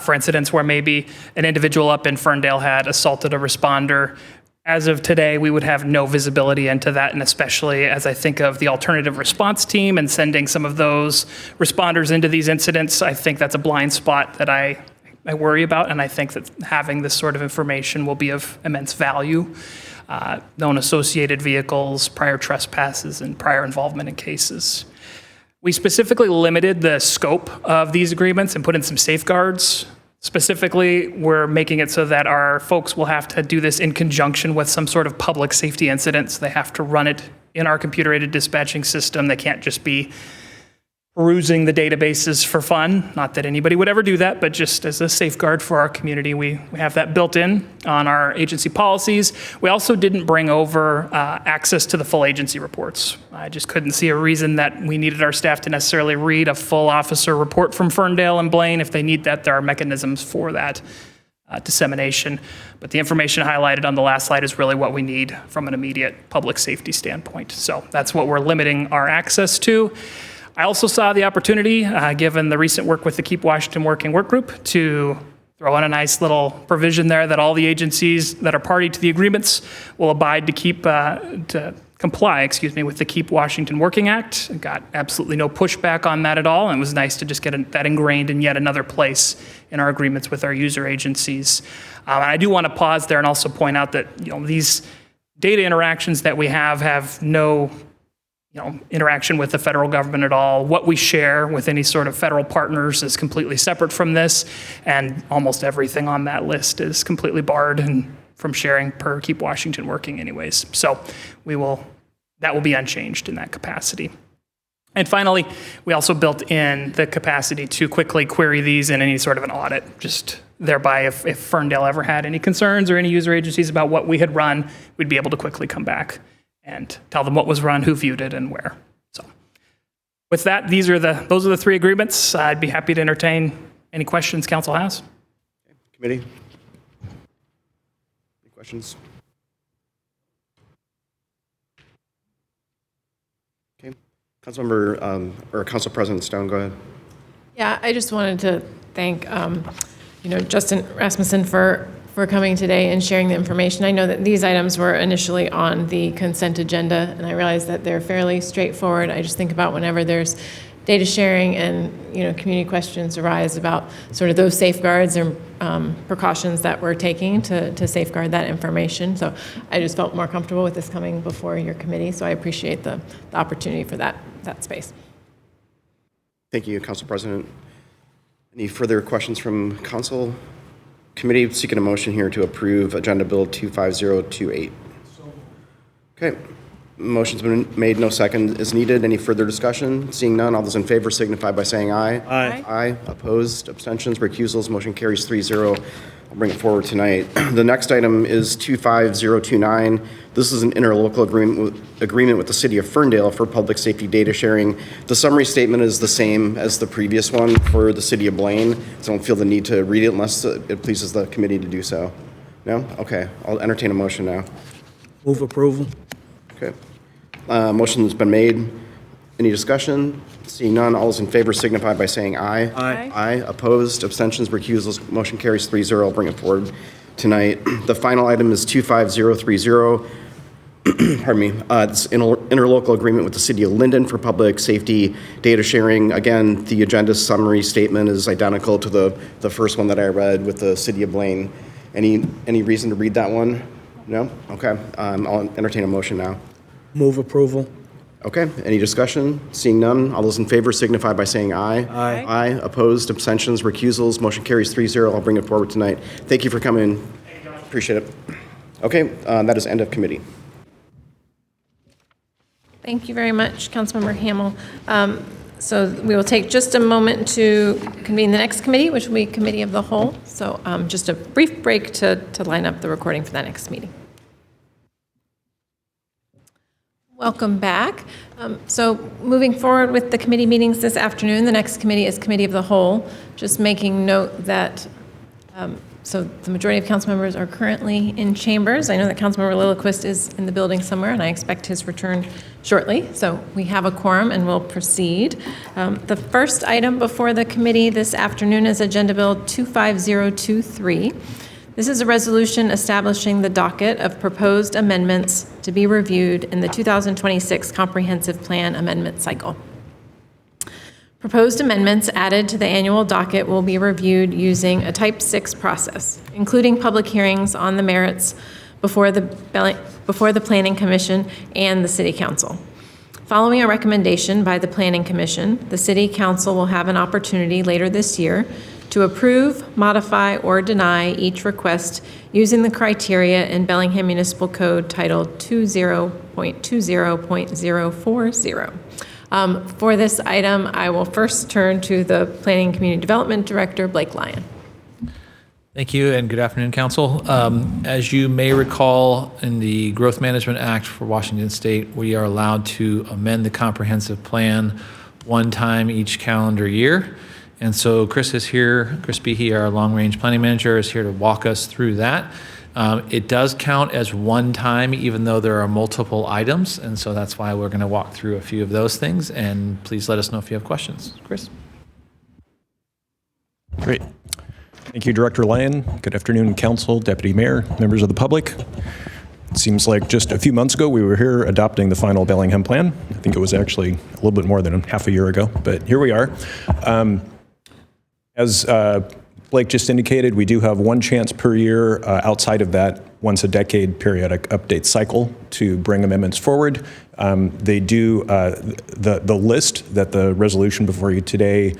for incidents where maybe an individual up in Ferndale had assaulted a responder. As of today, we would have no visibility into that, and especially as I think of the alternative response team and sending some of those responders into these incidents, I think that's a blind spot that I worry about, and I think that having this sort of information will be of immense value. Known associated vehicles, prior trespasses, and prior involvement in cases. We specifically limited the scope of these agreements and put in some safeguards. Specifically, we're making it so that our folks will have to do this in conjunction with some sort of public safety incidents. They have to run it in our computer-aided dispatching system. They can't just be perusing the databases for fun. Not that anybody would ever do that, but just as a safeguard for our community, we have that built in on our agency policies. We also didn't bring over access to the full agency reports. I just couldn't see a reason that we needed our staff to necessarily read a full officer report from Ferndale and Blaine. If they need that, there are mechanisms for that dissemination. But the information highlighted on the last slide is really what we need from an immediate public safety standpoint. So that's what we're limiting our access to. I also saw the opportunity, given the recent work with the Keep Washington Working Work Group, to throw in a nice little provision there that all the agencies that are party to the agreements will abide to comply with the Keep Washington Working Act. I got absolutely no pushback on that at all, and it was nice to just get that ingrained in yet another place in our agreements with our user agencies. And I do want to pause there and also point out that these data interactions that we have no interaction with the federal government at all. What we share with any sort of federal partners is completely separate from this, and almost everything on that list is completely barred and from sharing per Keep Washington Working anyways. So that will be unchanged in that capacity. And finally, we also built in the capacity to quickly query these in any sort of an audit, just thereby if Ferndale ever had any concerns or any user agencies about what we had run, we'd be able to quickly come back and tell them what was run, who viewed it, and where. So with that, those are the three agreements. I'd be happy to entertain any questions council has. Committee? Any questions? Okay. Councilmember, or Council President Stone, go ahead. Yeah, I just wanted to thank, Justin Rasmussen for coming today and sharing the information. I know that these items were initially on the consent agenda, and I realize that they're fairly straightforward. I just think about whenever there's data sharing and, community questions arise about sort of those safeguards and precautions that we're taking to safeguard that information. So I just felt more comfortable with this coming before your committee, so I appreciate the opportunity for that space. Thank you, Council President. Any further questions from Council? Committee seeking a motion here to approve Agenda Bill 25028. Okay. Motion's been made, no second is needed. Any further discussion? Seeing none, all those in favor signify by saying aye. Aye. Aye. Opposed, abstentions, recusals, motion carries 3-0. I'll bring it forward tonight. The next item is 25029. This is an interlocal agreement with the City of Ferndale for public safety data sharing. The summary statement is the same as the previous one for the City of Blaine, so I don't feel the need to read it unless it pleases the committee to do so. No? Okay. I'll entertain a motion now. Move approval. Okay. Motion's been made. Any discussion? Seeing none, all those in favor signify by saying aye. Aye. Aye. Opposed, abstentions, recusals, motion carries 3-0. I'll bring it forward tonight. The final item is 25030. Pardon me. It's an interlocal agreement with the City of Linden for public safety data sharing. Again, the agenda summary statement is identical to the first one that I read with the City of Blaine. Any reason to read that one? No? Okay. I'll entertain a motion now. Move approval. Okay. Any discussion? Seeing none, all those in favor signify by saying aye. Aye. Aye. Opposed, abstentions, recusals, motion carries 3-0. I'll bring it forward tonight. Thank you for coming. Appreciate it. Okay, that is end of committee. Thank you very much, Councilmember Hamel. So we will take just a moment to convene the next committee, which will be Committee of the Whole. So just a brief break to line up the recording for that next meeting. Welcome back. So moving forward with the committee meetings this afternoon, the next committee is Committee of the Whole. Just making note that so the majority of council members are currently in chambers. I know that Councilmember Lilliquist is in the building somewhere, and I expect his return shortly. So we have a quorum, and we'll proceed. The first item before the committee this afternoon is Agenda Bill 25023. This is a resolution establishing the docket of proposed amendments to be reviewed in the 2026 Comprehensive Plan Amendment Cycle. Proposed amendments added to the annual docket will be reviewed using a Type 6 process, including public hearings on the merits before the Planning Commission and the City Council. Following a recommendation by the Planning Commission, the City Council will have an opportunity later this year to approve, modify, or deny each request using the criteria in Bellingham Municipal Code titled 20.20.040. For this item, I will first turn to the Planning and Community Development Director, Blake Lyon. Thank you, and good afternoon, Council. As you may recall, in the Growth Management Act for Washington State, we are allowed to amend the comprehensive plan one time each calendar year. And so Chris is here, Chris Behe, our long-range planning manager, is here to walk us through that. It does count as one time, even though there are multiple items, and so that's why we're going to walk through a few of those things, and please let us know if you have questions. Chris? Great. Thank you, Director Lyon. Good afternoon, Council, Deputy Mayor, members of the public. It seems like just a few months ago we were here adopting the final Bellingham plan. I think it was actually a little bit more than half a year ago, but here we are. As Blake just indicated, we do have one chance per year outside of that once a decade periodic update cycle to bring amendments forward. They do, the list that the resolution before you today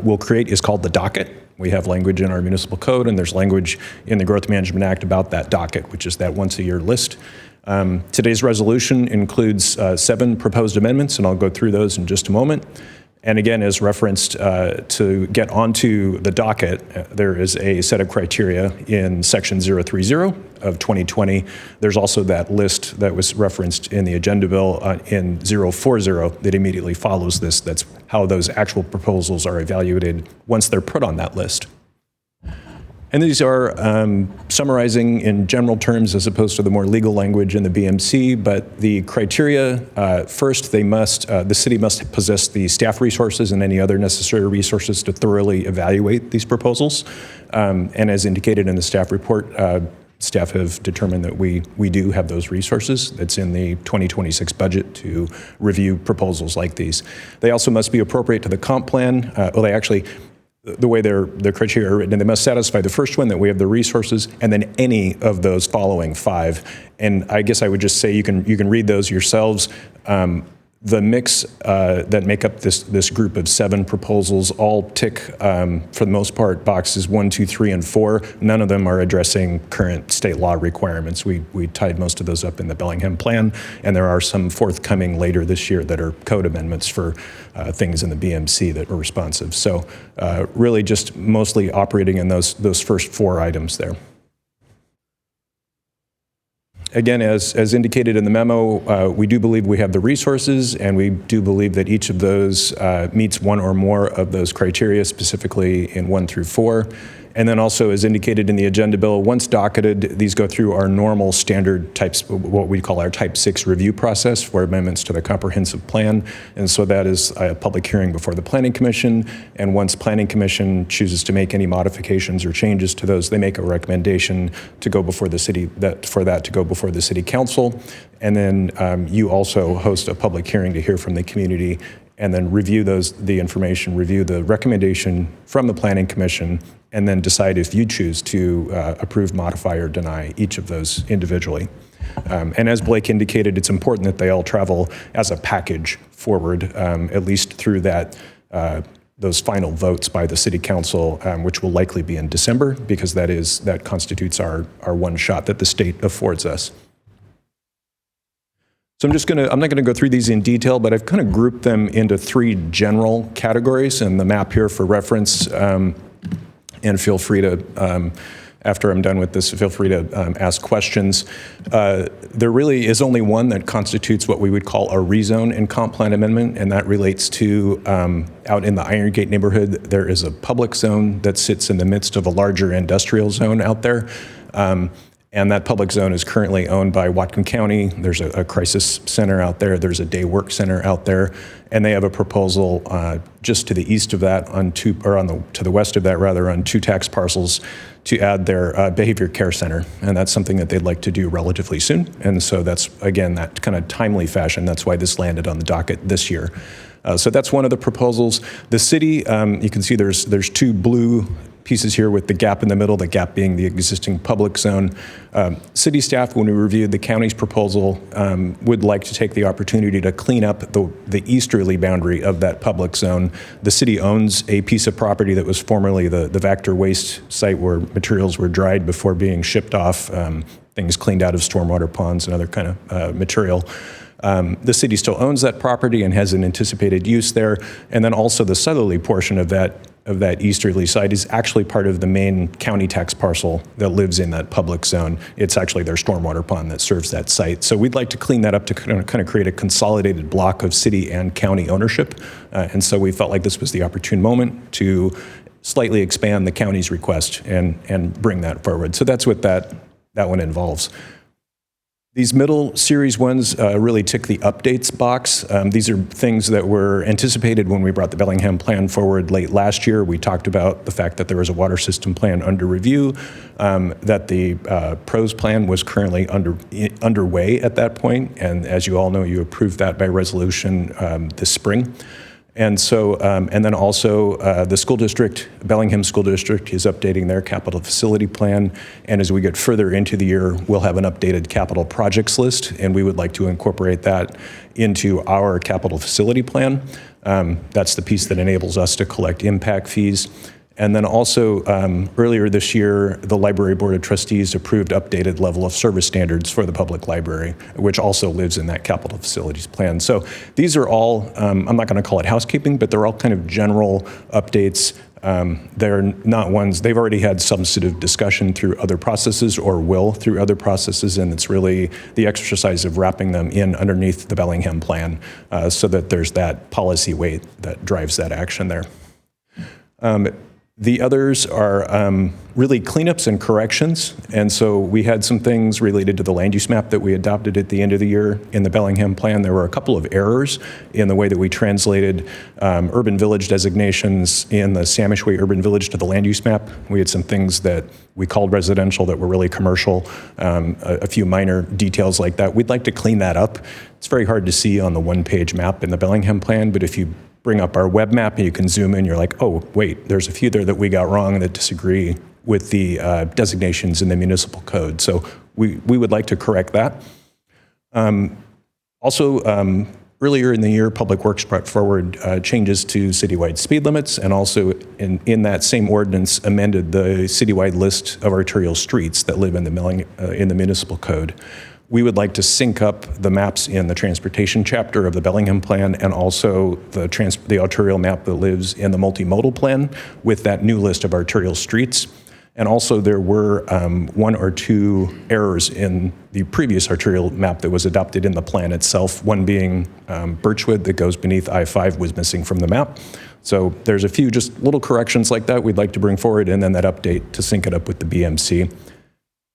will create is called the docket. We have language in our municipal code, and there's language in the Growth Management Act about that docket, which is that once a year list. Today's resolution includes 7 proposed amendments, and I'll go through those in just a moment. And again, as referenced, to get onto the docket, there is a set of criteria in section 030 of 2020. There's also that list that was referenced in the agenda bill in 040 that immediately follows this. That's how those actual proposals are evaluated once they're put on that list. And these are summarizing in general terms as opposed to the more legal language in the BMC, but the criteria, first, the city must possess the staff resources and any other necessary resources to thoroughly evaluate these proposals. And as indicated in the staff report, staff have determined that we do have those resources. That's in the 2026 budget to review proposals like these. They also must be appropriate to the comp plan. The way their criteria are written, and they must satisfy the first one, that we have the resources, and then any of those following 5. And I guess I would just say you can read those yourselves. The mix that make up this group of 7 proposals all tick, for the most part, boxes 1, 2, 3, and 4. None of them are addressing current state law requirements. We tied most of those up in the Bellingham plan, and there are some forthcoming later this year that are code amendments for things in the BMC that are responsive. So really just mostly operating in those first 4 items there. Again, as indicated in the memo, we do believe we have the resources, and we do believe that each of those meets one or more of those criteria, specifically in 1 through 4. And then also, as indicated in the agenda bill, once docketed, these go through our normal standard types, what we call our Type 6 review process for amendments to the comprehensive plan. And so that is a public hearing before the Planning Commission. And once Planning Commission chooses to make any modifications or changes to those, they make a recommendation to go before the city, to go before the City Council. And then you also host a public hearing to hear from the community, and then review the information, review the recommendation from the Planning Commission, and then decide if you choose to approve, modify, or deny each of those individually. And as Blake indicated, it's important that they all travel as a package forward, at least through that those final votes by the city council, which will likely be in December, because that constitutes our one shot that the state affords us. So I'm not gonna go through these in detail, but I've kind of grouped them into 3 general categories, and the map here for reference, and feel free to, after I'm done with this, feel free to ask questions. There really is only one that constitutes what we would call a rezone and comp plan amendment, and that relates to out in the Iron Gate neighborhood. There is a public zone that sits in the midst of a larger industrial zone out there. And that public zone is currently owned by Whatcom County. There's a crisis center out there. There's a day work center out there. And they have a proposal just to the east of that to the west of that rather, on 2 tax parcels to add their behavior care center. And that's something that they'd like to do relatively soon. And so that's, again, that kind of timely fashion. That's why this landed on the docket this year. So that's one of the proposals. The city, you can see there's 2 blue pieces here with the gap in the middle, the gap being the existing public zone. City staff, when we reviewed the county's proposal, would like to take the opportunity to clean up the easterly boundary of that public zone. The city owns a piece of property that was formerly the Vactor waste site where materials were dried before being shipped off, things cleaned out of stormwater ponds and other kind of material. The city still owns that property and has an anticipated use there. And then also the southerly portion of that easterly side is actually part of the main county tax parcel that lives in that public zone. It's actually their stormwater pond that serves that site. So we'd like to clean that up to kind of create a consolidated block of city and county ownership. And so we felt like this was the opportune moment to slightly expand the county's request and bring that forward. So that's what that one involves. These middle series ones really tick the updates box. These are things that were anticipated when we brought the Bellingham plan forward late last year. We talked about the fact that there was a water system plan under review, that the PROS plan was currently underway at that point, and as you all know, you approved that by resolution this spring. And so, and then also the school district, Bellingham School District, is updating their capital facility plan. And as we get further into the year, we'll have an updated capital projects list, and we would like to incorporate that into our capital facility plan. That's the piece that enables us to collect impact fees. And then also, earlier this year, the Library Board of Trustees approved updated level of service standards for the public library, which also lives in that capital facilities plan. So these are all, I'm not going to call it housekeeping, but they're all kind of general updates. They're not ones, they've already had substantive discussion through other processes or will through other processes, and it's really the exercise of wrapping them in underneath the Bellingham plan so that there's that policy weight that drives that action there. The others are really cleanups and corrections. And so we had some things related to the land use map that we adopted at the end of the year in the Bellingham plan. There were a couple of errors in the way that we translated urban village designations in the Samishway Urban Village to the land use map. We had some things that we called residential that were really commercial, a few minor details like that. We'd like to clean that up. It's very hard to see on the one-page map in the Bellingham plan, but if you bring up our web map and you can zoom in, you're like, oh, wait, there's a few there that we got wrong that disagree with the designations in the municipal code. So we would like to correct that. Also, earlier in the year, Public Works brought forward changes to citywide speed limits, and also in that same ordinance amended the citywide list of arterial streets that live in the municipal code. We would like to sync up the maps in the transportation chapter of the Bellingham plan and also the arterial map that lives in the multimodal plan with that new list of arterial streets. And also there were 1 or 2 errors in the previous arterial map that was adopted in the plan itself, one being Birchwood that goes beneath I-5 was missing from the map. So there's a few just little corrections like that we'd like to bring forward, and then that update to sync it up with the BMC.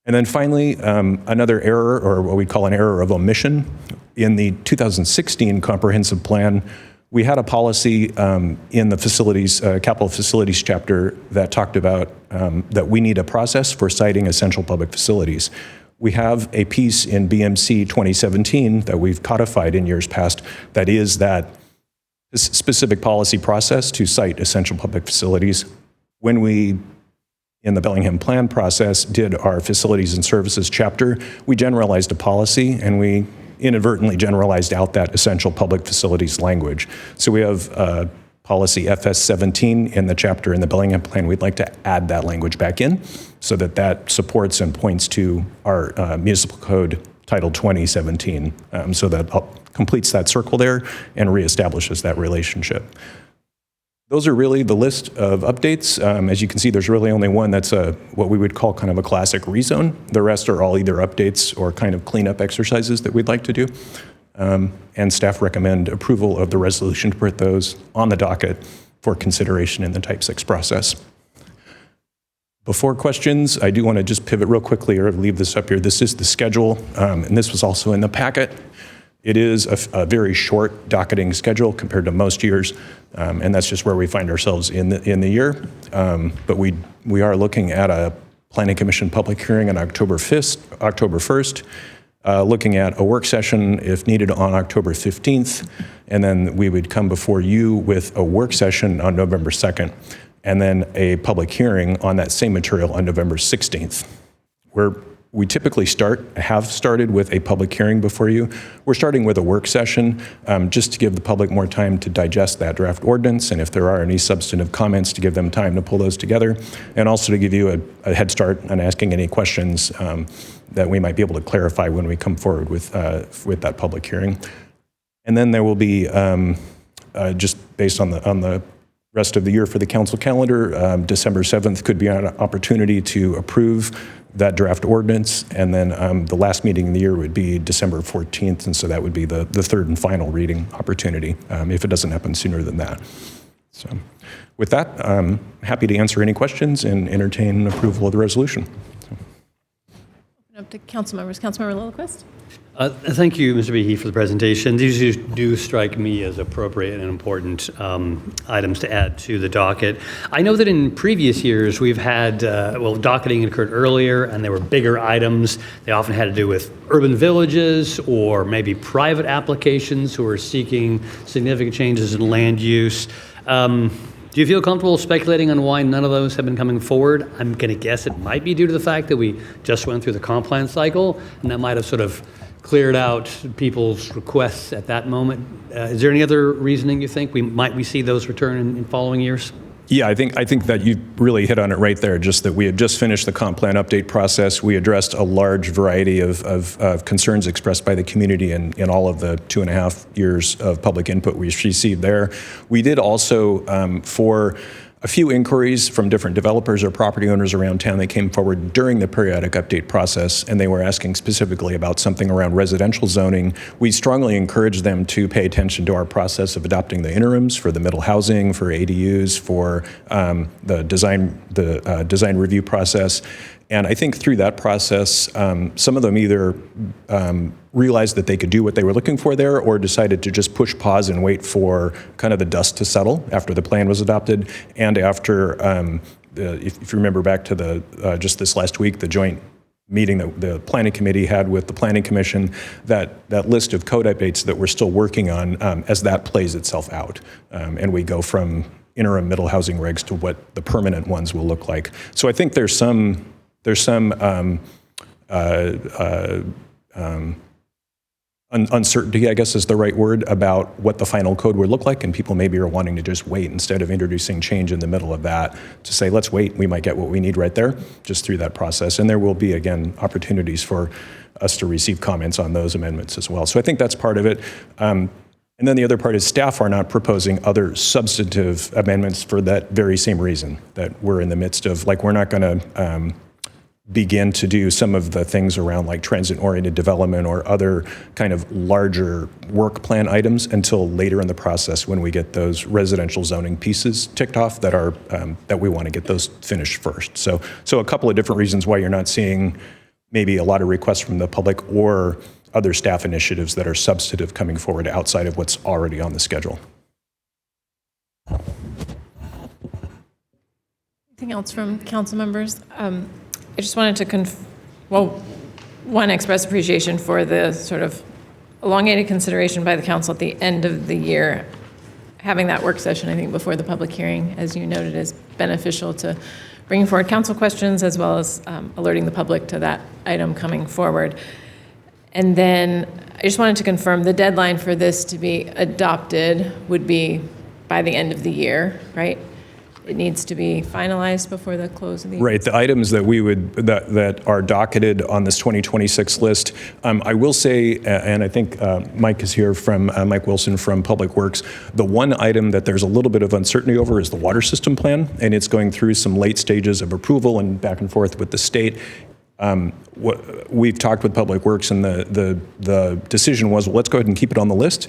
And then finally, another error, or what we call an error of omission. In the 2016 comprehensive plan, we had a policy in the facilities, capital facilities chapter that talked about that we need a process for citing essential public facilities. We have a piece in BMC 2017 that we've codified in years past that is that specific policy process to cite essential public facilities. When we in the Bellingham plan process did our facilities and services chapter, we generalized a policy and we inadvertently generalized out that essential public facilities language. So we have policy FS17 in the chapter in the Bellingham plan, we'd like to add that language back in so that that supports and points to our municipal code Title 2017, so that completes that circle there and reestablishes that relationship. Those are really the list of updates. As you can see, there's really only one that's what we would call kind of a classic rezone. The rest are all either updates or kind of cleanup exercises that we'd like to do. And staff recommend approval of the resolution to put those on the docket for consideration in the Type 6 process. Before questions, I do want to just pivot real quickly or leave this up here. This is the schedule, and this was also in the packet. It is a very short docketing schedule compared to most years, and that's just where we find ourselves in the year. But we are looking at a Planning Commission public hearing on October 1st, looking at a work session if needed on October 15th, and then we would come before you with a work session on November 2nd, and then a public hearing on that same material on November 16th. We typically have started with a public hearing before you. We're starting with a work session just to give the public more time to digest that draft ordinance, and if there are any substantive comments, to give them time to pull those together, and also to give you a head start on asking any questions that we might be able to clarify when we come forward with that public hearing. And then there will be, just based on the rest of the year for the council calendar, December 7th could be an opportunity to approve that draft ordinance, and then the last meeting in the year would be December 14th, and so that would be the third and final reading opportunity if it doesn't happen sooner than that. So with that, I'm happy to answer any questions and entertain approval of the resolution. Open up to council members. Councilmember Lillquist. Thank you, Mr. Behe, for the presentation. These do strike me as appropriate and important items to add to the docket. I know that in previous years we've had, docketing occurred earlier and there were bigger items. They often had to do with urban villages or maybe private applications who are seeking significant changes in land use. Do you feel comfortable speculating on why none of those have been coming forward? I'm going to guess it might be due to the fact that we just went through the comp plan cycle, and that might have sort of cleared out people's requests at that moment. Is there any other reasoning you think we see those return in following years? Yeah, I think that you really hit on it right there, just that we had just finished the comp plan update process. We addressed a large variety of concerns expressed by the community in all of the 2.5 years of public input we received there. We did also, for a few inquiries from different developers or property owners around town, they came forward during the periodic update process, and they were asking specifically about something around residential zoning. We strongly encourage them to pay attention to our process of adopting the interims for the middle housing, for ADUs, for the design review process. And I think through that process, some of them either realized that they could do what they were looking for there, or decided to just push pause and wait for kind of the dust to settle after the plan was adopted. And after, if you remember back to just this last week, the joint meeting that the planning committee had with the planning commission, that list of code updates that we're still working on as that plays itself out. And we go from interim middle housing regs to what the permanent ones will look like. So I think there's some uncertainty, I guess is the right word, about what the final code would look like, and people maybe are wanting to just wait instead of introducing change in the middle of that to say, let's wait, we might get what we need right there, just through that process. And there will be, again, opportunities for us to receive comments on those amendments as well. So I think that's part of it. And then the other part is staff are not proposing other substantive amendments for that very same reason, that we're in the midst of, like, we're not going to begin to do some of the things around like transit-oriented development or other kind of larger work plan items until later in the process, when we get those residential zoning pieces ticked off that are that we want to get those finished first. So a couple of different reasons why you're not seeing maybe a lot of requests from the public or other staff initiatives that are substantive coming forward outside of what's already on the schedule. Anything else from council members? I just wanted to express appreciation for the sort of elongated consideration by the council at the end of the year. Having that work session, I think, before the public hearing, as you noted, is beneficial to bringing forward council questions as well as alerting the public to that item coming forward. And then I just wanted to confirm the deadline for this to be adopted would be by the end of the year, right? It needs to be finalized before the close of the year. Right, the items that that are docketed on this 2026 list. I will say, and I think Mike is here from Mike Wilson from Public Works. The one item that there's a little bit of uncertainty over is the water system plan, and it's going through some late stages of approval and back and forth with the state. We've talked with Public Works, and the decision was, well, let's go ahead and keep it on the list,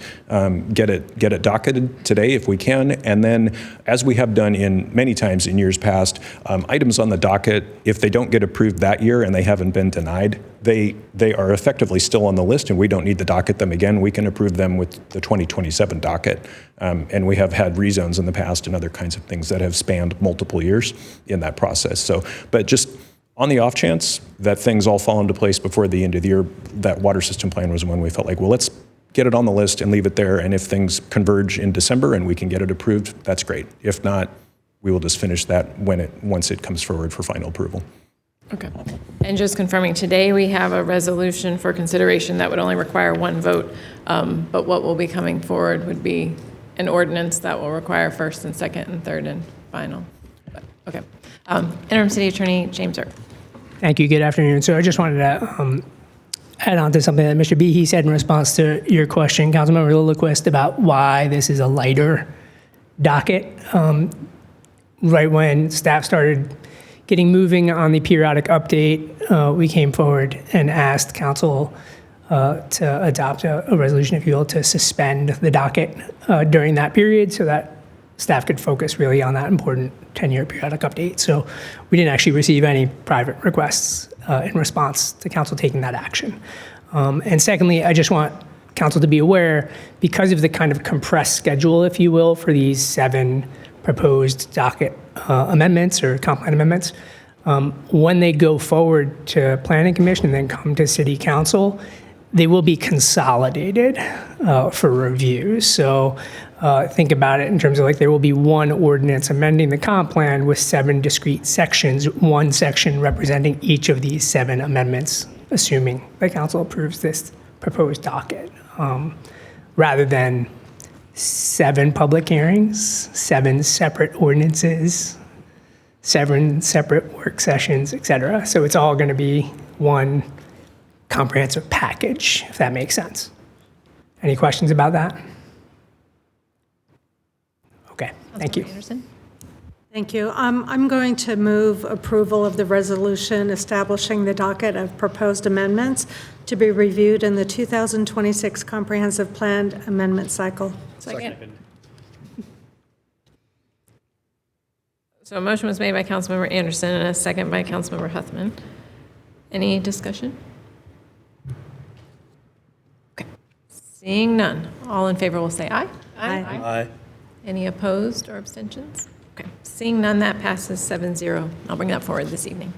get it docketed today if we can, and then, as we have done in many times in years past, items on the docket, if they don't get approved that year and they haven't been denied, they are effectively still on the list, and we don't need to docket them again. We can approve them with the 2027 docket, and we have had rezones in the past and other kinds of things that have spanned multiple years in that process. So, but just on the off chance that things all fall into place before the end of the year, that water system plan was when we felt like, well, let's get it on the list and leave it there. And if things converge in December and we can get it approved, that's great. If not, we will just finish that once it comes forward for final approval. Okay. And just confirming, today we have a resolution for consideration that would only require one vote, but what will be coming forward would be an ordinance that will require first and second and third and final. Okay. Interim City Attorney James Earp. Thank you. Good afternoon. So I just wanted to add on to something that Mr. Behe said in response to your question, Councilmember Lilliquist, about why this is a lighter docket. Right when staff started getting moving on the periodic update, we came forward and asked council to adopt a resolution, if you will, to suspend the docket during that period so that staff could focus really on that important 10-year periodic update. So we didn't actually receive any private requests in response to council taking that action. And secondly, I just want council to be aware, because of the kind of compressed schedule, if you will, for these 7 proposed docket amendments or comp plan amendments, when they go forward to Planning Commission and then come to City Council, they will be consolidated for review. So think about it in terms of, like, there will be one ordinance amending the comp plan with 7 discrete sections, one section representing each of these 7 amendments, assuming the council approves this proposed docket, rather than 7 public hearings, 7 separate ordinances, 7 separate work sessions, et cetera. So it's all going to be one comprehensive package, if that makes sense. Any questions about that? Okay, thank you. Anderson? Thank you. I'm going to move approval of the resolution establishing the docket of proposed amendments to be reviewed in the 2026 Comprehensive Plan Amendment Cycle. Second. So a motion was made by Councilmember Anderson and a second by Councilmember Huffman. Any discussion? Okay. Seeing none, all in favor will say aye. Aye. Any opposed or abstentions? Okay. Seeing none, that passes 7-0. I'll bring that forward this evening.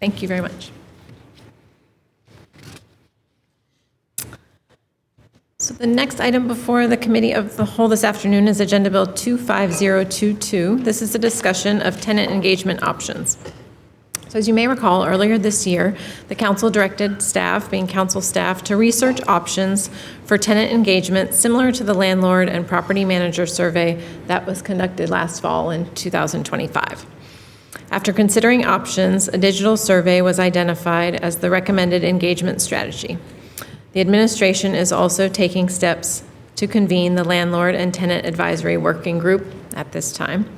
Thank you very much. So the next item before the Committee of the Whole this afternoon is Agenda Bill 25022. This is a discussion of tenant engagement options. So as you may recall, earlier this year, the council directed staff, being council staff, to research options for tenant engagement similar to the landlord and property manager survey that was conducted last fall in 2025. After considering options, a digital survey was identified as the recommended engagement strategy. The administration is also taking steps to convene the Landlord and Tenant Advisory Working Group at this time.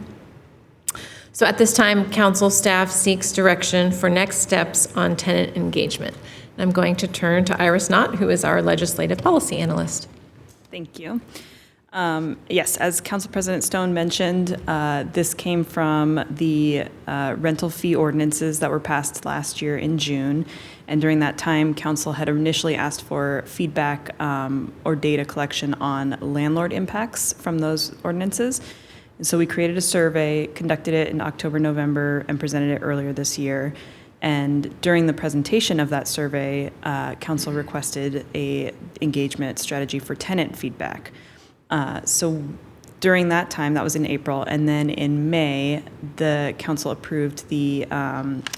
So at this time, council staff seeks direction for next steps on tenant engagement. And I'm going to turn to Iris Knott, who is our legislative policy analyst. Thank you. Yes, as Council President Stone mentioned, this came from the rental fee ordinances that were passed last year in June. And during that time, Council had initially asked for feedback or data collection on landlord impacts from those ordinances. And so we created a survey, conducted it in October, November, and presented it earlier this year. And during the presentation of that survey, Council requested a engagement strategy for tenant feedback. So during that time, that was in April, and then in May, the council approved the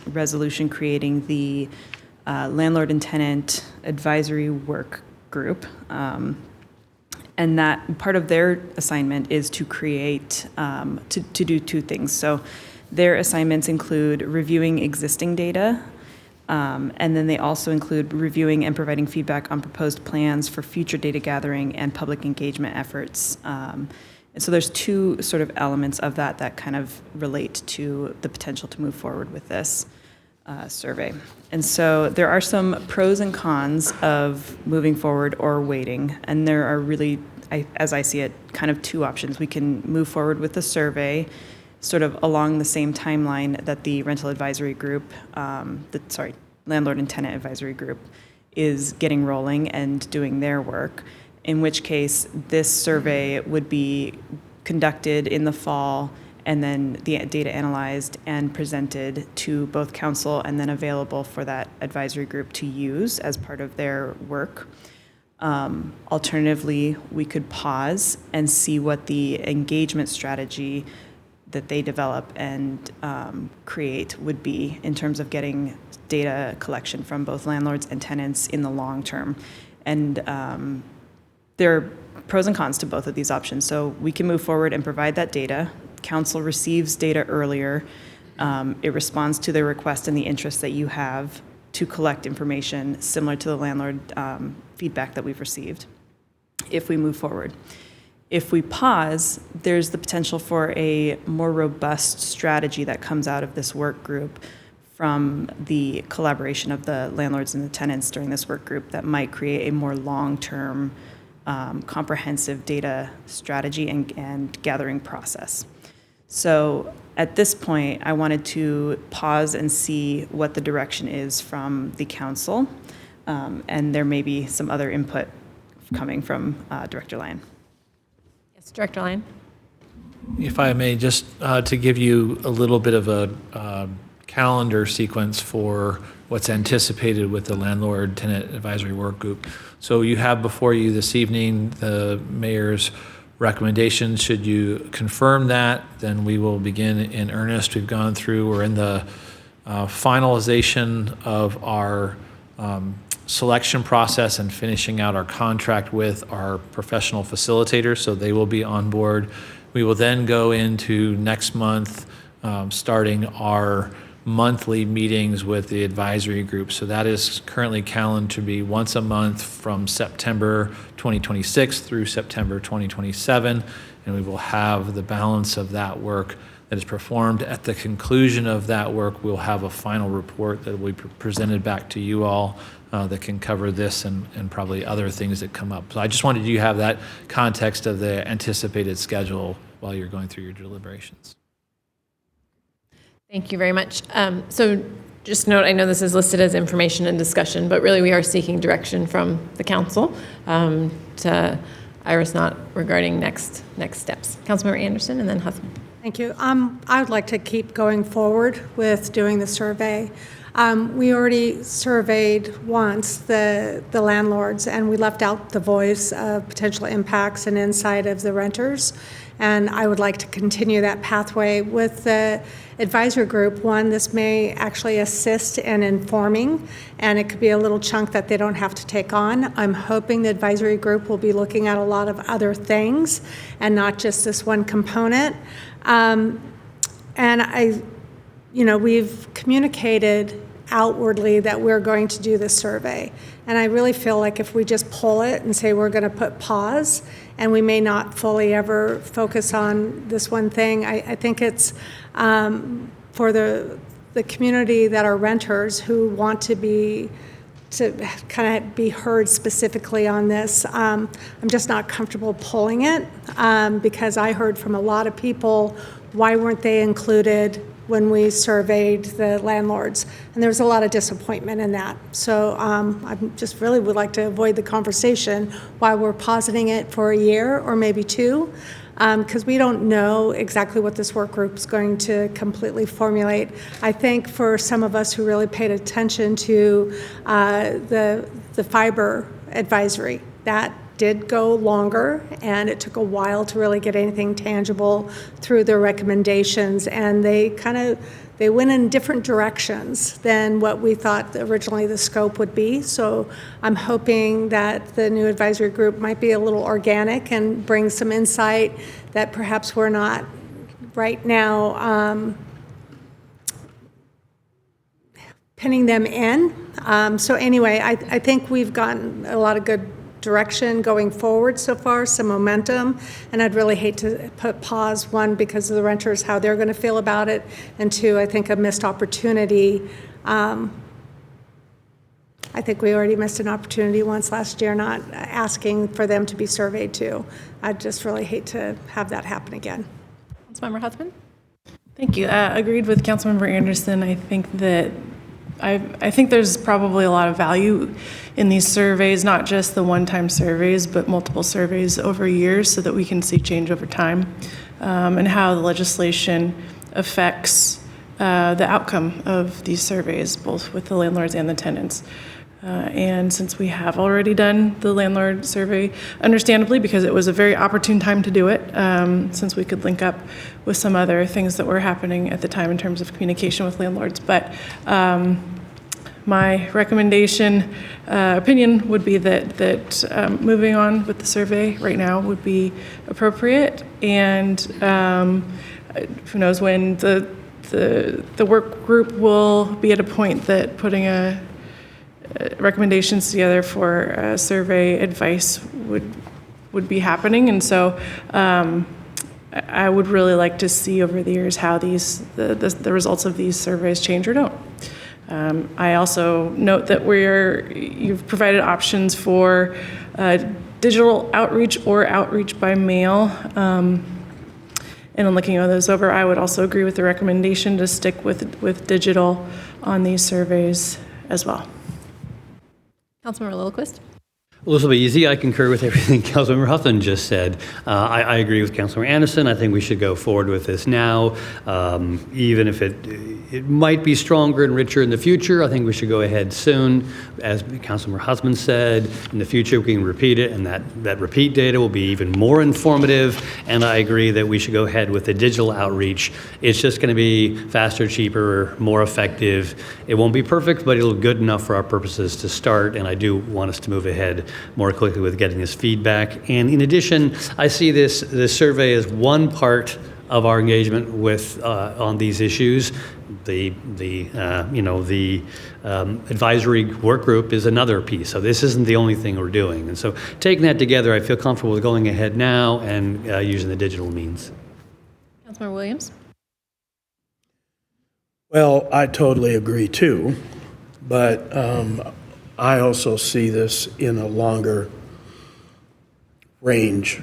resolution creating the Landlord and Tenant Advisory Work Group. And that part of their assignment is to create, to do two things. So their assignments include reviewing existing data, and then they also include reviewing and providing feedback on proposed plans for future data gathering and public engagement efforts. And so there's two sort of elements of that that kind of relate to the potential to move forward with this survey. And so there are some pros and cons of moving forward or waiting, and there are really, as I see it, kind of two options. We can move forward with the survey sort of along the same timeline that the rental advisory group, landlord and tenant advisory group is getting rolling and doing their work, in which case this survey would be conducted in the fall and then the data analyzed and presented to both council and then available for that advisory group to use as part of their work. Alternatively, we could pause and see what the engagement strategy that they develop and create would be in terms of getting data collection from both landlords and tenants in the long term. And there are pros and cons to both of these options. So we can move forward and provide that data. Council receives data earlier. It responds to the request and the interest that you have to collect information similar to the landlord feedback that we've received if we move forward. If we pause, there's the potential for a more robust strategy that comes out of this work group from the collaboration of the landlords and the tenants during this work group that might create a more long-term comprehensive data strategy and gathering process. So at this point, I wanted to pause and see what the direction is from the council, and there may be some other input coming from Director Lyon. Yes, Director Lyon. If I may, just to give you a little bit of a calendar sequence for what's anticipated with the Landlord Tenant Advisory Work Group. So you have before you this evening the mayor's recommendations. Should you confirm that, then we will begin in earnest. We've gone through, we're in the finalization of our selection process and finishing out our contract with our professional facilitators, so they will be on board. We will then go into next month, starting our monthly meetings with the advisory group. So that is currently calendared to be once a month from September 2026 through September 2027, and we will have the balance of that work that is performed. At the conclusion of that work, we'll have a final report that will be presented back to you all that can cover this and probably other things that come up. So I just wanted you to have that context of the anticipated schedule while you're going through your deliberations. Thank you very much. So just note, I know this is listed as information and discussion, but really we are seeking direction from the council to Iris Knott regarding next steps. Councilmember Anderson and then Hussman. Thank you. I would like to keep going forward with doing the survey. We already surveyed once the landlords, and we left out the voice of potential impacts and insight of the renters. And I would like to continue that pathway with the advisory group. One, this may actually assist in informing, and it could be a little chunk that they don't have to take on. I'm hoping the advisory group will be looking at a lot of other things and not just this one component. And we've communicated outwardly that we're going to do this survey. And I really feel like if we just pull it and say we're going to put pause, and we may not fully ever focus on this one thing, I think it's for the community that are renters who want to kind of be heard specifically on this. I'm just not comfortable pulling it because I heard from a lot of people, why weren't they included when we surveyed the landlords? And there was a lot of disappointment in that. So I just really would like to avoid the conversation while we're positing it for a year or maybe two, because we don't know exactly what this work group is going to completely formulate. I think for some of us who really paid attention to the fiber advisory, that did go longer, and it took a while to really get anything tangible through their recommendations, and they went in different directions than what we thought originally the scope would be. So I'm hoping that the new advisory group might be a little organic and bring some insight that perhaps we're not right now pinning them in. So anyway, I think we've gotten a lot of good direction going forward so far, some momentum, and I'd really hate to put pause, one, because of the renters, how they're going to feel about it, and two, I think a missed opportunity. I think we already missed an opportunity once last year, not asking for them to be surveyed too. I'd just really hate to have that happen again. Councilmember Huffman? Thank you. Agreed with Councilmember Anderson. I think that I think there's probably a lot of value in these surveys, not just the one-time surveys, but multiple surveys over years so that we can see change over time and how the legislation affects the outcome of these surveys, both with the landlords and the tenants. And since we have already done the landlord survey, understandably, because it was a very opportune time to do it, since we could link up with some other things that were happening at the time in terms of communication with landlords. But my recommendation, opinion would be that moving on with the survey right now would be appropriate. And who knows when the work group will be at a point that putting recommendations together for survey advice would be happening. And so I would really like to see over the years how the results of these surveys change or don't. I also note that you've provided options for digital outreach or outreach by mail. And in looking those over, I would also agree with the recommendation to stick with digital on these surveys as well. Councilmember Lillquist? Well, this will be easy. I concur with everything Councilmember Huffman just said. I agree with Councilmember Anderson. I think we should go forward with this now. Even if it might be stronger and richer in the future, I think we should go ahead soon. As Councilmember Huffman said, in the future we can repeat it, and that repeat data will be even more informative. And I agree that we should go ahead with the digital outreach. It's just going to be faster, cheaper, more effective. It won't be perfect, but it'll be good enough for our purposes to start. And I do want us to move ahead more quickly with getting this feedback. And in addition, I see this survey as one part of our engagement with on these issues. The advisory work group is another piece. So this isn't the only thing we're doing. And so taking that together, I feel comfortable with going ahead now and using the digital means. Councilmember Williams? Well, I totally agree too, but I also see this in a longer range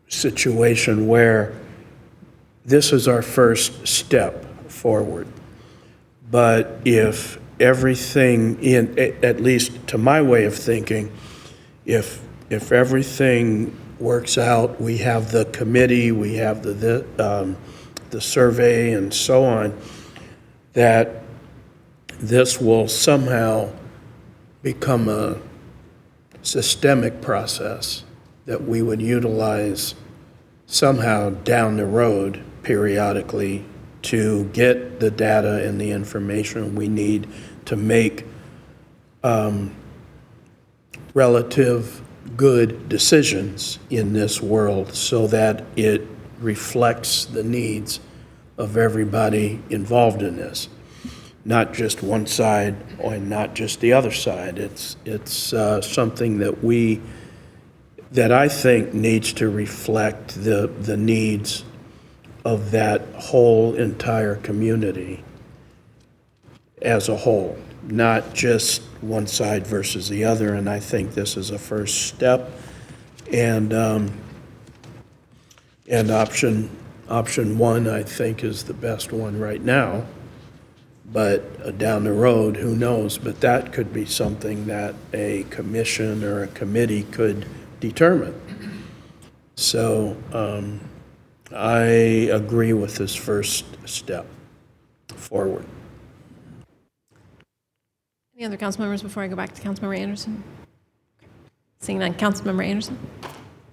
situation where this is our first step forward. But if everything, at least to my way of thinking, if everything works out, we have the committee, we have the survey and so on, that this will somehow become a systemic process that we would utilize somehow down the road periodically to get the data and the information we need to make relative good decisions in this world so that it reflects the needs of everybody involved in this. Not just one side or not just the other side. It's something that I think needs to reflect the needs of that whole entire community as a whole, not just one side versus the other. And I think this is a first step. And option one, I think, is the best one right now. But down the road, who knows? But that could be something that a commission or a committee could determine. So I agree with this first step forward. Any other council members before I go back to Councilmember Anderson? Seeing none, Councilmember Anderson.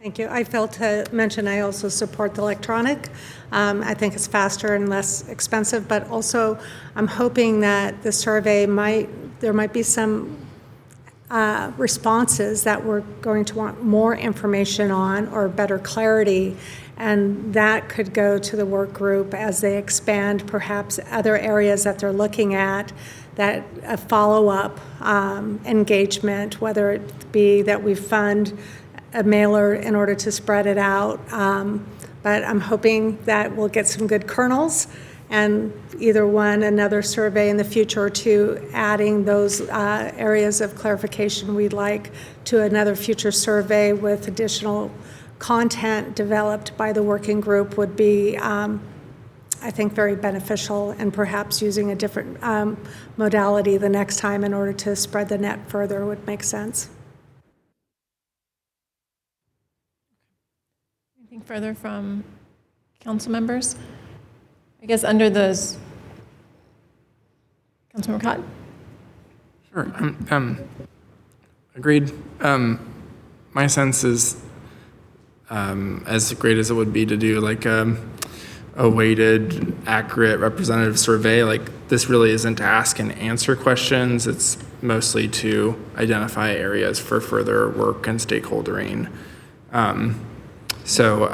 Thank you. I failed to mention I also support the electronic. I think it's faster and less expensive, but also I'm hoping that the survey there might be some responses that we're going to want more information on or better clarity, and that could go to the work group as they expand perhaps other areas that they're looking at, that a follow-up engagement, whether it be that we fund a mailer in order to spread it out. But I'm hoping that we'll get some good kernels, and either one, another survey in the future, or two, adding those areas of clarification we'd like to another future survey with additional content developed by the working group would be, I think, very beneficial, and perhaps using a different modality the next time in order to spread the net further would make sense. Anything further from council members? I guess under those, Councilmember Cotton? Sure. Agreed. My sense is, as great as it would be to do like a weighted, accurate, representative survey, like this really isn't to ask and answer questions. It's mostly to identify areas for further work and stakeholdering. So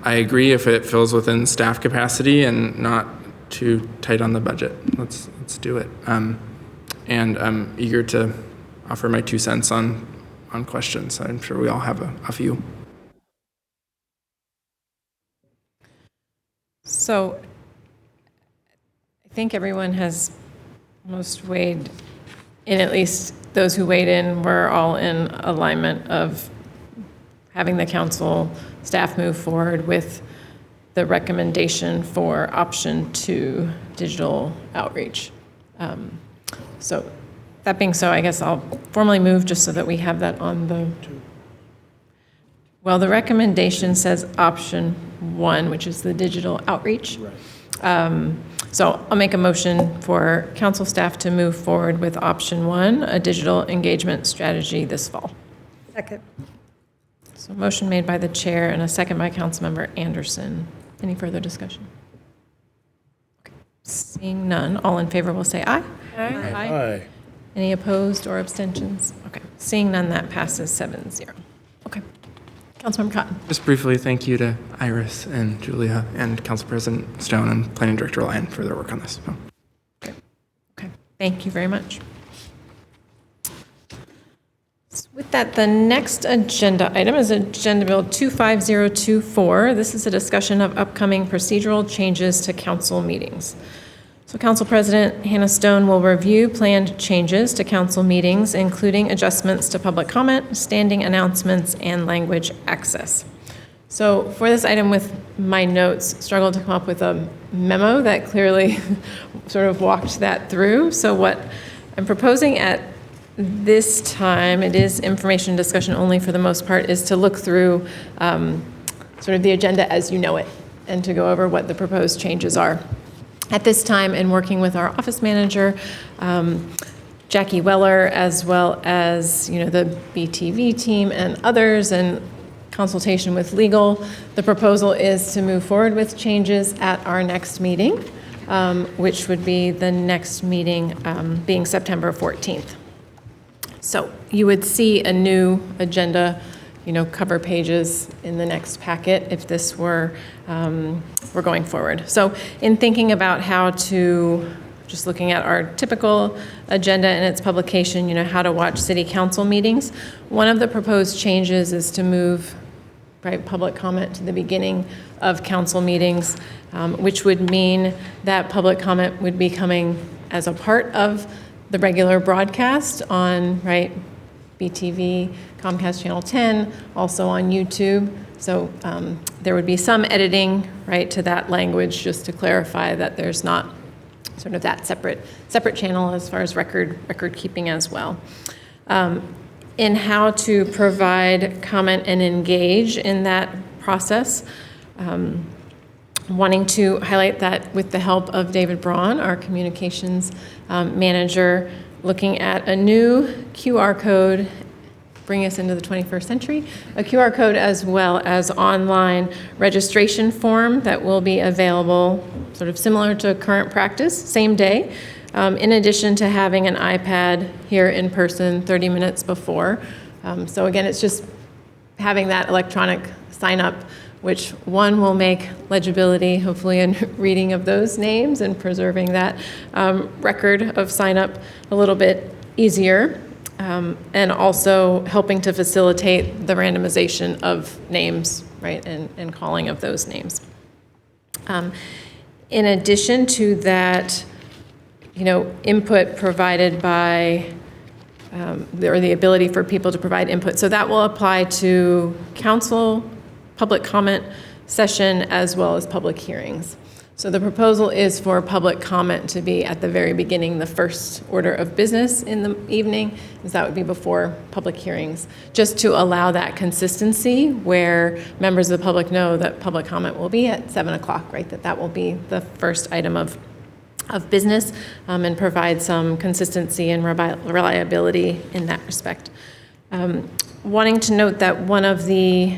I agree if it fills within staff capacity and not too tight on the budget. Let's do it. And I'm eager to offer my 2 cents on questions. I'm sure we all have a few. So I think everyone has almost weighed in, at least those who weighed in were all in alignment of having the council staff move forward with the recommendation for option 2 digital outreach. So that being so, I guess I'll formally move just so that we have that on the, well, the recommendation says option 1, which is the digital outreach. Right. So I'll make a motion for council staff to move forward with option 1, a digital engagement strategy this fall. Second. So motion made by the chair and a second by Councilmember Anderson. Any further discussion? Okay. Seeing none, all in favor will say aye. Aye. Any opposed or abstentions? Okay. Seeing none, that passes 7-0. Okay. Councilmember Cotton. Just briefly, thank you to Iris and Julia and Council President Stone and Planning Director Lyon for their work on this. Okay. Thank you very much. With that, the next agenda item is Agenda Bill 25024. This is a discussion of upcoming procedural changes to council meetings. So Council President Hannah Stone will review planned changes to council meetings, including adjustments to public comment, standing announcements, and language access. So for this item, with my notes, struggled to come up with a memo that clearly sort of walked that through. So what I'm proposing at this time, it is information discussion only for the most part, is to look through sort of the agenda as you know it and to go over what the proposed changes are. At this time, in working with our office manager, Jackie Weller, as well as the BTV team and others, and consultation with legal, the proposal is to move forward with changes at our next meeting, which would be the next meeting being September 14th. So you would see a new agenda, cover pages in the next packet if this were going forward. So in thinking about how to, just looking at our typical agenda and its publication, how to watch city council meetings, one of the proposed changes is to move public comment to the beginning of council meetings, which would mean that public comment would be coming as a part of the regular broadcast on, BTV, Comcast Channel 10, also on YouTube. So there would be some editing, to that language, just to clarify that there's not sort of that separate channel as far as record keeping as well. In how to provide comment and engage in that process, wanting to highlight that with the help of David Braun, our communications manager, looking at a new QR code bring us into the 21st century, a QR code as well as online registration form that will be available, sort of similar to current practice, same day, in addition to having an iPad here in person 30 minutes before. So again, it's just having that electronic sign up, which one will make legibility, hopefully, and reading of those names and preserving that record of sign up a little bit easier, and also helping to facilitate the randomization of names, right, and calling of those names. In addition to that, input provided by or the ability for people to provide input. So that will apply to council, public comment session, as well as public hearings. So the proposal is for public comment to be at the very beginning, the first order of business in the evening, as that would be before public hearings, just to allow that consistency where members of the public know that public comment will be at 7 o'clock, right? That will be the first item of business, and provide some consistency and reliability in that respect. Wanting to note that one of the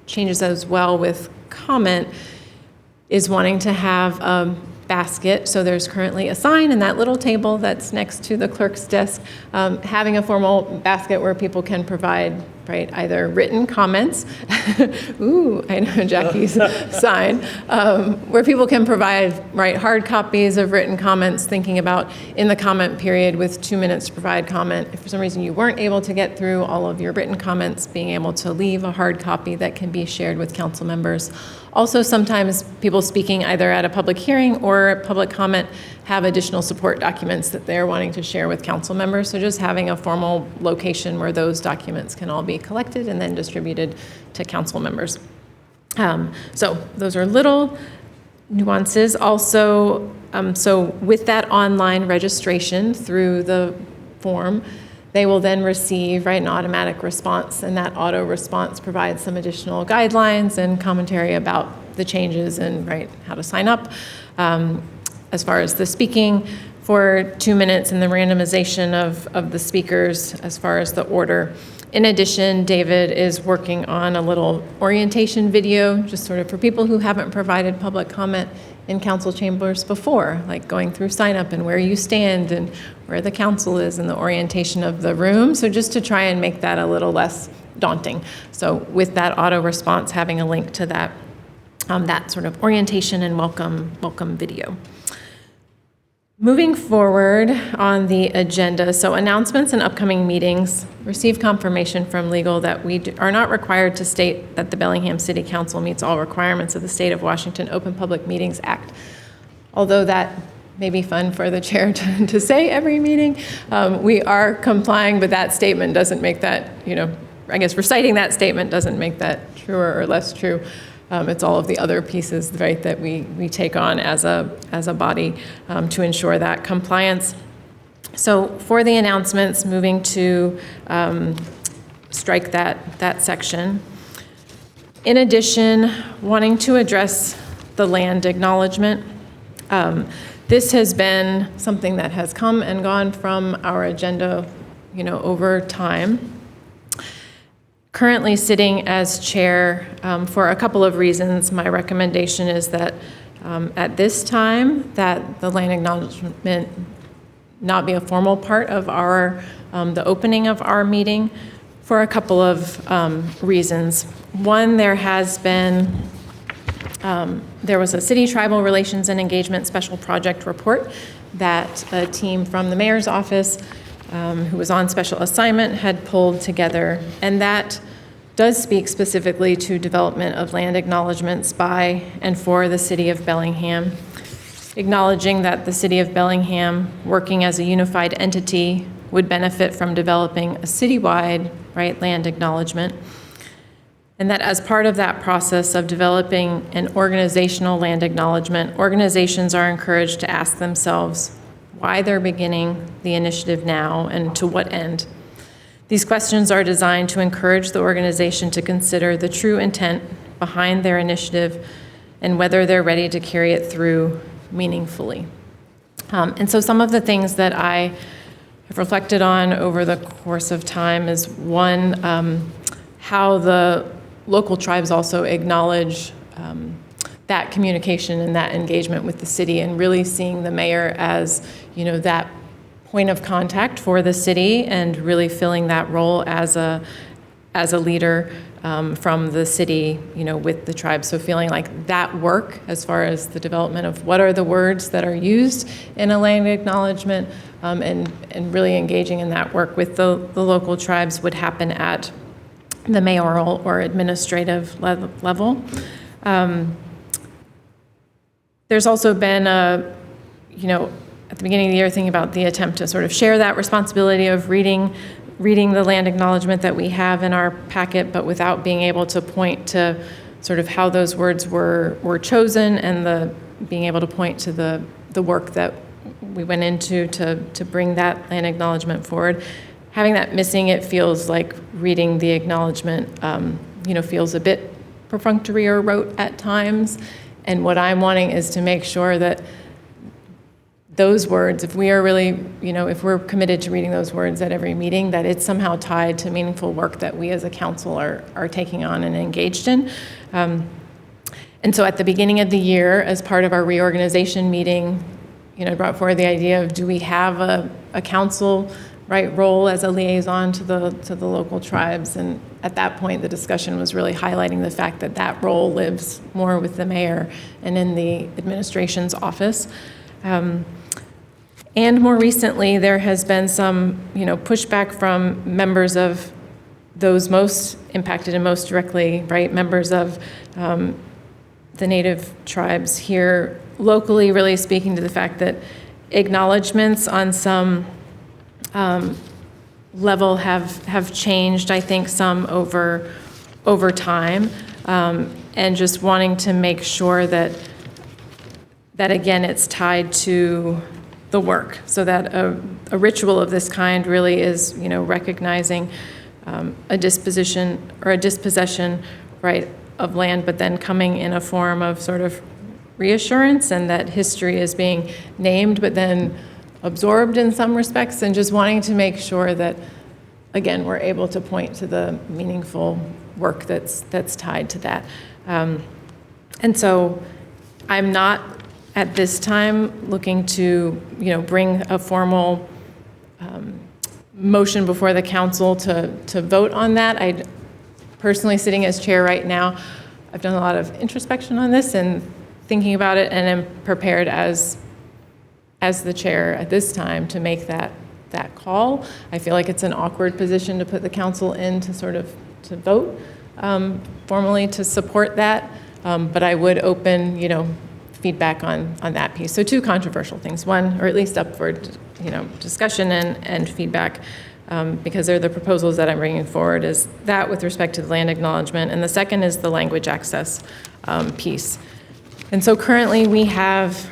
changes as well with comment is wanting to have a basket. So there's currently a sign in that little table that's next to the clerk's desk, having a formal basket where people can provide, right, either written comments, ooh, I know Jackie's sign, where people can provide, right, hard copies of written comments, thinking about in the comment period with 2 minutes to provide comment. If for some reason you weren't able to get through all of your written comments, being able to leave a hard copy that can be shared with council members. Also, sometimes people speaking either at a public hearing or a public comment have additional support documents that they're wanting to share with council members. So just having a formal location where those documents can all be collected and then distributed to council members. So those are little nuances. Also, so with that online registration through the form, they will then receive, right, an automatic response, and that auto response provides some additional guidelines and commentary about the changes and, right, how to sign up. As far as the speaking for 2 minutes and the randomization of the speakers as far as the order. In addition, David is working on a little orientation video, just sort of for people who haven't provided public comment in council chambers before, like going through sign up and where you stand and where the council is and the orientation of the room. So just to try and make that a little less daunting. So with that auto response, having a link to that, that sort of orientation and welcome video. Moving forward on the agenda, so announcements and upcoming meetings. Received confirmation from legal that we are not required to state that the Bellingham City Council meets all requirements of the State of Washington Open Public Meetings Act. Although that may be fun for the chair to say every meeting, we are complying, but that statement doesn't make that, I guess reciting that statement doesn't make that truer or less true. It's all of the other pieces, right, that we take on as a body to ensure that compliance. So for the announcements, moving to strike that section. In addition, wanting to address the land acknowledgement. This has been something that has come and gone from our agenda, over time. Currently sitting as chair for a couple of reasons. My recommendation is that at this time that the land acknowledgement not be a formal part of the opening of our meeting for a couple of reasons. One, there was a City Tribal Relations and Engagement Special Project report that a team from the mayor's office who was on special assignment had pulled together, and that does speak specifically to development of land acknowledgements by and for the city of Bellingham, acknowledging that the city of Bellingham, working as a unified entity, would benefit from developing a citywide, right, land acknowledgement, and that as part of that process of developing an organizational land acknowledgement, organizations are encouraged to ask themselves why they're beginning the initiative now and to what end. These questions are designed to encourage the organization to consider the true intent behind their initiative and whether they're ready to carry it through meaningfully. And so some of the things that I have reflected on over the course of time is one, how the local tribes also acknowledge that communication and that engagement with the city, and really seeing the mayor as, that point of contact for the city, and really filling that role as a leader from the city, with the tribe. So feeling like that work, as far as the development of what are the words that are used in a land acknowledgement, and really engaging in that work with the local tribes, would happen at the mayoral or administrative level. There's also been at the beginning of the year, thinking about the attempt to sort of share that responsibility of reading the land acknowledgement that we have in our packet, but without being able to point to sort of how those words were chosen, and being able to point to the work that we went into to bring that land acknowledgement forward. Having that missing, it feels like reading the acknowledgement, feels a bit perfunctory or rote at times. And what I'm wanting is to make sure that those words, if we are really, if we're committed to reading those words at every meeting, that it's somehow tied to meaningful work that we as a council are taking on and engaged in. And so at the beginning of the year, as part of our reorganization meeting, I brought forward the idea of, do we have a council role as a liaison to the local tribes? And at that point, the discussion was really highlighting the fact that that role lives more with the mayor and in the administration's office. And more recently, there has been some, pushback from members of those most impacted and most directly, members of the Native tribes here locally, really speaking to the fact that acknowledgements on some level have changed, I think, some over time, and just wanting to make sure that again, it's tied to the work, so that a ritual of this kind really is, recognizing a disposition or a dispossession, of land, but then coming in a form of sort of reassurance, and that history is being named, but then absorbed in some respects, and just wanting to make sure that, again, we're able to point to the meaningful work that's tied to that. And so I'm not at this time looking to, bring a formal motion before the council to vote on that. I personally, sitting as chair right now, I've done a lot of introspection on this and thinking about it, and am prepared as the chair at this time to make that call. I feel like it's an awkward position to put the council in to vote formally to support that, but I would open, feedback on that piece. So two controversial things. One, or at least up for, discussion and feedback, because they're the proposals that I'm bringing forward, is that with respect to the land acknowledgement, and the second is the language access piece. And so currently we have,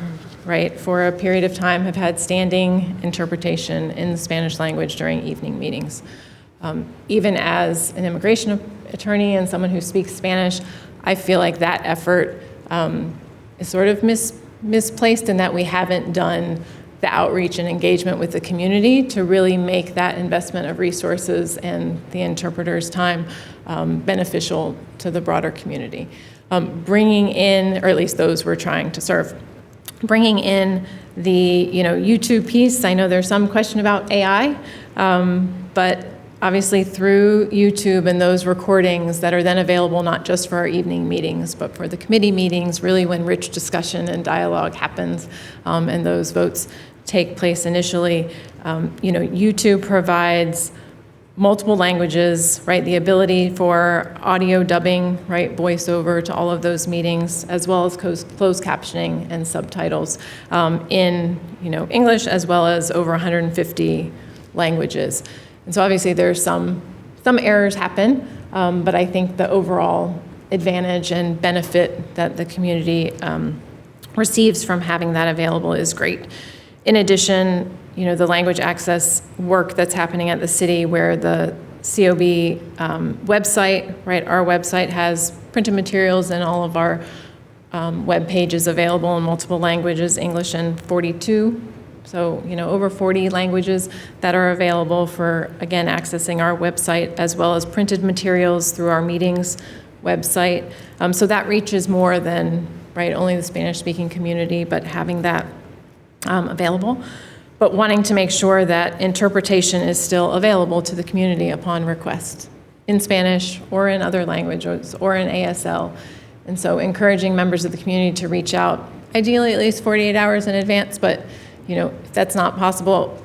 for a period of time, have had standing interpretation in the Spanish language during evening meetings. Even as an immigration attorney and someone who speaks Spanish, I feel like that effort is sort of misplaced, in that we haven't done the outreach and engagement with the community to really make that investment of resources and the interpreter's time beneficial to the broader community. Bringing in, or at least those we're trying to serve, bringing in the YouTube piece. I know there's some question about AI, but obviously through YouTube and those recordings that are then available not just for our evening meetings, but for the committee meetings, really when rich discussion and dialogue happens, and those votes take place initially. YouTube provides multiple languages, the ability for audio dubbing, voiceover to all of those meetings, as well as closed captioning and subtitles in English, as well as over 150 languages. And so obviously there's some errors happen, but I think the overall advantage and benefit that the community receives from having that available is great. In addition, the language access work that's happening at the city, where the COB website, our website has printed materials and all of our web pages available in multiple languages, English and 42 So, over 40 languages that are available for, again, accessing our website, as well as printed materials through our meetings website. So that reaches more than, right, only the Spanish-speaking community, but having that available. But wanting to make sure that interpretation is still available to the community upon request in Spanish or in other languages or in ASL. And so encouraging members of the community to reach out, ideally at least 48 hours in advance, but if that's not possible,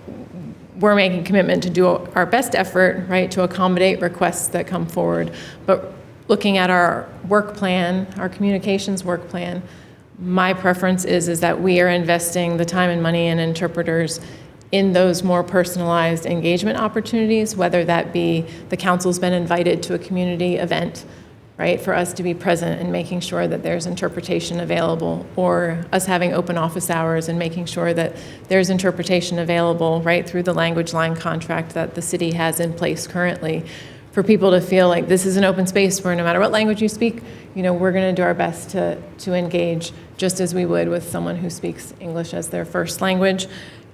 we're making a commitment to do our best effort, right, to accommodate requests that come forward. But looking at our work plan, our communications work plan, my preference is that we are investing the time and money and interpreters in those more personalized engagement opportunities, whether that be the council's been invited to a community event, right, for us to be present and making sure that there's interpretation available, or us having open office hours and making sure that there's interpretation available, right, through the language line contract that the city has in place currently, for people to feel like this is an open space where no matter what language you speak, we're going to do our best to engage just as we would with someone who speaks English as their first language.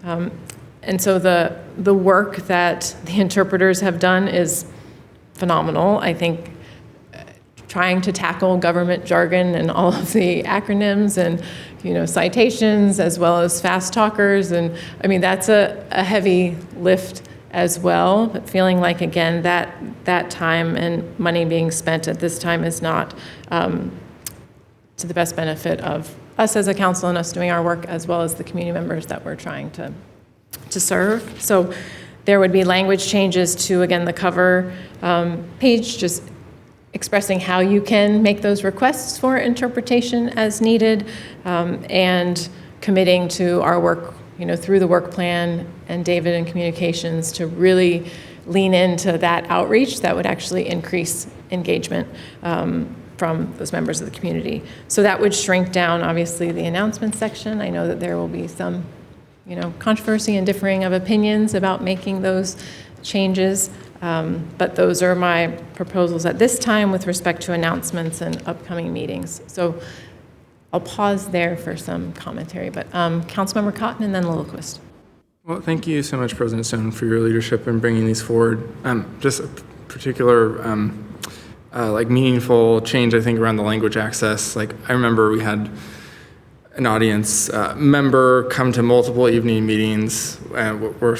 And so the work that the interpreters have done is phenomenal. I think trying to tackle government jargon and all of the acronyms and citations as well as fast talkers, and I mean that's a heavy lift as well. But feeling like again that time and money being spent at this time is not to the best benefit of us as a council and us doing our work, as well as the community members that we're trying to serve. So there would be language changes to, again, the cover page, just expressing how you can make those requests for interpretation as needed, and committing to our work, through the work plan and David in communications to really lean into that outreach that would actually increase engagement from those members of the community. So that would shrink down, obviously, the announcement section. I know that there will be some controversy and differing of opinions about making those changes. But those are my proposals at this time with respect to announcements and upcoming meetings. So I'll pause there for some commentary, but Councilmember Cotton and then Lillquist. Well, thank you so much, President Stone, for your leadership in bringing these forward. Just a particular meaningful change, I think, around the language access. I remember we had an audience member come to multiple evening meetings, we're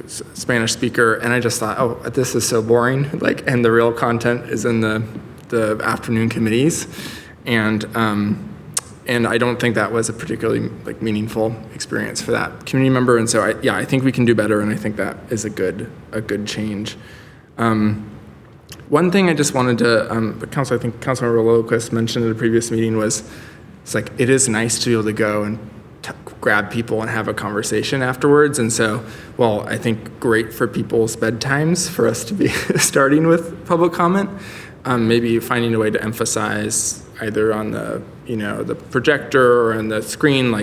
Spanish speaker, and I just thought, oh, this is so boring. And the real content is in the afternoon committees, and I don't think that was a particularly meaningful experience for that community member. And so I think we can do better, and I think that is a good change. One thing I just wanted to, I think Councilmember Lillquist mentioned at a previous meeting was, it is nice to be able to go and grab people and have a conversation afterwards. And so, I think great for people's bedtimes for us to be starting with public comment, maybe finding a way to emphasize either on the projector or on the screen,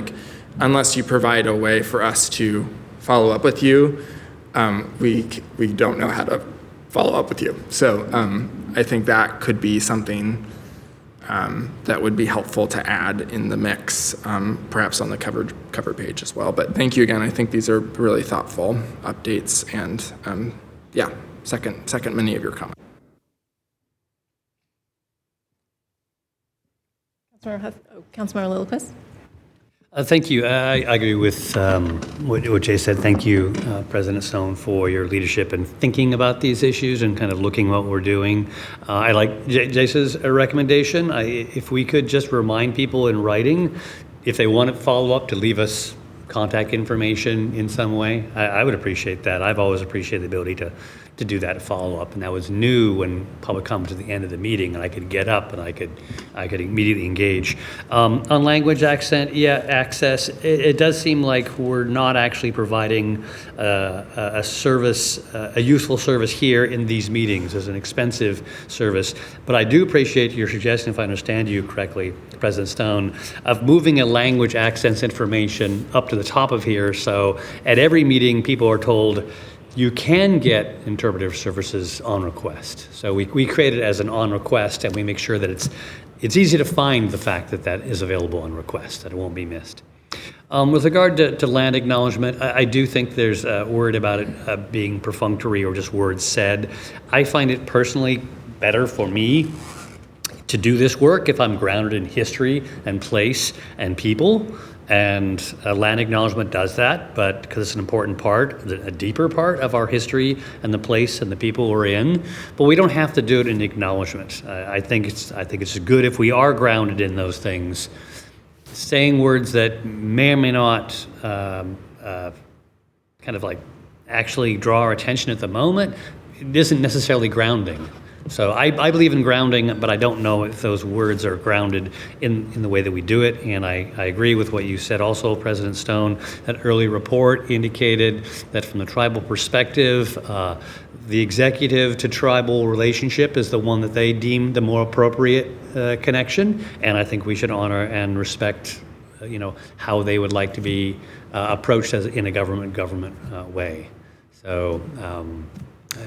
unless you provide a way for us to follow up with you, we don't know how to follow up with you. So I think that could be something that would be helpful to add in the mix, perhaps on the cover page as well. But thank you again. I think these are really thoughtful updates, and second many of your comments. Councilmember Lillquist. Thank you. I agree with what Jay said. Thank you, President Stone, for your leadership and thinking about these issues and kind of looking what we're doing. I like Jay's recommendation. If we could just remind people in writing, if they want to follow up, to leave us contact information in some way, I would appreciate that. I've always appreciated the ability to do that follow up, and that was new when public comment to the end of the meeting, and I could get up and I could immediately engage. On language access, it does seem like we're not actually providing a service, a useful service here in these meetings. As an expensive service, but I do appreciate your suggestion, if I understand you correctly, President Stone, of moving a language access information up to the top of here, so at every meeting people are told you can get interpretive services on request. So we create it as an on request, and we make sure that it's easy to find the fact that that is available on request, that it won't be missed. With regard to land acknowledgement, I do think there's a word about it being perfunctory or just words said. I find it personally better for me to do this work if I'm grounded in history and place and people. And land acknowledgement does that, but because it's an important part, a deeper part of our history and the place and the people we're in. But we don't have to do it in acknowledgement. I think it's good if we are grounded in those things. Saying words that may or may not kind of like actually draw our attention at the moment, it isn't necessarily grounding. So I believe in grounding, but I don't know if those words are grounded in the way that we do it. And I agree with what you said also, President Stone. That early report indicated that from the tribal perspective, the executive to tribal relationship is the one that they deem the more appropriate connection. And I think we should honor and respect, how they would like to be approached as in a government way. So.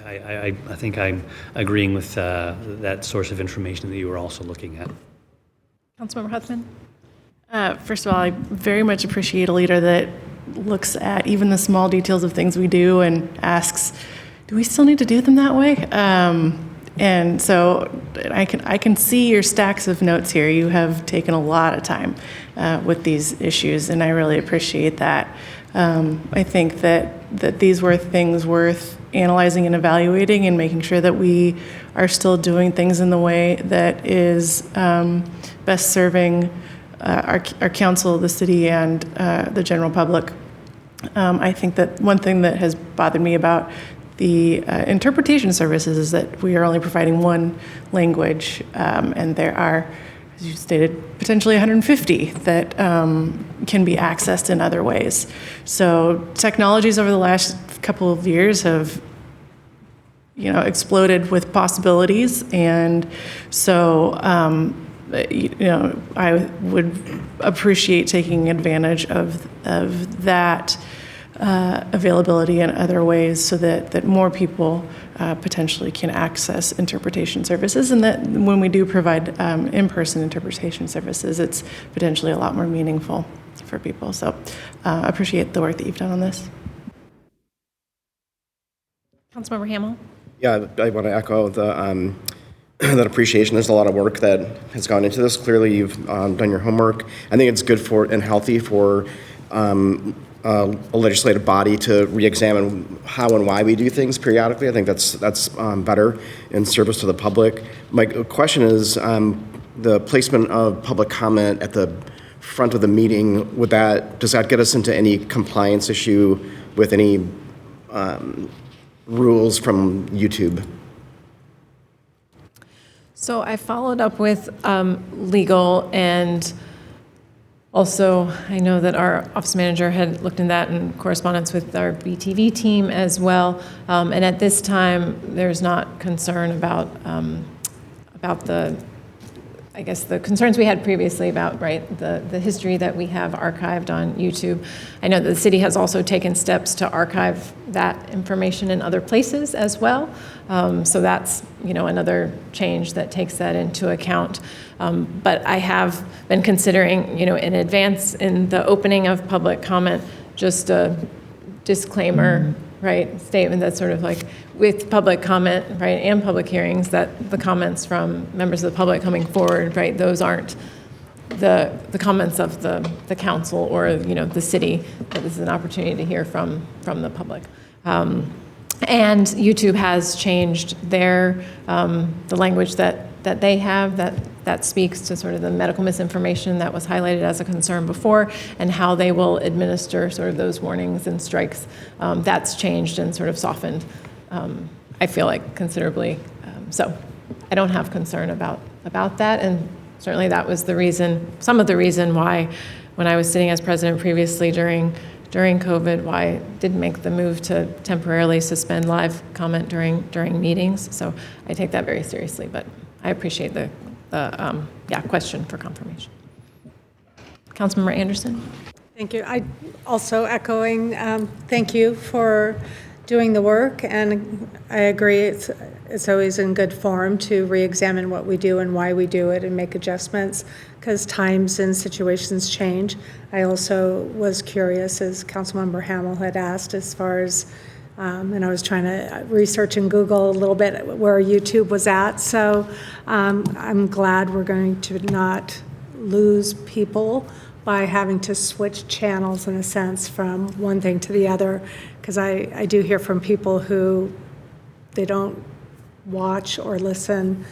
I think I'm agreeing with that source of information that you were also looking at. Councilmember Huffman? First of all, I very much appreciate a leader that looks at even the small details of things we do and asks, do we still need to do them that way? And so I can see your stacks of notes here. You have taken a lot of time with these issues, and I really appreciate that. I think that these were things worth analyzing and evaluating and making sure that we are still doing things in the way that is best serving our council, the city, and the general public. I think that one thing that has bothered me about the interpretation services is that we are only providing one language, and there are, as you stated, potentially 150 that can be accessed in other ways. So technologies over the last couple of years have, exploded with possibilities, and so I would appreciate taking advantage of that availability in other ways, so that more people potentially can access interpretation services, and that when we do provide in-person interpretation services, it's potentially a lot more meaningful for people. So appreciate the work that you've done on this. Councilmember Hamel? Yeah, I want to echo that appreciation. There's a lot of work that has gone into this. Clearly, you've done your homework. I think it's good for and healthy for a legislative body to re-examine how and why we do things periodically. I think that's better in service to the public. My question is the placement of public comment at the front of the meeting. Does that get us into any compliance issue with any rules from YouTube? So I followed up with legal, and also I know that our office manager had looked in that in correspondence with our BTV team as well. And at this time, there's not concern about the concerns we had previously about, the history that we have archived on YouTube. I know that the city has also taken steps to archive that information in other places as well. So that's, another change that takes that into account. But I have been considering, in advance in the opening of public comment, just a disclaimer, statement that's sort of like with public comment, and public hearings, that the comments from members of the public coming forward, those aren't the comments of the council or, the city, but this is an opportunity to hear from the public. And YouTube has changed their, the language that they have that speaks to sort of the medical misinformation that was highlighted as a concern before, and how they will administer sort of those warnings and strikes. That's changed and sort of softened, I feel like, considerably. So I don't have concern about that, and certainly that was some of the reason why, when I was sitting as president previously during COVID, why I didn't make the move to temporarily suspend live comment during meetings. So I take that very seriously, but I appreciate the question for confirmation. Councilmember Anderson? Thank you. I also echoing, thank you for doing the work, and I agree, it's always in good form to re-examine what we do and why we do it and make adjustments, because times and situations change. I also was curious, as Councilmember Hamel had asked, as far as, and I was trying to research and Google a little bit where YouTube was at, so I'm glad we're going to not lose people by having to switch channels, in a sense, from one thing to the other, because I do hear from people who they don't watch or listen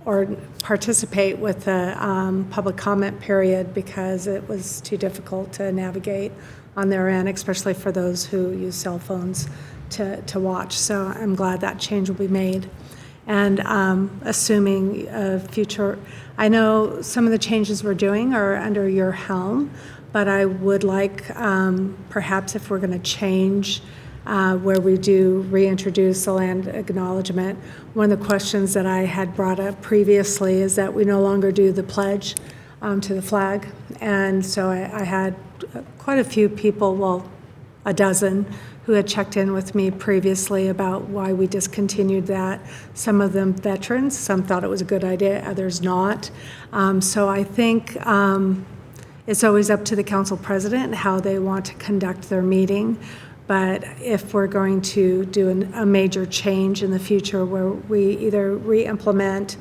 or participate with the public comment period because it was too difficult to navigate on their end, especially for those who use cell phones to watch. So I'm glad that change will be made. And assuming future, I know some of the changes we're doing are under your helm, but I would like, perhaps if we're going to change where we do reintroduce the land acknowledgement, one of the questions that I had brought up previously is that we no longer do the pledge to the flag. And so I had quite a few people, well, a dozen, who had checked in with me previously about why we discontinued that. Some of them veterans, some thought it was a good idea, others not. So I think it's always up to the council president how they want to conduct their meeting. But if we're going to do a major change in the future where we either re-implement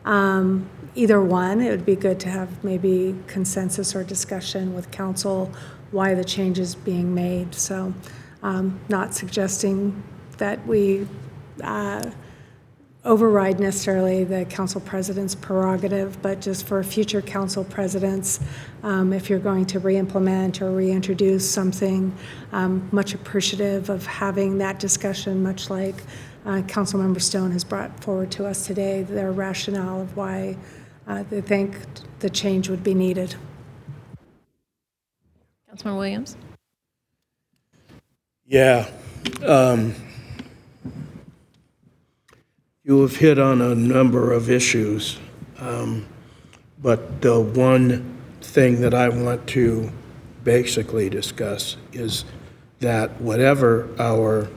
either one, it would be good to have maybe consensus or discussion with council why the change is being made. So not suggesting that we override necessarily the council president's prerogative, but just for future council presidents, if you're going to re-implement or reintroduce something, much appreciative of having that discussion, much like Councilmember Stone has brought forward to us today, their rationale of why they think the change would be needed. Councilman Williams? Yeah. You have hit on a number of issues, but the one thing that I want to basically discuss is that whatever our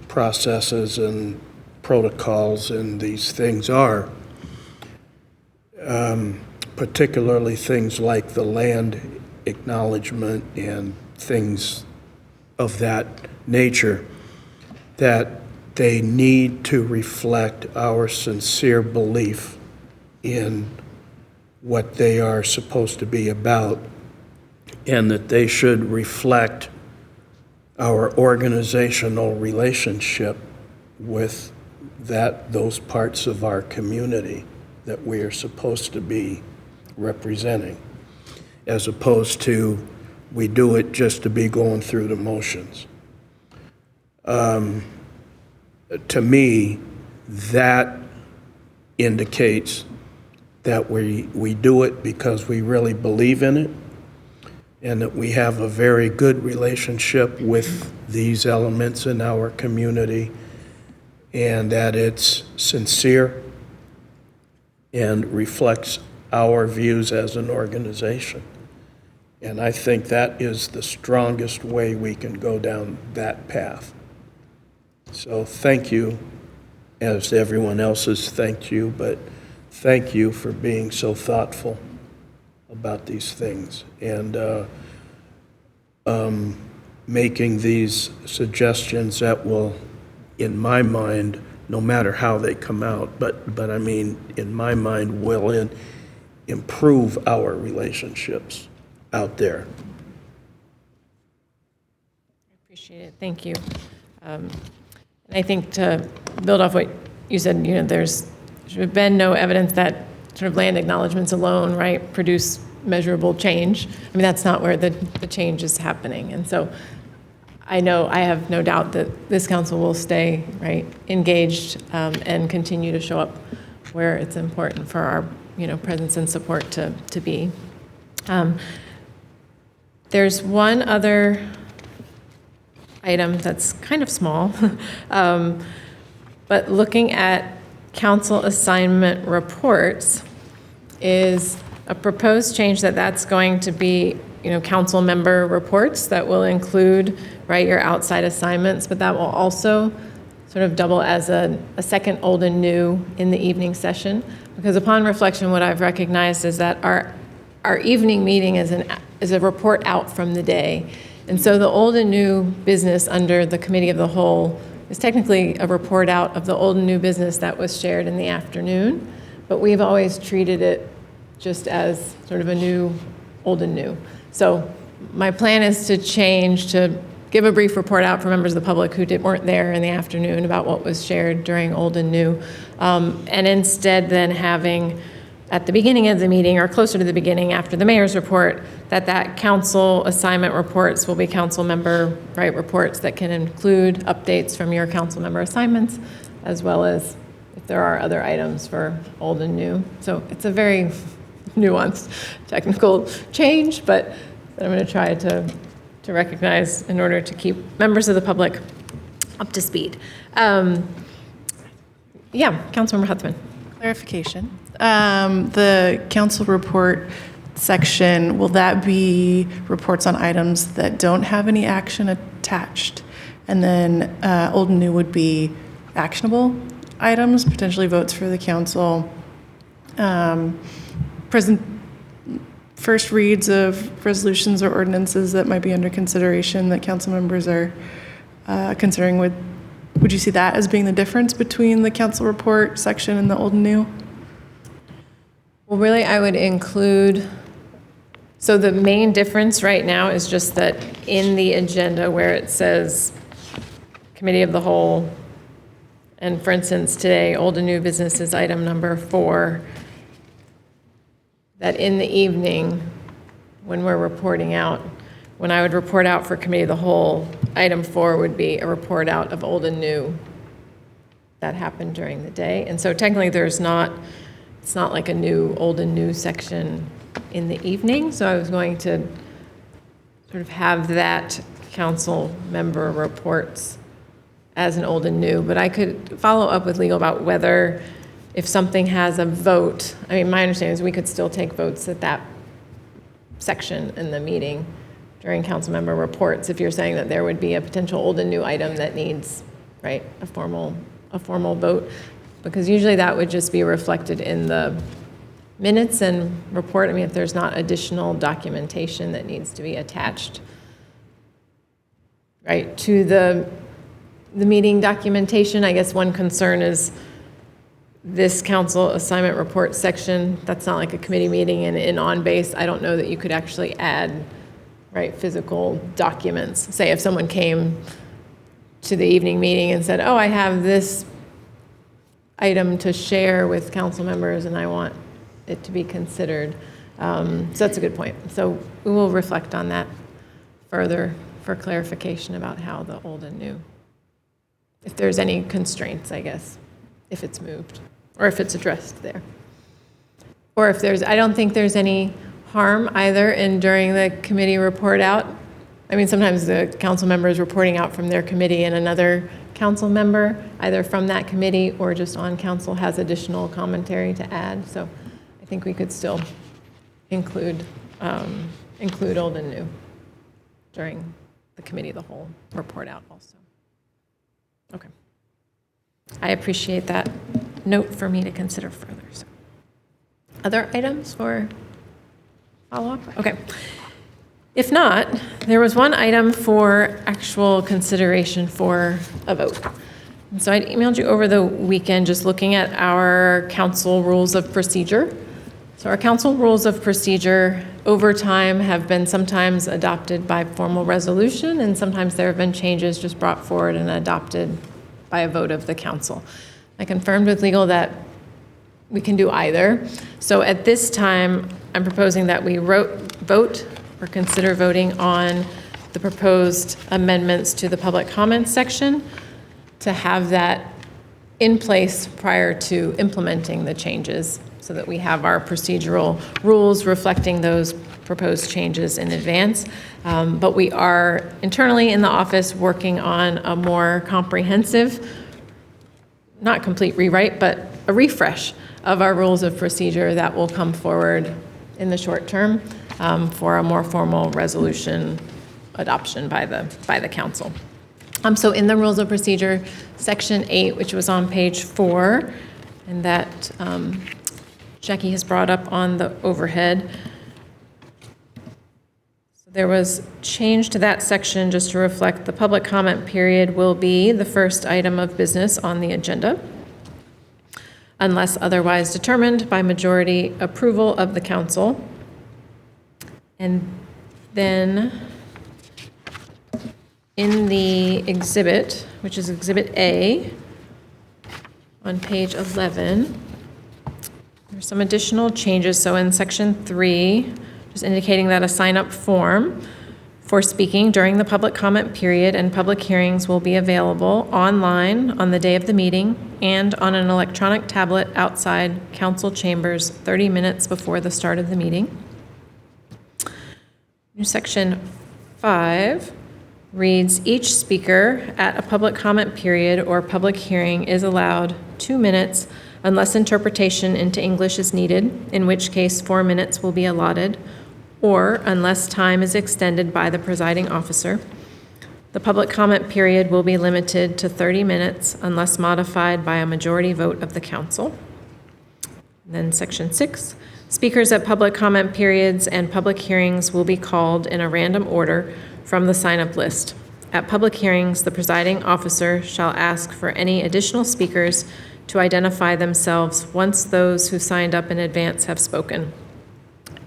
processes and protocols and these things are, particularly things like the land acknowledgement and things of that nature, that they need to reflect our sincere belief in what they are supposed to be about, and that they should reflect our organizational relationship with those parts of our community that we are supposed to be representing, as opposed to we do it just to be going through the motions. To me, that indicates that we do it because we really believe in it, and that we have a very good relationship with these elements in our community, and that it's sincere and reflects our views as an organization. And I think that is the strongest way we can go down that path. So thank you, as everyone else has thanked you, but thank you for being so thoughtful about these things and making these suggestions that will, in my mind, no matter how they come out, but I mean, in my mind, will improve our relationships out there. I appreciate it. Thank you. And I think to build off what you said, there's been no evidence that sort of land acknowledgements alone, right, produce measurable change. I mean, that's not where the change is happening. And so I have no doubt that this council will stay, right, engaged and continue to show up where it's important for our, presence and support to be. There's one other item that's kind of small, but looking at council assignment reports is a proposed change that's going to be council member reports that will include, right, your outside assignments, but that will also sort of double as a second old and new in the evening session. Because upon reflection, what I've recognized is that our evening meeting is a report out from the day. And so the old and new business under the committee of the whole is technically a report out of the old and new business that was shared in the afternoon, but we've always treated it just as sort of a new, old and new. So my plan is to change to give a brief report out for members of the public who weren't there in the afternoon about what was shared during old and new, and instead then having at the beginning of the meeting or closer to the beginning after the mayor's report, that council assignment reports will be council member, right, reports that can include updates from your council member assignments, as well as if there are other items for old and new. So it's a very nuanced technical change, but I'm going to try to recognize in order to keep members of the public up to speed. Yeah, Councilmember Huffman. Clarification. The council report section, will that be reports on items that don't have any action attached? And then old and new would be actionable items, potentially votes for the council, first reads of resolutions or ordinances that might be under consideration that council members are considering. Would you see that as being the difference between the council report section and the old and new? Well, really, I would include, so the main difference right now is just that in the agenda where it says committee of the whole, and for instance, today, old and new business is item number 4, that in the evening, when we're reporting out, when I would report out for committee of the whole, item 4 would be a report out of old and new that happened during the day. And so technically it's not like a new old and new section in the evening. So I was going to sort of have that council member reports as an old and new, but I could follow up with legal about whether if something has a vote, I mean, my understanding is we could still take votes at that section in the meeting during council member reports if you're saying that there would be a potential old and new item that needs, right, a formal vote, because usually that would just be reflected in the minutes and report. I mean, if there's not additional documentation that needs to be attached, right, to the meeting documentation. I guess one concern is this council assignment report section, that's not like a committee meeting, and in on-base, I don't know that you could actually add, right, physical documents. Say if someone came to the evening meeting and said, oh, I have this item to share with council members and I want it to be considered. So that's a good point. So we will reflect on that further for clarification about how the old and new, if there's any constraints, I guess, if it's moved or if it's addressed there. Or if there's, I don't think there's any harm either in during the committee report out. I mean, sometimes the council member is reporting out from their committee and another council member, either from that committee or just on council, has additional commentary to add. So I think we could still include old and new during the committee of the whole report out also. Okay. I appreciate that note for me to consider further. So. Other items for follow-up? Okay. If not, there was one item for actual consideration for a vote. And so I emailed you over the weekend just looking at our council rules of procedure. So our council rules of procedure over time have been sometimes adopted by formal resolution, and sometimes there have been changes just brought forward and adopted by a vote of the council. I confirmed with legal that we can do either. So at this time, I'm proposing that we vote or consider voting on the proposed amendments to the public comments section to have that in place prior to implementing the changes so that we have our procedural rules reflecting those proposed changes in advance. But we are internally in the office working on a more comprehensive, not complete rewrite, but a refresh of our rules of procedure that will come forward in the short term. for a more formal resolution adoption by the council. So in the rules of procedure, section 8, which was on page 4, and that Jackie has brought up on the overhead. So there was change to that section just to reflect the public comment period will be the first item of business on the agenda, unless otherwise determined by majority approval of the council. And then in the exhibit, which is Exhibit A, on page 11, there's some additional changes. So in section 3, just indicating that a sign-up form for speaking during the public comment period and public hearings will be available online on the day of the meeting and on an electronic tablet outside council chambers 30 minutes before the start of the meeting. New section 5 reads, each speaker at a public comment period or public hearing is allowed 2 minutes unless interpretation into English is needed, in which case 4 minutes will be allotted, or unless time is extended by the presiding officer. The public comment period will be limited to 30 minutes unless modified by a majority vote of the council. And then section 6, speakers at public comment periods and public hearings will be called in a random order from the sign-up list. At public hearings, the presiding officer shall ask for any additional speakers to identify themselves once those who signed up in advance have spoken.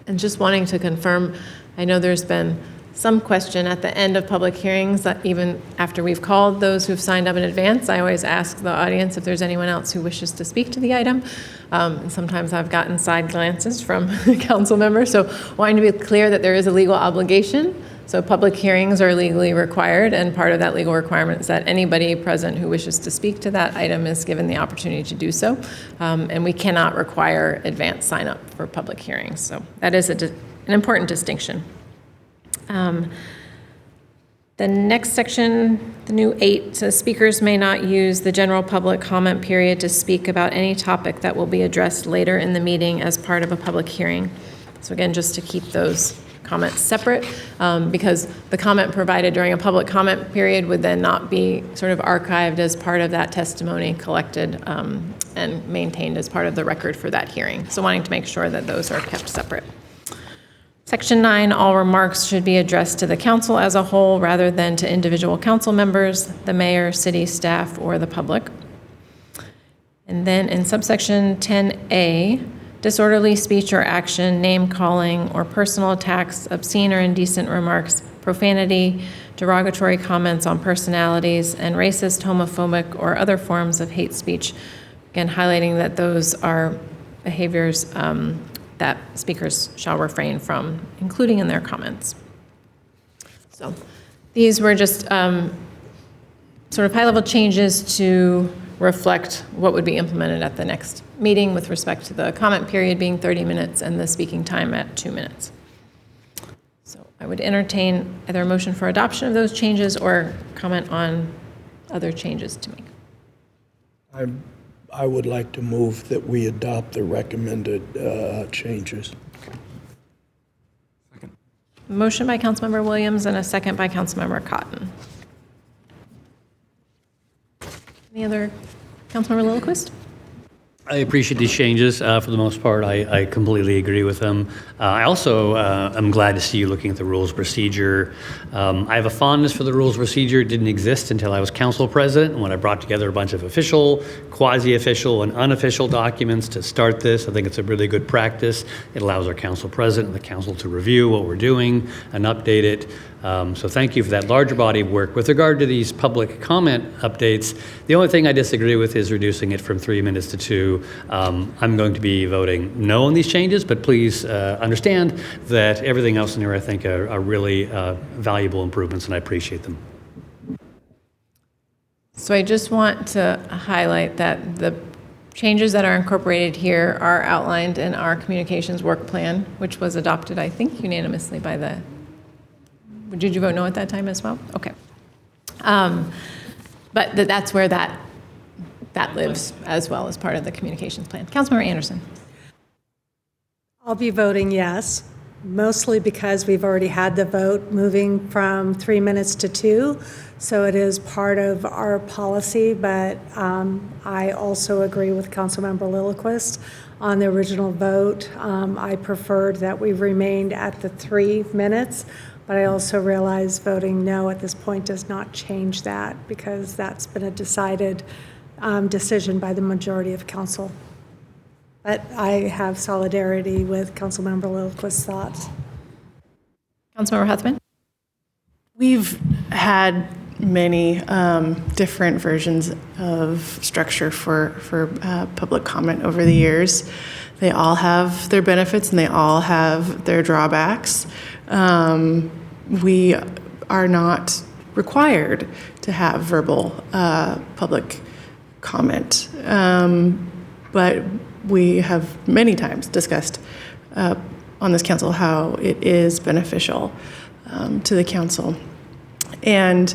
And just wanting to confirm, I know there's been some question at the end of public hearings that even after we've called those who've signed up in advance, I always ask the audience if there's anyone else who wishes to speak to the item. And sometimes I've gotten side glances from council members. So wanting to be clear that there is a legal obligation. So public hearings are legally required, and part of that legal requirement is that anybody present who wishes to speak to that item is given the opportunity to do so. And we cannot require advance sign up for public hearings. So that is an important distinction. The next section, the new 8, says speakers may not use the general public comment period to speak about any topic that will be addressed later in the meeting as part of a public hearing. So again, just to keep those comments separate, because the comment provided during a public comment period would then not be sort of archived as part of that testimony collected and maintained as part of the record for that hearing. So wanting to make sure that those are kept separate. Section 9, all remarks should be addressed to the council as a whole rather than to individual council members, the mayor, city staff, or the public. And then in subsection 10A, disorderly speech or action, name calling, or personal attacks, obscene or indecent remarks, profanity, derogatory comments on personalities, and racist, homophobic, or other forms of hate speech. Again, highlighting that those are behaviors that speakers shall refrain from including in their comments. So these were just sort of high-level changes to reflect what would be implemented at the next meeting with respect to the comment period being 30 minutes and the speaking time at 2 minutes. So I would entertain either a motion for adoption of those changes or comment on other changes to make. I would like to move that we adopt the recommended changes. Motion by Councilmember Williams and a second by Councilmember Cotton. Any other? Councilmember Lillquist? I appreciate these changes. For the most part, I completely agree with them. I also am glad to see you looking at the rules of procedure. I have a fondness for the rules of procedure. It didn't exist until I was council president, when I brought together a bunch of official, quasi-official, and unofficial documents to start this. I think it's a really good practice. It allows our council president and the council to review what we're doing and update it. So thank you for that larger body of work. With regard to these public comment updates, the only thing I disagree with is reducing it from 3 minutes to 2. I'm going to be voting no on these changes, but please understand that everything else in here I think are really valuable improvements, and I appreciate them. So I just want to highlight that the changes that are incorporated here are outlined in our communications work plan, which was adopted, I think, unanimously by the... Did you vote no at that time as well? Okay. But that's where that lives as well as part of the communications plan. Councilmember Anderson. I'll be voting yes. mostly because we've already had the vote moving from 3 minutes to 2. So it is part of our policy, but I also agree with Councilmember Lillquist on the original vote. I preferred that we remained at the 3 minutes, but I also realize voting no at this point does not change that because that's been a decided decision by the majority of council. But I have solidarity with Councilmember Lillquist's thoughts. Councilmember Huffman? We've had many different versions of structure for public comment over the years. They all have their benefits and they all have their drawbacks. We are not required to have verbal public comment, but we have many times discussed on this council how it is beneficial to the council. And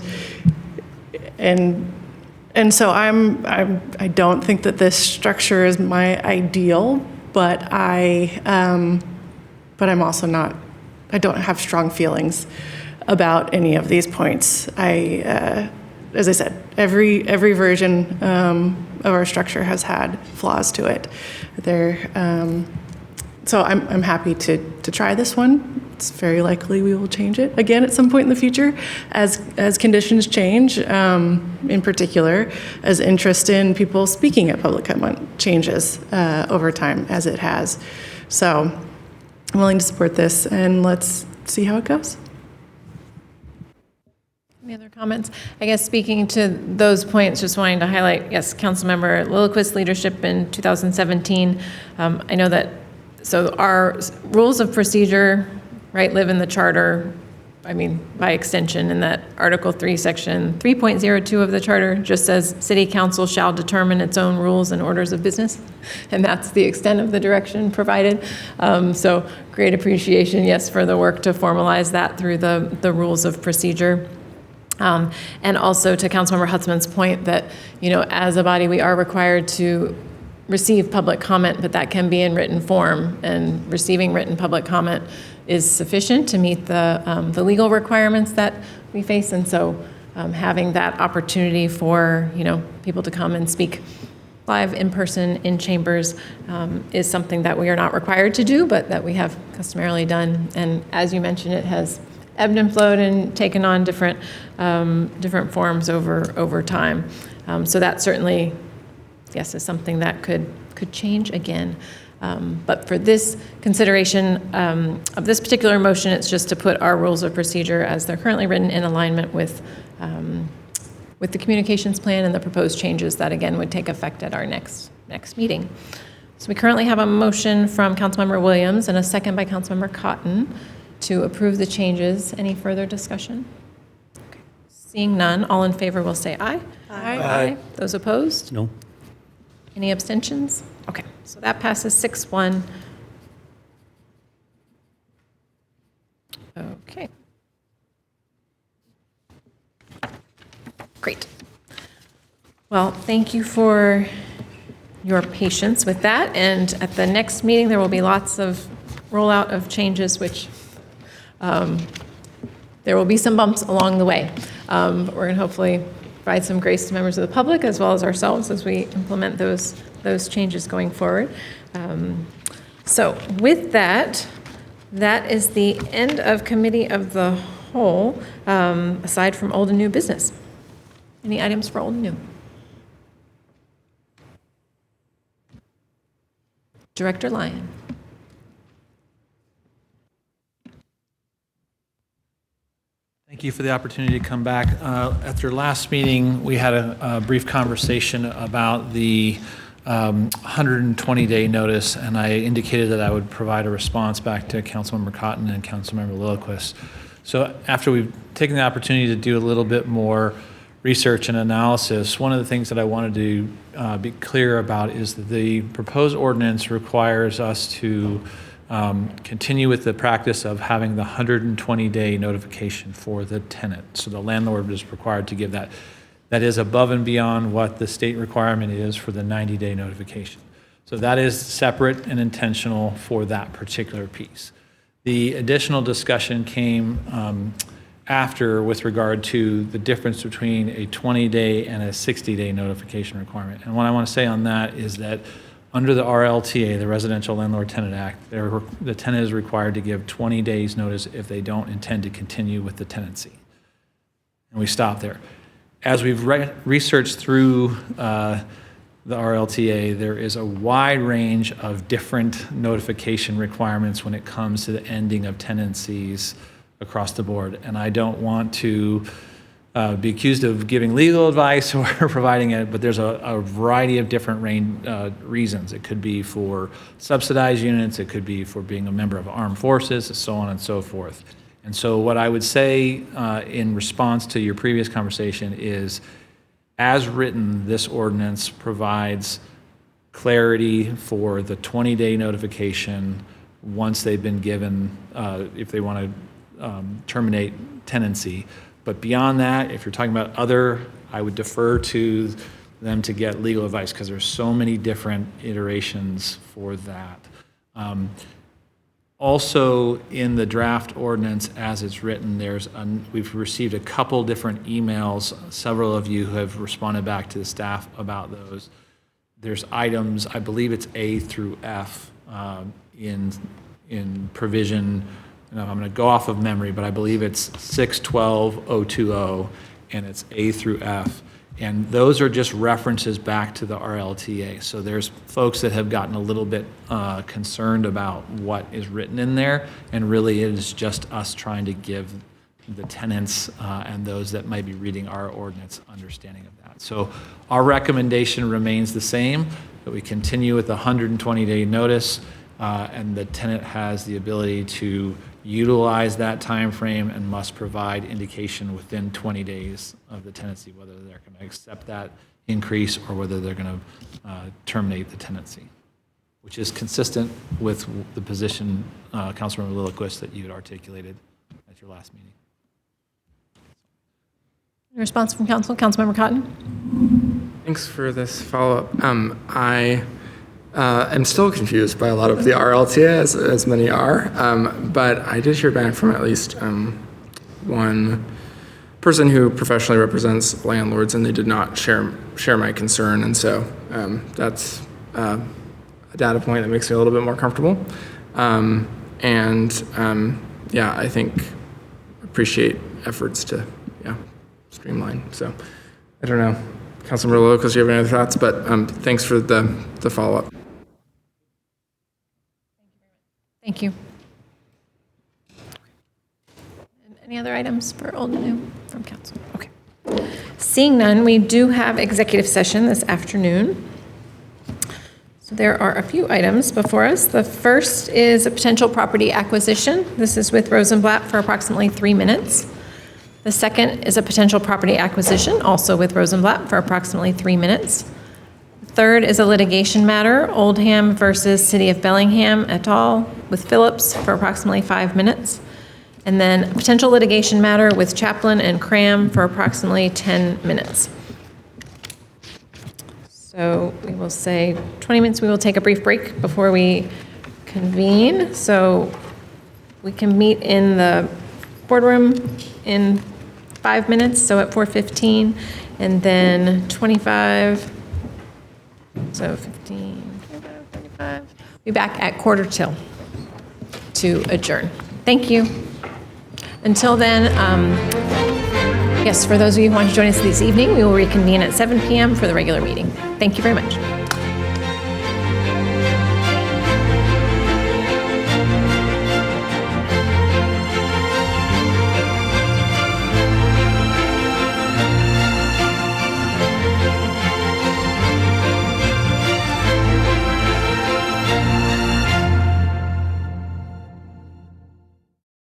so I don't think that this structure is my ideal, but I'm also not. I don't have strong feelings about any of these points. As I said, every version of our structure has had flaws to it. So I'm happy to try this one. It's very likely we will change it again at some point in the future as conditions change, in particular, as interest in people speaking at public comment changes over time, as it has. So I'm willing to support this, and let's see how it goes. Any other comments? I guess speaking to those points, just wanting to highlight, yes, Councilmember Lillquist's leadership in 2017. I know that, so our rules of procedure, right, live in the charter, I mean, by extension, in that Article 3, Section 3.02 of the charter just says, City Council shall determine its own rules and orders of business. And that's the extent of the direction provided. So great appreciation, yes, for the work to formalize that through the rules of procedure. And also to Councilmember Hutzman's point that, you know, as a body, we are required to receive public comment, but that can be in written form, and receiving written public comment is sufficient to meet the legal requirements that we face. And so having that opportunity for, you know, people to come and speak live in person in chambers is something that we are not required to do, but that we have customarily done. And as you mentioned, it has ebbed and flowed and taken on different forms over time. So that certainly, yes, is something that could change again. But for this consideration of this particular motion, it's just to put our rules of procedure as they're currently written in alignment with the communications plan and the proposed changes that again would take effect at our next meeting. So we currently have a motion from Councilmember Williams and a second by Councilmember Cotton to approve the changes. Any further discussion? Okay. Seeing none, all in favor will say aye. Aye. Aye. Those opposed? No. Any abstentions? Okay, so that passes 6-1. Okay. Great. Well, thank you for your patience with that. And at the next meeting, there will be lots of rollout of changes, which there will be some bumps along the way. But we're going to hopefully provide some grace to members of the public as well as ourselves as we implement those changes going forward. So with that, that is the end of Committee of the Whole, aside from old and new business. Any items for old and new? Director Lyon. Thank you for the opportunity to come back. After last meeting, we had a brief conversation about the 120-day notice, and I indicated that I would provide a response back to Councilmember Cotton and Councilmember Lillquist. So after we've taken the opportunity to do a little bit more research and analysis, one of the things that I wanted to be clear about is that the proposed ordinance requires us to continue with the practice of having the 120-day notification for the tenant. So the landlord is required to give that. That is above and beyond what the state requirement is for the 90-day notification. So that is separate and intentional for that particular piece. The additional discussion came after with regard to the difference between a 20-day and a 60-day notification requirement. And what I want to say on that is that under the RLTA, the Residential Landlord-Tenant Act, the tenant is required to give 20 days notice if they don't intend to continue with the tenancy. And we stop there. As we've researched through the RLTA, there is a wide range of different notification requirements when it comes to the ending of tenancies across the board. And I don't want to be accused of giving legal advice or providing it, but there's a variety of different reasons. It could be for subsidized units, it could be for being a member of armed forces, so on and so forth. And so what I would say in response to your previous conversation is, as written, this ordinance provides clarity for the 20-day notification once they've been given, if they want to terminate tenancy. But beyond that, if you're talking about other, I would defer to them to get legal advice because there's so many different iterations for that. Also, in the draft ordinance as it's written, we've received a couple different emails. Several of you have responded back to the staff about those. There's items, I believe it's A through F in provision. I'm going to go off of memory, but I believe it's 612.020, and it's A through F. And those are just references back to the RLTA. So there's folks that have gotten a little bit concerned about what is written in there, and really it is just us trying to give the tenants and those that might be reading our ordinance understanding of that. So our recommendation remains the same, that we continue with the 120-day notice, and the tenant has the ability to utilize that time frame and must provide indication within 20 days of the tenancy whether they're going to accept that increase or whether they're going to terminate the tenancy, which is consistent with the position, Councilmember Lilliquist, that you had articulated at your last meeting. Response from Council, Councilmember Cotton. Thanks for this follow-up. I am still confused by a lot of the RLTA, as many are, but I did hear back from at least one person who professionally represents landlords, and they did not share my concern, and so that's a data point that makes me a little bit more comfortable. Yeah, I think appreciate efforts to streamline. So I don't know, Councilmember Lilliquist, do you have any other thoughts? But thanks for the follow-up. Thank you. Any other items for old and new from council? Okay. Seeing none, we do have executive session this afternoon. So there are a few items before us. The first is a potential property acquisition. This is with Rosenblatt for approximately 3 minutes. The second is a potential property acquisition, also with Rosenblatt for approximately 3 minutes. Third is a litigation matter, Oldham versus City of Bellingham et al. With Phillips for approximately 5 minutes. And then a potential litigation matter with Chaplin and Cram for approximately 10 minutes. So we will say 20 minutes. We will take a brief break before we convene. So we can meet in the boardroom in 5 minutes, so at 4:15, and then 25. So 15, 25, 35. Be back at 1:45 to adjourn. Thank you. Until then, yes, for those of you who want to join us this evening, we will reconvene at 7 p.m. for the regular meeting. Thank you very much.